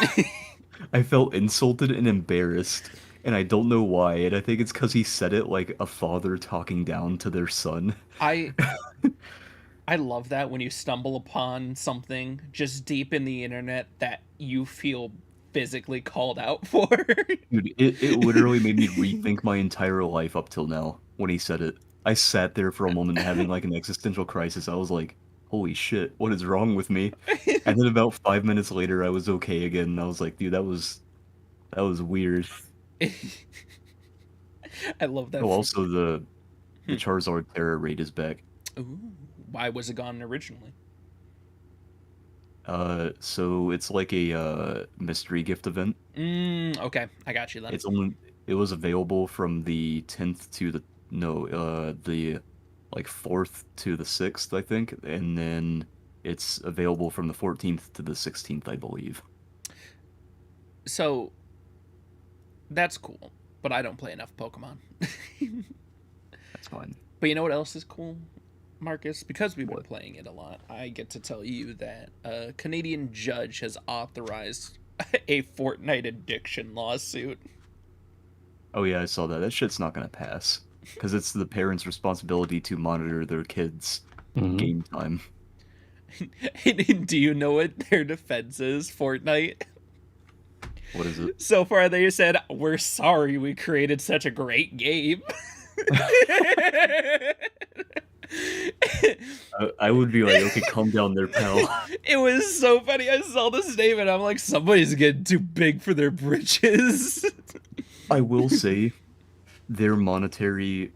S1: I felt insulted and embarrassed, and I don't know why. And I think it's because he said it like a father talking down to their son.
S2: I I love that when you stumble upon something just deep in the internet that you feel physically called out for.
S1: Dude, it literally made me rethink my entire life up till now when he said it. I sat there for a moment having like an existential crisis. I was like, holy shit, what is wrong with me? And then about 5 minutes later, I was okay again. And I was like, dude, that was weird.
S2: I love that.
S1: Oh, also the
S2: Hmm.
S1: Charizard Terror raid is back.
S2: Ooh, why was it gone originally?
S1: So it's like a mystery gift event.
S2: Okay, I got you then.
S1: It was available from the 10th to the no, the like 4th to the 6th, I think, and then it's available from the 14th to the 16th, I believe.
S2: So that's cool, but I don't play enough Pokemon.
S1: That's fine.
S2: But you know what else is cool, Marcus? Because we've been
S1: What?
S2: playing it a lot, I get to tell you that a Canadian judge has authorized a Fortnite addiction lawsuit.
S1: Oh yeah, I saw that. That shit's not gonna pass because it's the parents' responsibility to monitor their kids'
S3: Hmm.
S1: game time.
S2: Do you know what their defense is, Fortnite?
S1: What is it?
S2: So far, they said, "We're sorry we created such a great game."
S1: I would be like, okay, calm down there, pal.
S2: It was so funny. I saw this statement. I'm like, somebody's getting too big for their britches.
S1: I will say their monetization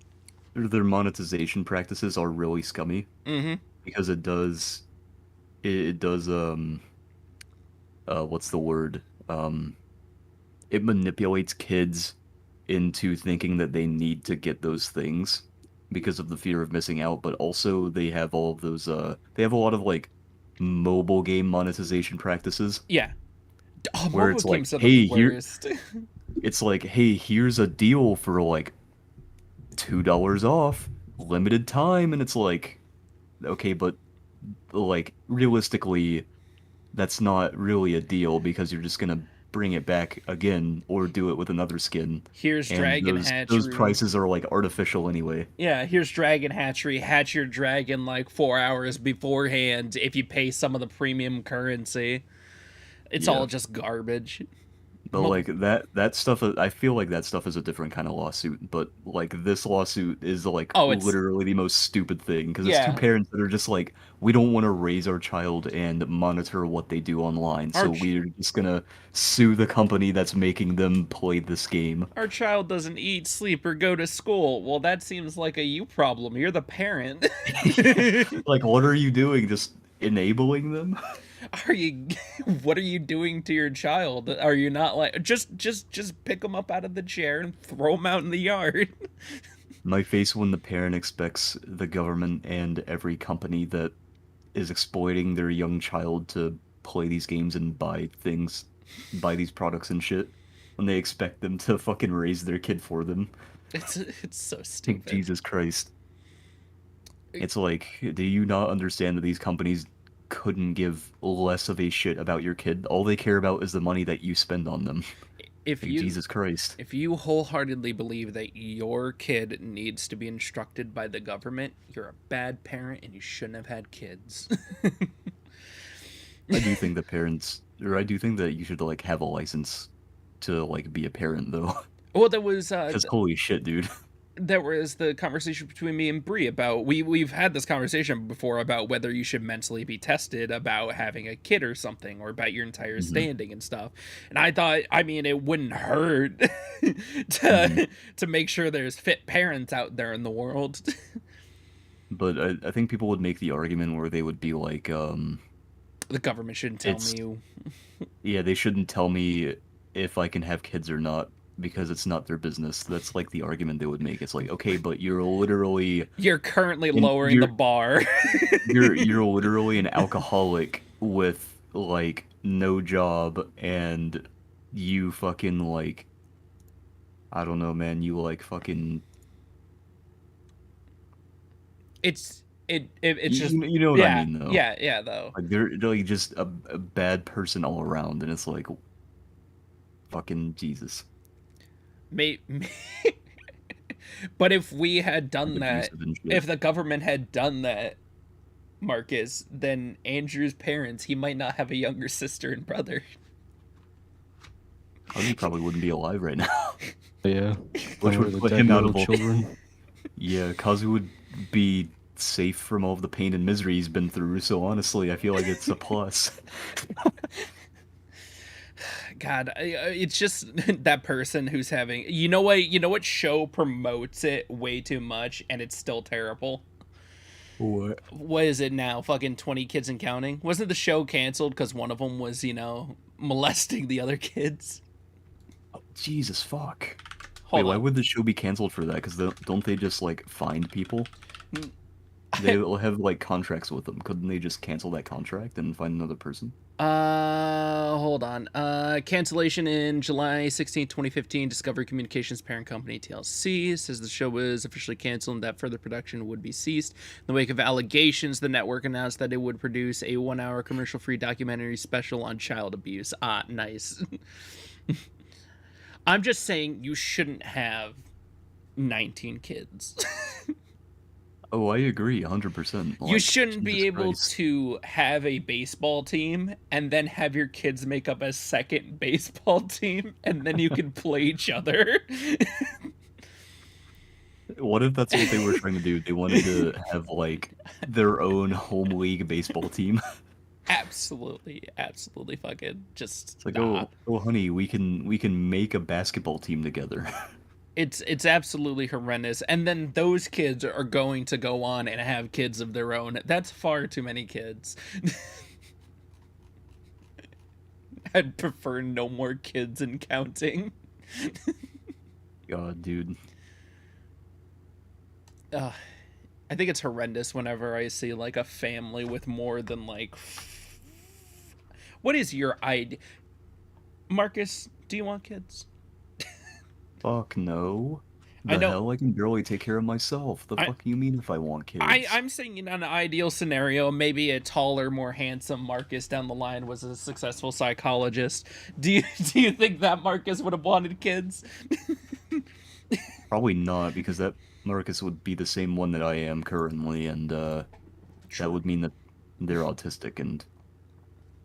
S1: practices are really scummy
S2: Mm-hmm.
S1: because it does what's the word? It manipulates kids into thinking that they need to get those things because of the fear of missing out, but also they have all of those they have a lot of like mobile game monetization practices
S2: Yeah. Oh,
S1: where
S2: mobile
S1: it's like,
S2: games are the
S1: hey,
S2: worst.
S1: here's a deal for like $2 off, limited time, and it's like, okay, but like realistically, that's not really a deal because you're just gonna bring it back again or do it with another skin,
S2: Here's
S1: and
S2: Dragon
S1: those
S2: Hatchery.
S1: prices are like artificial anyway.
S2: Yeah, here's Dragon Hatchery. Hatch your dragon like 4 hours beforehand if you pay some of the premium currency. It's
S1: Yeah.
S2: all just garbage.
S1: But like that stuff, I feel like that stuff is a different kind of lawsuit. But like this lawsuit is like
S2: Oh, it's
S1: literally the most stupid thing because it's two
S2: yeah.
S1: parents that are just like, we don't want to raise our child and monitor what they do online,
S2: Our
S1: so
S2: ch-
S1: we're just gonna sue the company that's making them play this game.
S2: our child doesn't eat, sleep, or go to school. Well, that seems like a you problem. You're the parent.
S1: Like, what are you doing? Just enabling them?
S2: Are you what are you doing to your child? Are you not like just pick them up out of the chair and throw them out in the yard?
S1: My face when the parent expects the government and every company that is exploiting their young child to play these games and buy these products and shit, when they expect them to fucking raise their kid for them.
S2: It's so
S1: Like,
S2: stupid.
S1: Jesus Christ. It's like, do you not understand that these companies couldn't give less of a shit about your kid? All they care about is the money that you spend on them.
S2: If
S1: Like,
S2: you
S1: Jesus Christ.
S2: if you wholeheartedly believe that your kid needs to be instructed by the government, you're a bad parent and you shouldn't have had kids.
S1: I do think that parents, or I do think that you should, like, have a license to, like, be a parent, though.
S2: Well, there was
S1: Because holy shit, dude.
S2: there was the conversation between me and Bree about we've had this conversation before about whether you should mentally be tested about having a kid or something or about your entire
S1: Hmm.
S2: standing and stuff. And I thought, I mean, it wouldn't hurt
S1: Hmm.
S2: to make sure there's fit parents out there in the world.
S1: But I think people would make the argument where they would be like,
S2: The government shouldn't tell
S1: it's,
S2: me.
S1: yeah, they shouldn't tell me if I can have kids or not because it's not their business. That's like the argument they would make. It's like, okay, but you're literally
S2: You're currently
S1: in,
S2: lowering the bar.
S1: you're literally an alcoholic with like no job and you fucking like, I don't know, man, you like fucking
S2: It's just
S1: you know what I
S2: yeah,
S1: mean though.
S2: yeah though.
S1: Like they're like just a bad person all around and it's like fucking Jesus.
S2: May, but if we had done that,
S1: Abusive and shit.
S2: if the government had done that, Marcus, then Andrew's parents, he might not have a younger sister and brother.
S1: He probably wouldn't be alive right now.
S3: Yeah.
S1: Which
S3: One
S1: would
S3: of
S1: put
S3: the
S1: him
S3: dead
S1: out
S3: little
S1: of all.
S3: children.
S1: Yeah, Kazu would be safe from all of the pain and misery he's been through, so honestly, I feel like it's a plus.
S2: God, it's just that person who's having. You know what? You know what show promotes it way too much, and it's still terrible.
S1: What?
S2: What is it now? Fucking 20 Kids and Counting. Wasn't the show canceled because one of them was, molesting the other kids?
S1: Jesus fuck.
S2: Hold
S1: Wait, why
S2: on.
S1: would the show be canceled for that? Because don't they just, like, find people?
S2: Mm,
S1: They will have, like, contracts with them. Couldn't they just cancel that contract and find another person?
S2: Hold on. Cancellation in July 16, 2015. Discovery Communications parent company TLC says the show was officially canceled and that further production would be ceased. In the wake of allegations, the network announced that it would produce a 1-hour commercial-free documentary special on child abuse. Ah, nice. I'm just saying you shouldn't have 19 kids.
S1: Oh, I agree, 100%.
S2: You
S1: Like,
S2: shouldn't be
S1: Jesus
S2: able
S1: Christ.
S2: to have a baseball team and then have your kids make up a second baseball team and then you can play each other.
S1: What if that's what they were trying to do? They wanted to have, like, their own home league baseball team.
S2: Absolutely, absolutely fucking just
S1: It's like,
S2: nah.
S1: oh, honey, we can make a basketball team together.
S2: It's absolutely horrendous. And then those kids are going to go on and have kids of their own. That's far too many kids. I'd prefer no more kids and counting.
S1: God, dude.
S2: uh, I think it's horrendous whenever I see like a family with more than like what is your idea? Marcus, do you want kids?
S1: Fuck no.
S2: I
S1: The
S2: know
S1: hell? I can barely take care of myself. The
S2: I
S1: fuck you mean if I want kids?
S2: I'm saying in an ideal scenario, maybe a taller, more handsome Marcus down the line was a successful psychologist. Do you think that Marcus would have wanted kids?
S1: Probably not, because that Marcus would be the same one that I am currently, and that
S2: True.
S1: would mean that they're autistic, and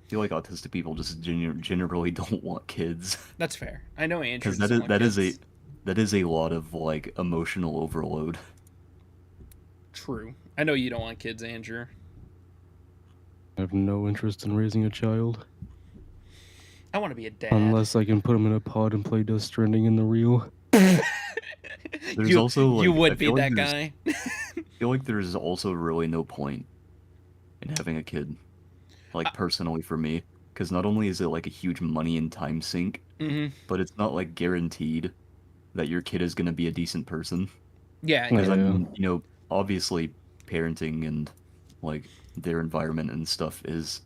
S1: I feel like autistic people just generally don't want kids.
S2: That's fair. I know Andrew
S1: Because
S2: doesn't want kids.
S1: that is a lot of like emotional overload.
S2: True. I know you don't want kids, Andrew.
S3: I have no interest in raising a child
S2: I want to be a dad.
S3: unless I can put him in a pod and play Death Stranding in the real.
S1: There's
S2: you
S1: also
S2: you
S1: like
S2: would be that guy.
S1: I feel like there's also really no point in having a kid, like personally for me, because not only is it like a huge money and time sink,
S2: Hmm.
S1: but it's not like guaranteed that your kid is going to be a decent person.
S2: Yeah,
S1: Because I
S2: yeah.
S3: Yeah.
S1: mean, obviously parenting and like their environment and stuff is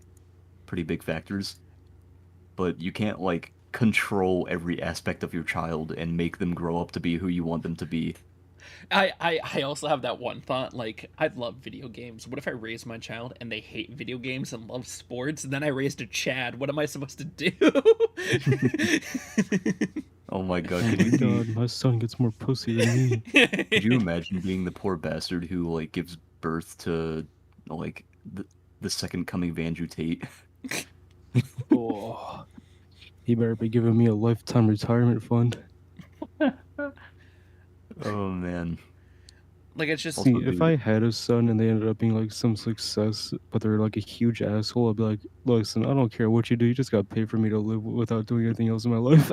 S1: pretty big factors, but you can't like control every aspect of your child and make them grow up to be who you want them to be.
S2: I also have that one thought, like, I love video games. What if I raise my child and they hate video games and love sports, and then I raised a Chad? What am I supposed to do?
S1: Oh my God,
S3: Oh
S1: could
S3: my
S1: you
S3: god, my son gets more pussy than me.
S1: could you imagine being the poor bastard who like gives birth to like the second coming of Andrew Tate?
S3: Oh, he better be giving me a lifetime retirement fund.
S1: Oh man.
S2: Like, it's just
S1: Also,
S3: See, if
S1: dude,
S3: I had a son and they ended up being like some success, but they're like a huge asshole, I'd be like, listen, I don't care what you do, you just got paid for me to live without doing anything else in my life.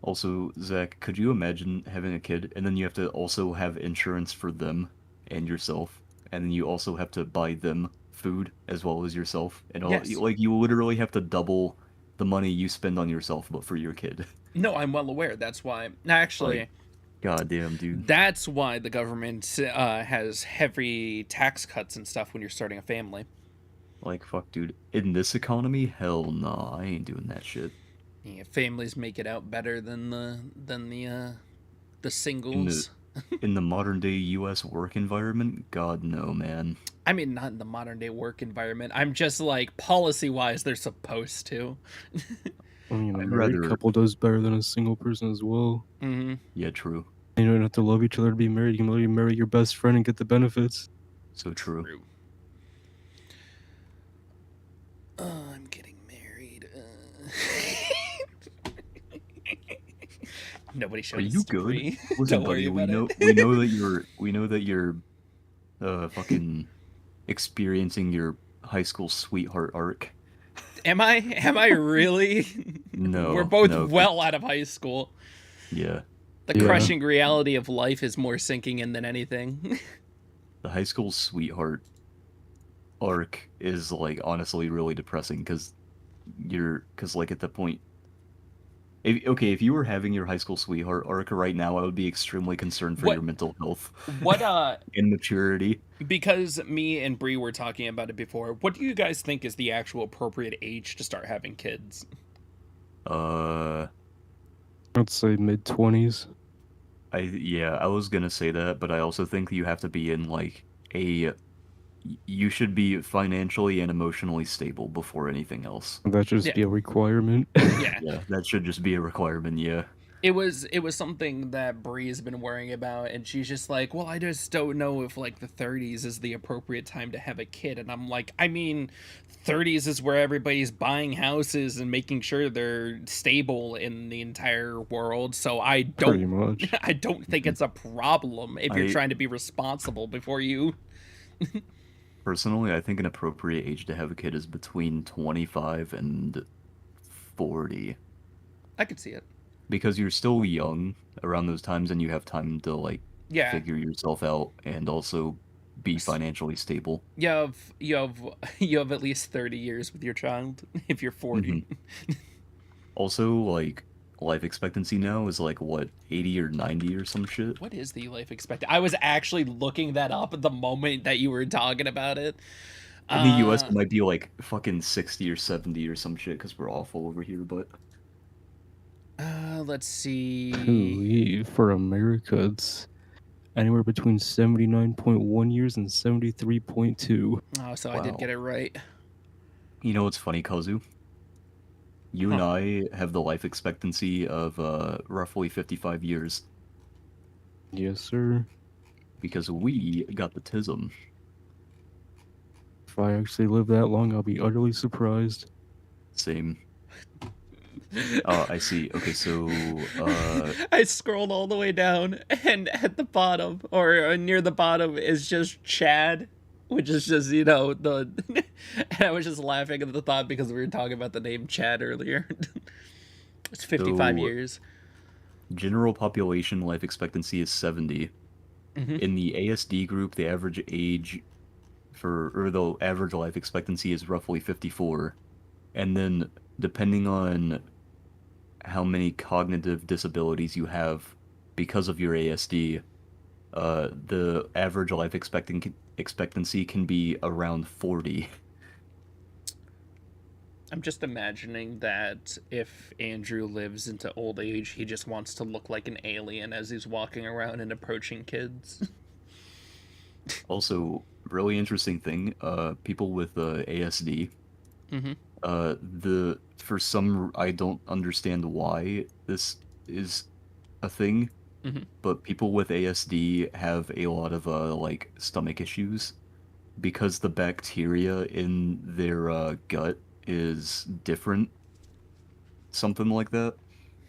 S1: also, Zach, could you imagine having a kid and then you have to also have insurance for them and yourself, and then you also have to buy them food as well as yourself, and all
S2: yes.
S1: like you literally have to double the money you spend on yourself but for your kid.
S2: No, I'm well aware. That's why.
S1: Like,
S2: Actually,
S1: goddamn, dude.
S2: that's why the government has heavy tax cuts and stuff when you're starting a family.
S1: Like, fuck, dude. In this economy, hell no, I ain't doing that shit.
S2: Yeah, families make it out better than the
S1: In the
S2: singles.
S1: in the modern day U.S. work environment, God no, man.
S2: I mean, not in the modern day work environment. I'm just like policy wise, they're supposed to.
S3: I mean, a
S1: I'd
S3: married
S1: rather,
S3: couple does better than a single person as well.
S2: Hmm.
S1: yeah, true,
S3: You don't have to love each other to be married. You can literally marry your best friend and get the benefits.
S1: so true.
S2: True. Oh, I'm getting married. Nobody showed
S1: Are
S2: us
S1: you
S2: to
S1: good?
S2: Bree.
S1: Listen,
S2: Don't worry
S1: buddy,
S2: about it.
S1: we know that you're fucking experiencing your high school sweetheart arc.
S2: Am I? Am I really? We're
S1: No,
S2: both
S1: no,
S2: well out of high school.
S1: yeah.
S2: The
S3: Yeah.
S2: crushing reality of life is more sinking in than anything.
S1: The high school sweetheart arc is like honestly really depressing because like at the point, if you were having your high school sweetheart arc right now, I would be extremely concerned for
S2: What?
S1: your mental health
S2: What?
S1: and maturity.
S2: Because me and Bree were talking about it before. What do you guys think is the actual appropriate age to start having kids?
S1: Uh,
S3: I'd say mid-20s.
S1: yeah, I was gonna say that, but I also think you have to be in like you should be financially and emotionally stable before anything else.
S3: That should just
S2: Yeah.
S3: be a requirement.
S2: Yeah.
S1: Yeah, that should just be a requirement, yeah.
S2: it was something that Bree's been worrying about, and she's just like, well, I just don't know if like the 30s is the appropriate time to have a kid. And I'm like, I mean, 30s is where everybody's buying houses and making sure they're stable in the entire world. So I don't
S3: Pretty much.
S2: I don't think it's a problem if you're
S1: I
S2: trying to be responsible before you.
S1: personally, I think an appropriate age to have a kid is between 25 and 40
S2: I could see it.
S1: because you're still young around those times and you have time to like
S2: Yeah.
S1: figure yourself out and also be financially stable.
S2: You have at least 30 years with your child if you're 40.
S1: Hmm. Also, like life expectancy now is like what, 80 or 90 or some shit.
S2: What is the life expectancy? I was actually looking that up at the moment that you were talking about it.
S1: In the US,
S2: Uh,
S1: it might be like fucking 60 or 70 or some shit because we're awful over here, but
S2: let's see.
S3: Ooh, for America, it's anywhere between 79.1 years and 73.2.
S2: Oh, so I did
S1: wow.
S2: get it right.
S1: You know what's funny, Kazu? You and
S2: Huh.
S1: I have the life expectancy of roughly 55 years
S3: Yes, sir.
S1: because we got the tism.
S3: If I actually live that long, I'll be utterly surprised.
S1: Same. Oh, I see. Okay, so
S2: I scrolled all the way down, and at the bottom, or near the bottom, is just Chad, which is just, the. And I was just laughing at the thought because we were talking about the name Chad earlier. It's 55
S1: so
S2: years.
S1: general population life expectancy is 70.
S2: Hmm.
S1: In the ASD group, the average age or the average life expectancy is roughly 54. And then depending on how many cognitive disabilities you have because of your ASD, the average life expectancy can be around 40.
S2: I'm just imagining that if Andrew lives into old age, he just wants to look like an alien as he's walking around and approaching kids.
S1: Also, really interesting thing, people with ASD,
S2: Hmm.
S1: the for some I don't understand why this is a thing,
S2: Hmm.
S1: but people with ASD have a lot of like stomach issues because the bacteria in their gut is different, something like that.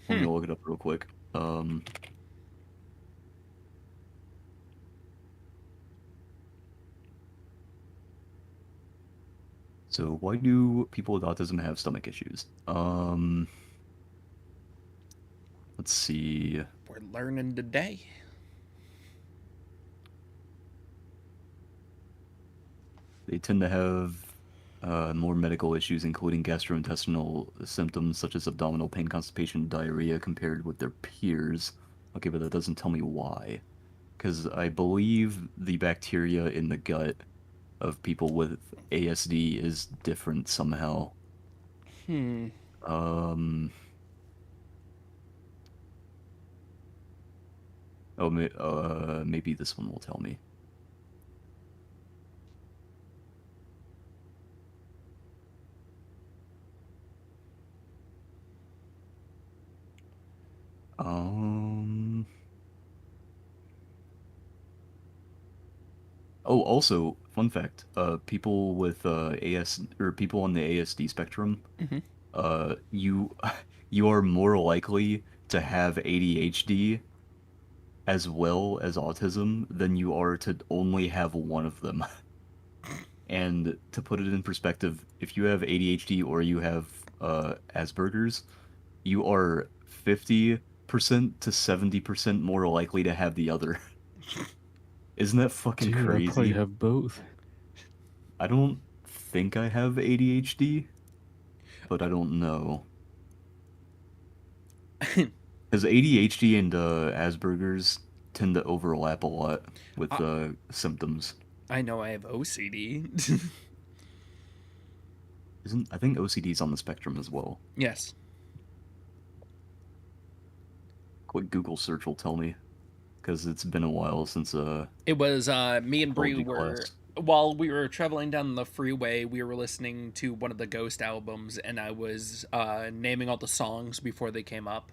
S1: Let
S2: Hmm.
S1: me look it up real quick. Um, so why do people with autism have stomach issues? Let's see.
S2: We're learning today.
S1: They tend to have more medical issues, including gastrointestinal symptoms such as abdominal pain, constipation, diarrhea, compared with their peers. Okay, but that doesn't tell me why. Because I believe the bacteria in the gut of people with ASD is different somehow.
S2: Hmm.
S1: Um, oh, maybe this one will tell me. Um, oh, also, fun fact, people with AS or people on the ASD spectrum,
S2: Hmm.
S1: you you are more likely to have ADHD as well as autism than you are to only have one of them. And to put it in perspective, if you have ADHD or you have Asperger's, you are 50% to 70% more likely to have the other. Isn't that fucking
S3: Dude, I probably
S1: crazy?
S3: have both.
S1: I don't think I have ADHD, but I don't know. Because ADHD and Asperger's tend to overlap a lot with
S2: I,
S1: symptoms.
S2: I know I have OCD.
S1: Isn't I think OCD is on the spectrum as well.
S2: Yes.
S1: Quick Google search will tell me, because it's been a while since
S2: It was me and Bree
S1: biology
S2: were
S1: class.
S2: while we were traveling down the freeway, we were listening to one of the Ghost albums, and I was naming all the songs before they came up.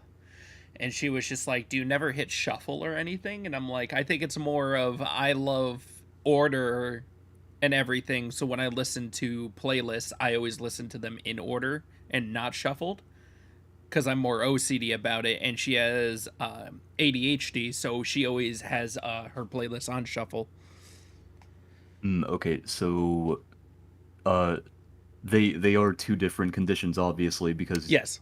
S2: And she was just like, "Do you never hit shuffle or anything?" And I'm like, "I think it's more of I love order and everything. So when I listen to playlists, I always listen to them in order and not shuffled because I'm more OCD about it. And she has ADHD, so she always has her playlist on shuffle."
S1: Okay, so uh they are two different conditions, obviously, because
S2: Yes.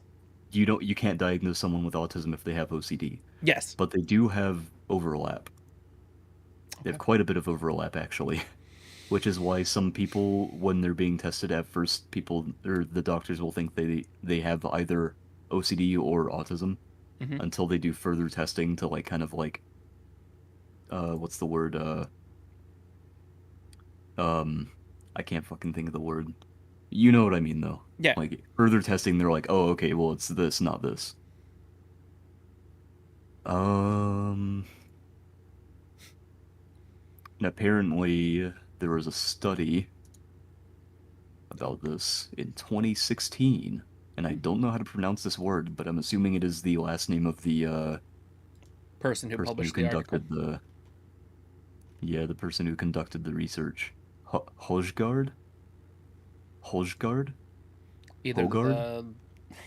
S1: you can't diagnose someone with autism if they have OCD,
S2: Yes.
S1: but they do have overlap. They have
S2: Okay.
S1: quite a bit of overlap, actually, which is why some people, when they're being tested at first, people or the doctors will think they have either OCD or autism
S2: Mm-hmm.
S1: until they do further testing to like kind of like what's the word um I can't fucking think of the word. You know what I mean though.
S2: Yeah.
S1: Like further testing, they're like, oh, okay, well it's this, not this. Um, and apparently there was a study about this in 2016, and I don't know how to pronounce this word, but I'm assuming it is the last name of the
S2: Person who
S1: person who
S2: published the article.
S1: conducted the person who conducted the research. Hojgaard? Hojgaard?
S2: Either
S1: Hogard?
S2: the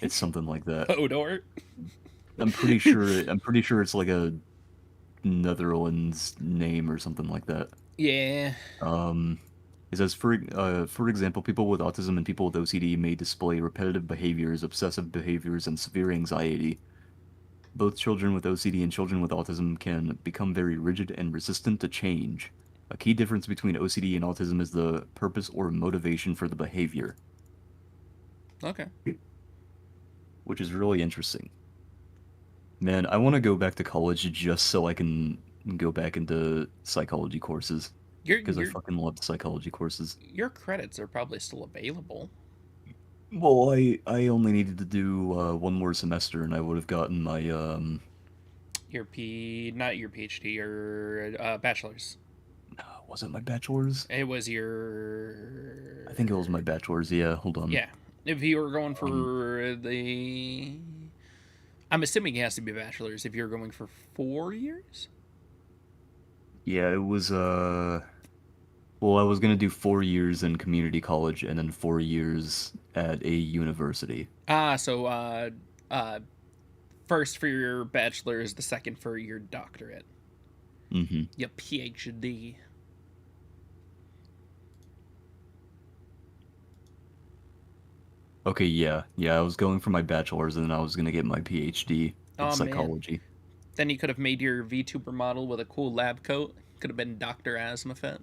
S1: It's something like that.
S2: Hodor.
S1: I'm pretty sure it's like a Netherlands name or something like that.
S2: Yeah.
S1: Um, it says, for example, people with autism and people with OCD may display repetitive behaviors, obsessive behaviors, and severe anxiety. Both children with OCD and children with autism can become very rigid and resistant to change. A key difference between OCD and autism is the purpose or motivation for the behavior,
S2: Okay.
S1: which is really interesting. Man, I want to go back to college just so I can go back into psychology courses
S2: Your
S1: because I
S2: your
S1: fucking love psychology courses.
S2: your credits are probably still available.
S1: Well, I only needed to do one more semester, and I would have gotten my
S2: Not your PhD, your bachelor's.
S1: was it my bachelor's?
S2: It was your.
S1: I think it was my bachelor's. Yeah, hold on.
S2: Yeah. If you were going
S1: Um,
S2: for the. I'm assuming it has to be a bachelor's if you're going for 4 years?
S1: yeah, it was well, I was gonna do 4 years in community college and then 4 years at a university.
S2: So uh, first for your bachelor's, the second for your doctorate.
S1: Mm-hmm.
S2: Your PhD.
S1: Okay, yeah, I was going for my bachelor's and then I was gonna get my PhD in
S2: Oh man.
S1: psychology.
S2: Then you could have made your VTuber model with a cool lab coat. Could have been Dr. Asmafet.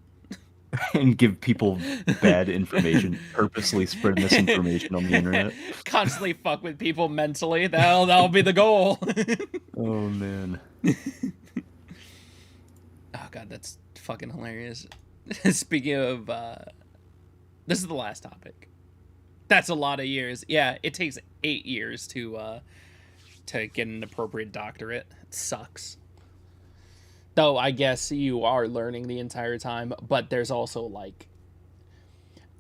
S1: And give people bad information, purposely spread misinformation on the internet.
S2: Constantly fuck with people mentally. That'll be the goal.
S1: Oh man.
S2: Oh god, that's fucking hilarious. Speaking of, this is the last topic. That's a lot of years. Yeah, it takes 8 years to get an appropriate doctorate. It sucks. Though I guess you are learning the entire time, but there's also like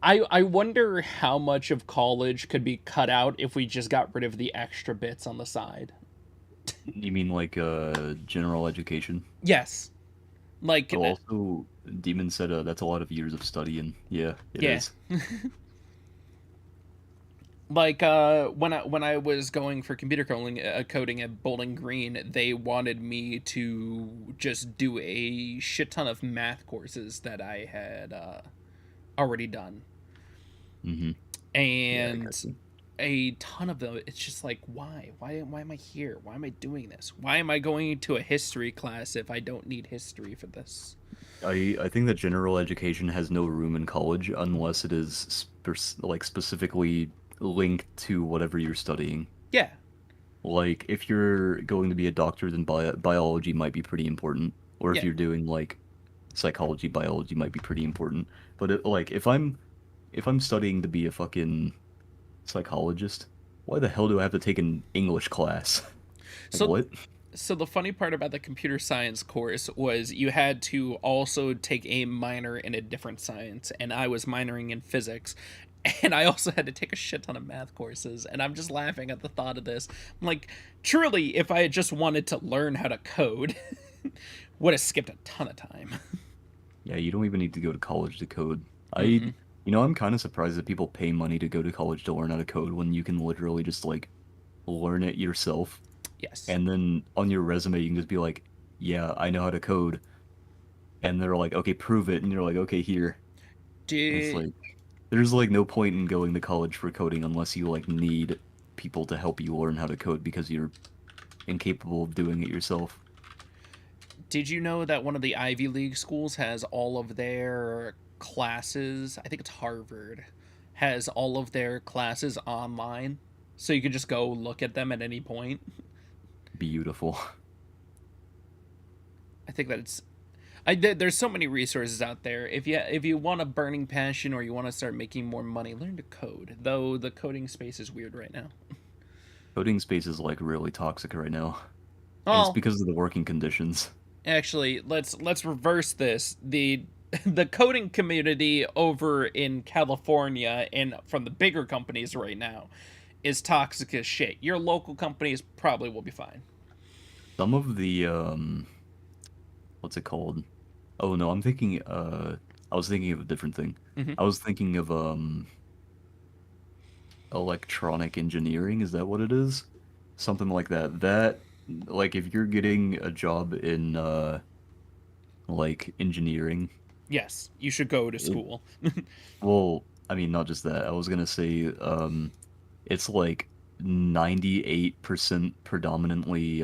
S2: I wonder how much of college could be cut out if we just got rid of the extra bits on the side.
S1: You mean like general education?
S2: Yes. Like
S1: Oh, also, Demon said that's a lot of years of studying. Yeah, it
S2: yeah.
S1: is.
S2: Like when I was going for computer coding at Bowling Green, they wanted me to just do a shit ton of math courses that I had already done.
S1: Mm-hmm. Yeah, I
S2: And
S1: got you.
S2: a ton of them, it's just like, why am I here? Why am I doing this? Why am I going to a history class if I don't need history for this?
S1: I think that general education has no room in college unless it is like specifically linked to whatever you're studying.
S2: Yeah.
S1: Like if you're going to be a doctor, then biology might be pretty important. Or if
S2: Yeah.
S1: you're doing like psychology, biology might be pretty important. But like if I'm studying to be a fucking psychologist, why the hell do I have to take an English class? Like
S2: So
S1: what?
S2: so the funny part about the computer science course was you had to also take a minor in a different science, and I was minoring in physics. And I also had to take a shit ton of math courses, and I'm just laughing at the thought of this. I'm like, truly, if I had just wanted to learn how to code, would have skipped a ton of time.
S1: Yeah, you don't even need to go to college to code.
S2: Mm-mm.
S1: I'm kind of surprised that people pay money to go to college to learn how to code when you can literally just like learn it yourself.
S2: Yes.
S1: And then on your resume, you can just be like, yeah, I know how to code. And they're like, okay, prove it. And you're like, okay, here. And it's
S2: Did
S1: like, there's like no point in going to college for coding unless you like need people to help you learn how to code because you're incapable of doing it yourself.
S2: did you know that one of the Ivy League schools has all of their classes? I think it's Harvard has all of their classes online, so you can just go look at them at any point.
S1: Beautiful.
S2: I think that it's there's so many resources out there. If you want a burning passion or you want to start making more money, learn to code. Though the coding space is weird right now.
S1: Coding space is like really toxic right now. And it's
S2: Well,
S1: because of the working conditions.
S2: actually, let's reverse this. The the coding community over in California and from the bigger companies right now is toxic as shit. Your local companies probably will be fine.
S1: Some of the what's it called? Oh no, I was thinking of a different thing.
S2: Hmm.
S1: I was thinking of electronic engineering, is that what it is? Something like that. That like if you're getting a job in like engineering,
S2: Yes, you should go to
S1: it
S2: school.
S1: well, I mean not just that. I was gonna say it's like 98% predominantly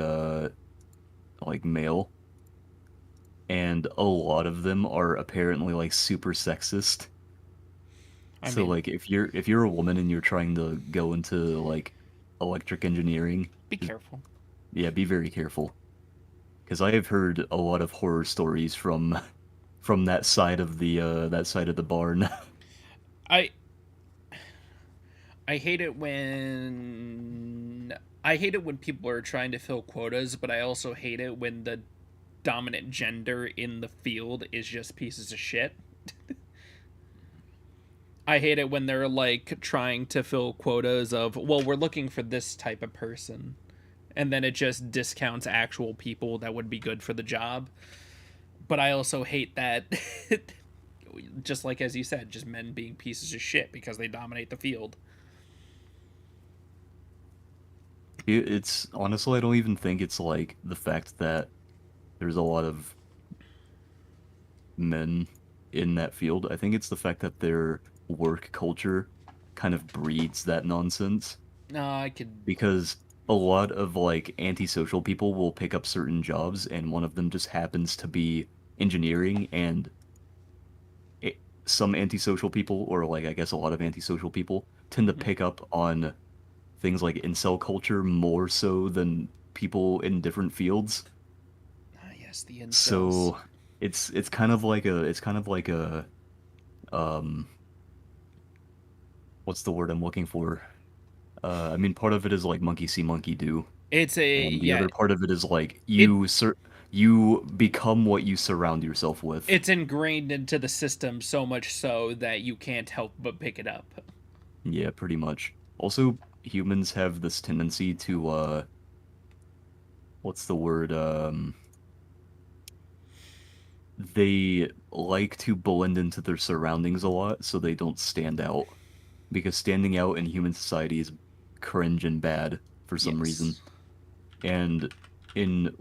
S1: like male, and a lot of them are apparently like super sexist.
S2: I
S1: So
S2: mean,
S1: like if you're a woman and you're trying to go into like electric engineering,
S2: be
S1: just
S2: careful.
S1: yeah, be very careful. Because I have heard a lot of horror stories from from that side of the barn.
S2: I I hate it when people are trying to fill quotas, but I also hate it when the dominant gender in the field is just pieces of shit. I hate it when they're like trying to fill quotas of, well, we're looking for this type of person. And then it just discounts actual people that would be good for the job. But I also hate that, just like as you said, just men being pieces of shit because they dominate the field.
S1: It's honestly, I don't even think it's like the fact that there's a lot of men in that field. I think it's the fact that their work culture kind of breeds that nonsense.
S2: No, I could.
S1: Because a lot of like antisocial people will pick up certain jobs, and one of them just happens to be engineering, and some antisocial people, or like I guess a lot of antisocial people, tend to
S2: Mhm.
S1: pick up on things like incel culture more so than people in different fields.
S2: Ah, yes, the incels.
S1: So it's kind of like a um what's the word I'm looking for? I mean, part of it is like monkey see, monkey do.
S2: It's a
S1: And the
S2: yeah.
S1: other part of it is like
S2: It
S1: you become what you surround yourself with.
S2: it's ingrained into the system so much so that you can't help but pick it up.
S1: Yeah, pretty much. Also, humans have this tendency to what's the word? They like to blend into their surroundings a lot so they don't stand out. Because standing out in human society is cringe and bad for some reason.
S2: Yes.
S1: And in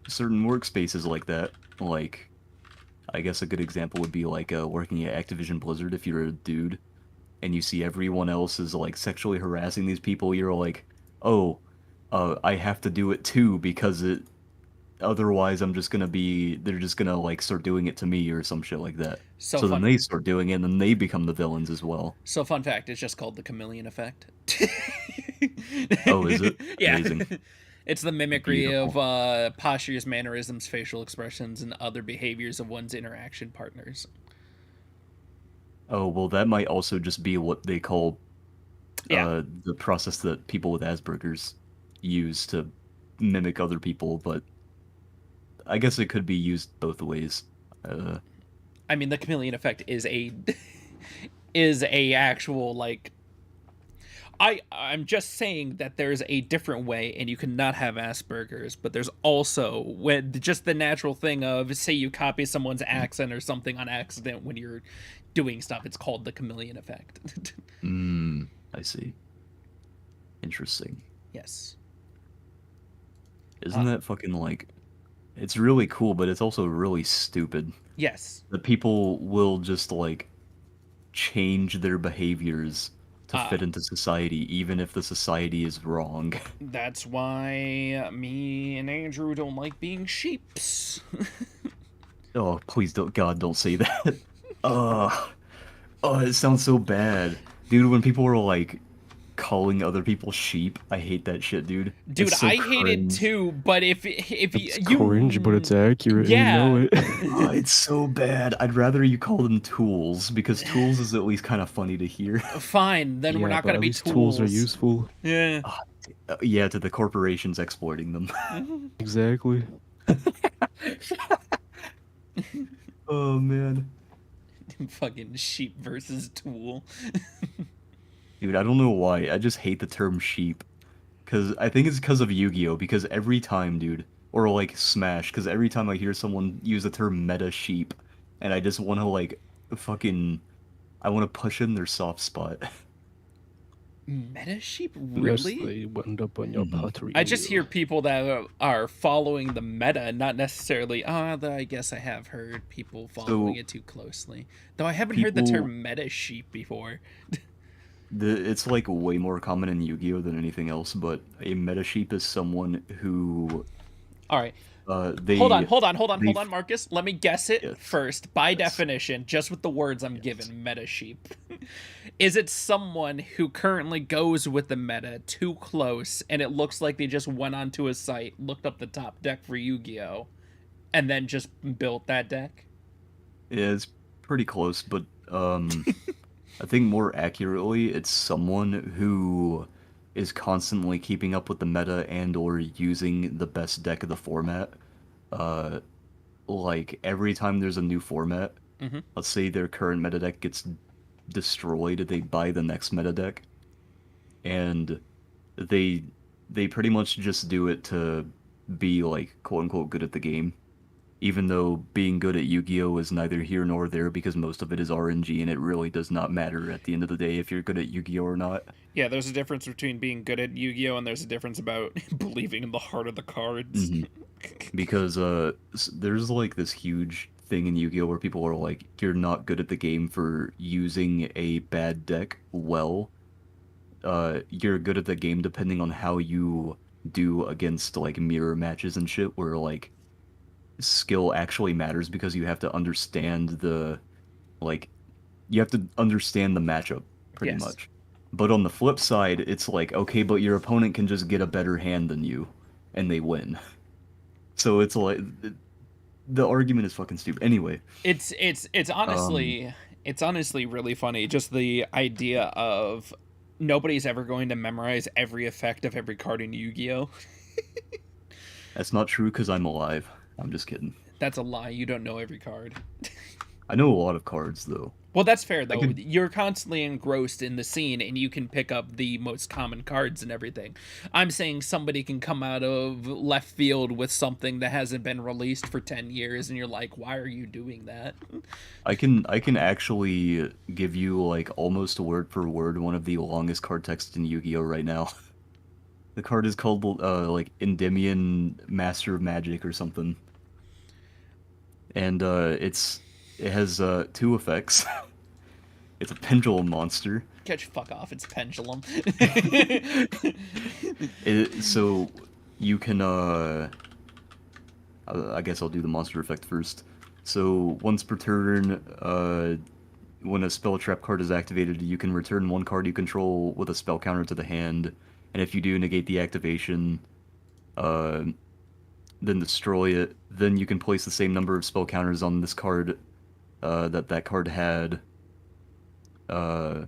S1: certain workspaces like that, like I guess a good example would be like working at Activision Blizzard. If you're a dude and you see everyone else is like sexually harassing these people, you're like, oh, I have to do it too because it otherwise they're just gonna like start doing it to me or some shit like that.
S2: So
S1: So then
S2: fun.
S1: they start doing it and then they become the villains as well.
S2: So fun fact, it's just called the chameleon effect.
S1: Oh, is it?
S2: Yeah.
S1: Amazing.
S2: It's the mimicry of
S1: Beautiful.
S2: postures, mannerisms, facial expressions, and other behaviors of one's interaction partners.
S1: Oh, well, that might also just be what they call
S2: Yeah.
S1: the process that people with Asperger's use to mimic other people, but I guess it could be used both ways. Uh,
S2: I mean, the chameleon effect is a is a actual like I'm just saying that there's a different way, and you cannot have Asperger's, but there's also when just the natural thing of say you copy someone's accent or something on accident when you're doing stuff. It's called the chameleon effect.
S1: I see. Interesting.
S2: Yes.
S1: Isn't that fucking like it's really cool, but it's also really stupid
S2: Yes.
S1: that people will just like change their behaviors to
S2: Uh,
S1: fit into society, even if the society is wrong.
S2: that's why me and Andrew don't like being sheeps.
S1: Oh, please don't, God, don't say that. Ugh. Oh, it sounds so bad. Dude, when people are like calling other people sheep, I hate that shit, dude.
S2: Dude,
S1: It's so
S2: I hate it
S1: cringe.
S2: too, but if
S3: It's cringe, but it's
S2: you
S3: accurate, and you know
S2: yeah.
S3: it.
S1: Oh, it's so bad. I'd rather you call them tools, because tools is at least kind of funny to hear.
S2: Fine, then we're
S3: Yeah,
S2: not
S3: but
S2: gonna
S3: at
S2: be
S3: least tools are
S2: tools.
S3: useful.
S2: Yeah.
S1: Ah, yeah, to the corporations exploiting them.
S3: Exactly.
S1: Oh, man.
S2: Fucking sheep versus tool.
S1: Dude, I don't know why. I just hate the term sheep. Because I think it's because of Yu-Gi-Oh! Because every time, dude, or like Smash, because every time I hear someone use the term meta sheep, and I just want to like fucking, I want to push in their soft spot.
S2: Meta sheep,
S3: Unless
S2: really?
S3: they wind up on your
S1: Mhm.
S3: pottery
S2: I just hear
S3: wheel.
S2: people that are following the meta, not necessarily. Though I guess I have heard people following
S1: So
S2: it too closely. Though I haven't heard the
S1: people,
S2: term meta sheep before.
S1: it's like way more common in Yu-Gi-Oh! Than anything else, but a meta sheep is someone who,
S2: All right,
S1: uh,
S2: hold on,
S1: they,
S2: hold on, hold on,
S1: they,
S2: hold on, Marcus. Let me guess it
S1: yes,
S2: first. By
S1: yes,
S2: definition, just with the words I'm
S1: yes.
S2: given, meta sheep. Is it someone who currently goes with the meta too close, and it looks like they just went onto a site, looked up the top deck for Yu-Gi-Oh, and then just built that deck?
S1: Yeah, it's pretty close, but I think more accurately, it's someone who is constantly keeping up with the meta and or using the best deck of the format. Uh, like every time there's a new format,
S2: Mm-hmm.
S1: let's say their current meta deck gets destroyed, they buy the next meta deck, and they they pretty much just do it to be like quote unquote good at the game. Even though being good at Yu-Gi-Oh is neither here nor there because most of it is RNG and it really does not matter at the end of the day if you're good at Yu-Gi-Oh or not.
S2: Yeah, there's a difference between being good at Yu-Gi-Oh and there's a difference about believing in the heart of the cards.
S1: hmm Because there's like this huge thing in Yu-Gi-Oh where people are like, you're not good at the game for using a bad deck well. You're good at the game depending on how you do against like mirror matches and shit where like skill actually matters because you have to understand the like you have to understand the matchup pretty
S2: Yes.
S1: much. But on the flip side, it's like, okay, but your opponent can just get a better hand than you and they win. So it's like the argument is fucking stupid. Anyway,
S2: It's
S1: um
S2: honestly really funny just the idea of nobody's ever going to memorize every effect of every card in Yu-Gi-Oh.
S1: that's not true because I'm alive. I'm just kidding.
S2: That's a lie. You don't know every card.
S1: I know a lot of cards though.
S2: Well, that's fair
S1: I
S2: though.
S1: could
S2: You're constantly engrossed in the scene and you can pick up the most common cards and everything. I'm saying somebody can come out of left field with something that hasn't been released for 10 years and you're like, "Why are you doing that?"
S1: I can actually give you like almost word for word one of the longest card texts in Yu-Gi-Oh right now. The card is called like Endymion Master of Magic or something. And it has two effects. It's a pendulum monster.
S2: Catch fuck off, it's pendulum.
S1: So you can I guess I'll do the monster effect first. So once per turn, when a spell trap card is activated, you can return one card you control with a spell counter to the hand, and if you do negate the activation, uh, then destroy it. Then you can place the same number of spell counters on this card that card had. Uh,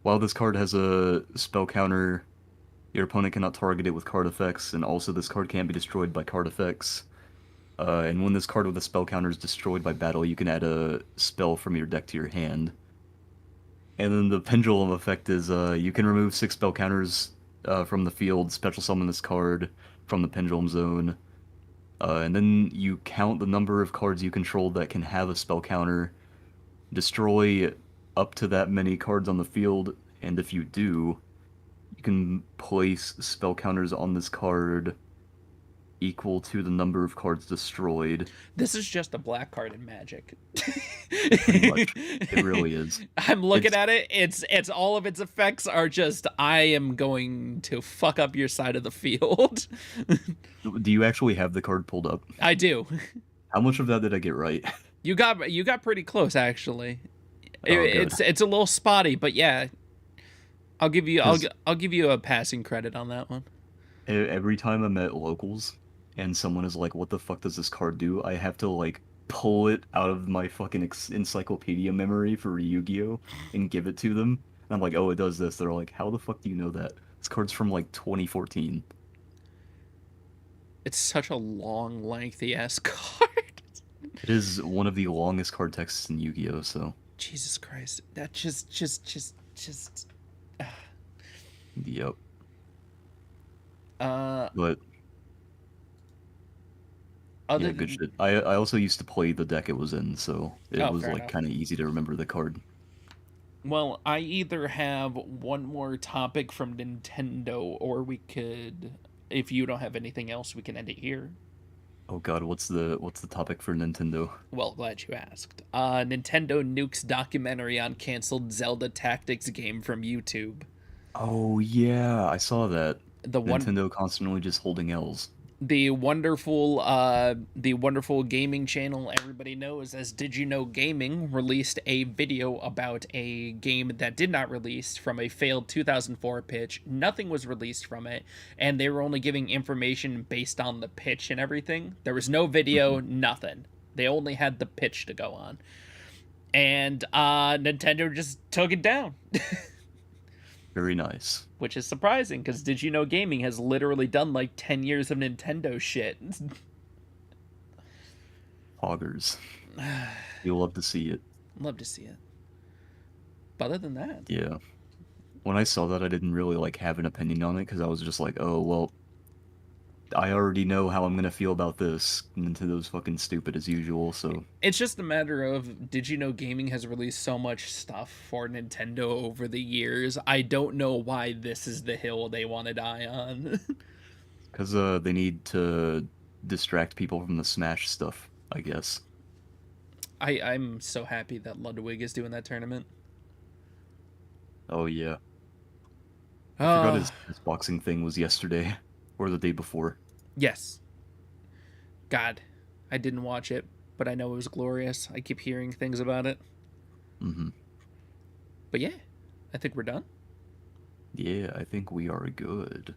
S1: while this card has a spell counter, your opponent cannot target it with card effects, and also this card can't be destroyed by card effects. And when this card with a spell counter is destroyed by battle, you can add a spell from your deck to your hand. And then the pendulum effect is you can remove 6 spell counters from the field, special summon this card from the pendulum zone, and then you count the number of cards you control that can have a spell counter, destroy up to that many cards on the field, and if you do, you can place spell counters on this card equal to the number of cards destroyed.
S2: This is just a black card in Magic.
S1: Pretty much. It really is.
S2: I'm looking
S1: It's
S2: at it. It's all of its effects are just I am going to fuck up your side of the field.
S1: Do you actually have the card pulled up?
S2: I do.
S1: How much of that did I get right?
S2: You got pretty close actually.
S1: Oh, good.
S2: It's a little spotty, but yeah. I'll give you I'll
S1: 'Cause
S2: I'll give you a passing credit on that one.
S1: every time I'm at locals and someone is like, "What the fuck does this card do?" I have to like pull it out of my fucking encyclopedia memory for Yu-Gi-Oh and give it to them. And I'm like, "Oh, it does this." They're like, "How the fuck do you know that?" This card's from like 2014.
S2: It's such a long, lengthy ass card.
S1: It is one of the longest card texts in Yu-Gi-Oh, so
S2: Jesus Christ. That just
S1: yep.
S2: uh
S1: But
S2: other
S1: yeah, good
S2: than
S1: shit. I also used to play the deck it was in, so it
S2: oh,
S1: was
S2: fair
S1: like
S2: enough.
S1: kind of easy to remember the card.
S2: Well, I either have one more topic from Nintendo or we could if you don't have anything else, we can end it here.
S1: Oh God, what's the topic for Nintendo?
S2: Well, glad you asked. Nintendo nukes documentary on canceled Zelda Tactics game from YouTube.
S1: Oh yeah, I saw that.
S2: The one
S1: Nintendo constantly just holding L's.
S2: the wonderful gaming channel everybody knows as Did You Know Gaming released a video about a game that did not release from a failed 2004 pitch. Nothing was released from it, and they were only giving information based on the pitch and everything. There was no video, nothing. They only had the pitch to go on. And Nintendo just took it down.
S1: Very nice.
S2: Which is surprising because Did You Know Gaming has literally done like 10 years of Nintendo shit.
S1: Poggers. You'll love to see it.
S2: Love to see it. But other than that,
S1: Yeah. When I saw that, I didn't really like have an opinion on it because I was just like, oh well, I already know how I'm gonna feel about this. Nintendo's fucking stupid as usual, so
S2: it's just a matter of Did You Know Gaming has released so much stuff for Nintendo over the years. I don't know why this is the hill they want to die on.
S1: because they need to distract people from the Smash stuff, I guess.
S2: I'm so happy that Ludwig is doing that tournament.
S1: Oh yeah. I forgot
S2: Uh,
S1: his boxing thing was yesterday or the day before.
S2: yes. God, I didn't watch it, but I know it was glorious. I keep hearing things about it.
S1: Hmm.
S2: But yeah, I think we're done.
S1: Yeah, I think we are good.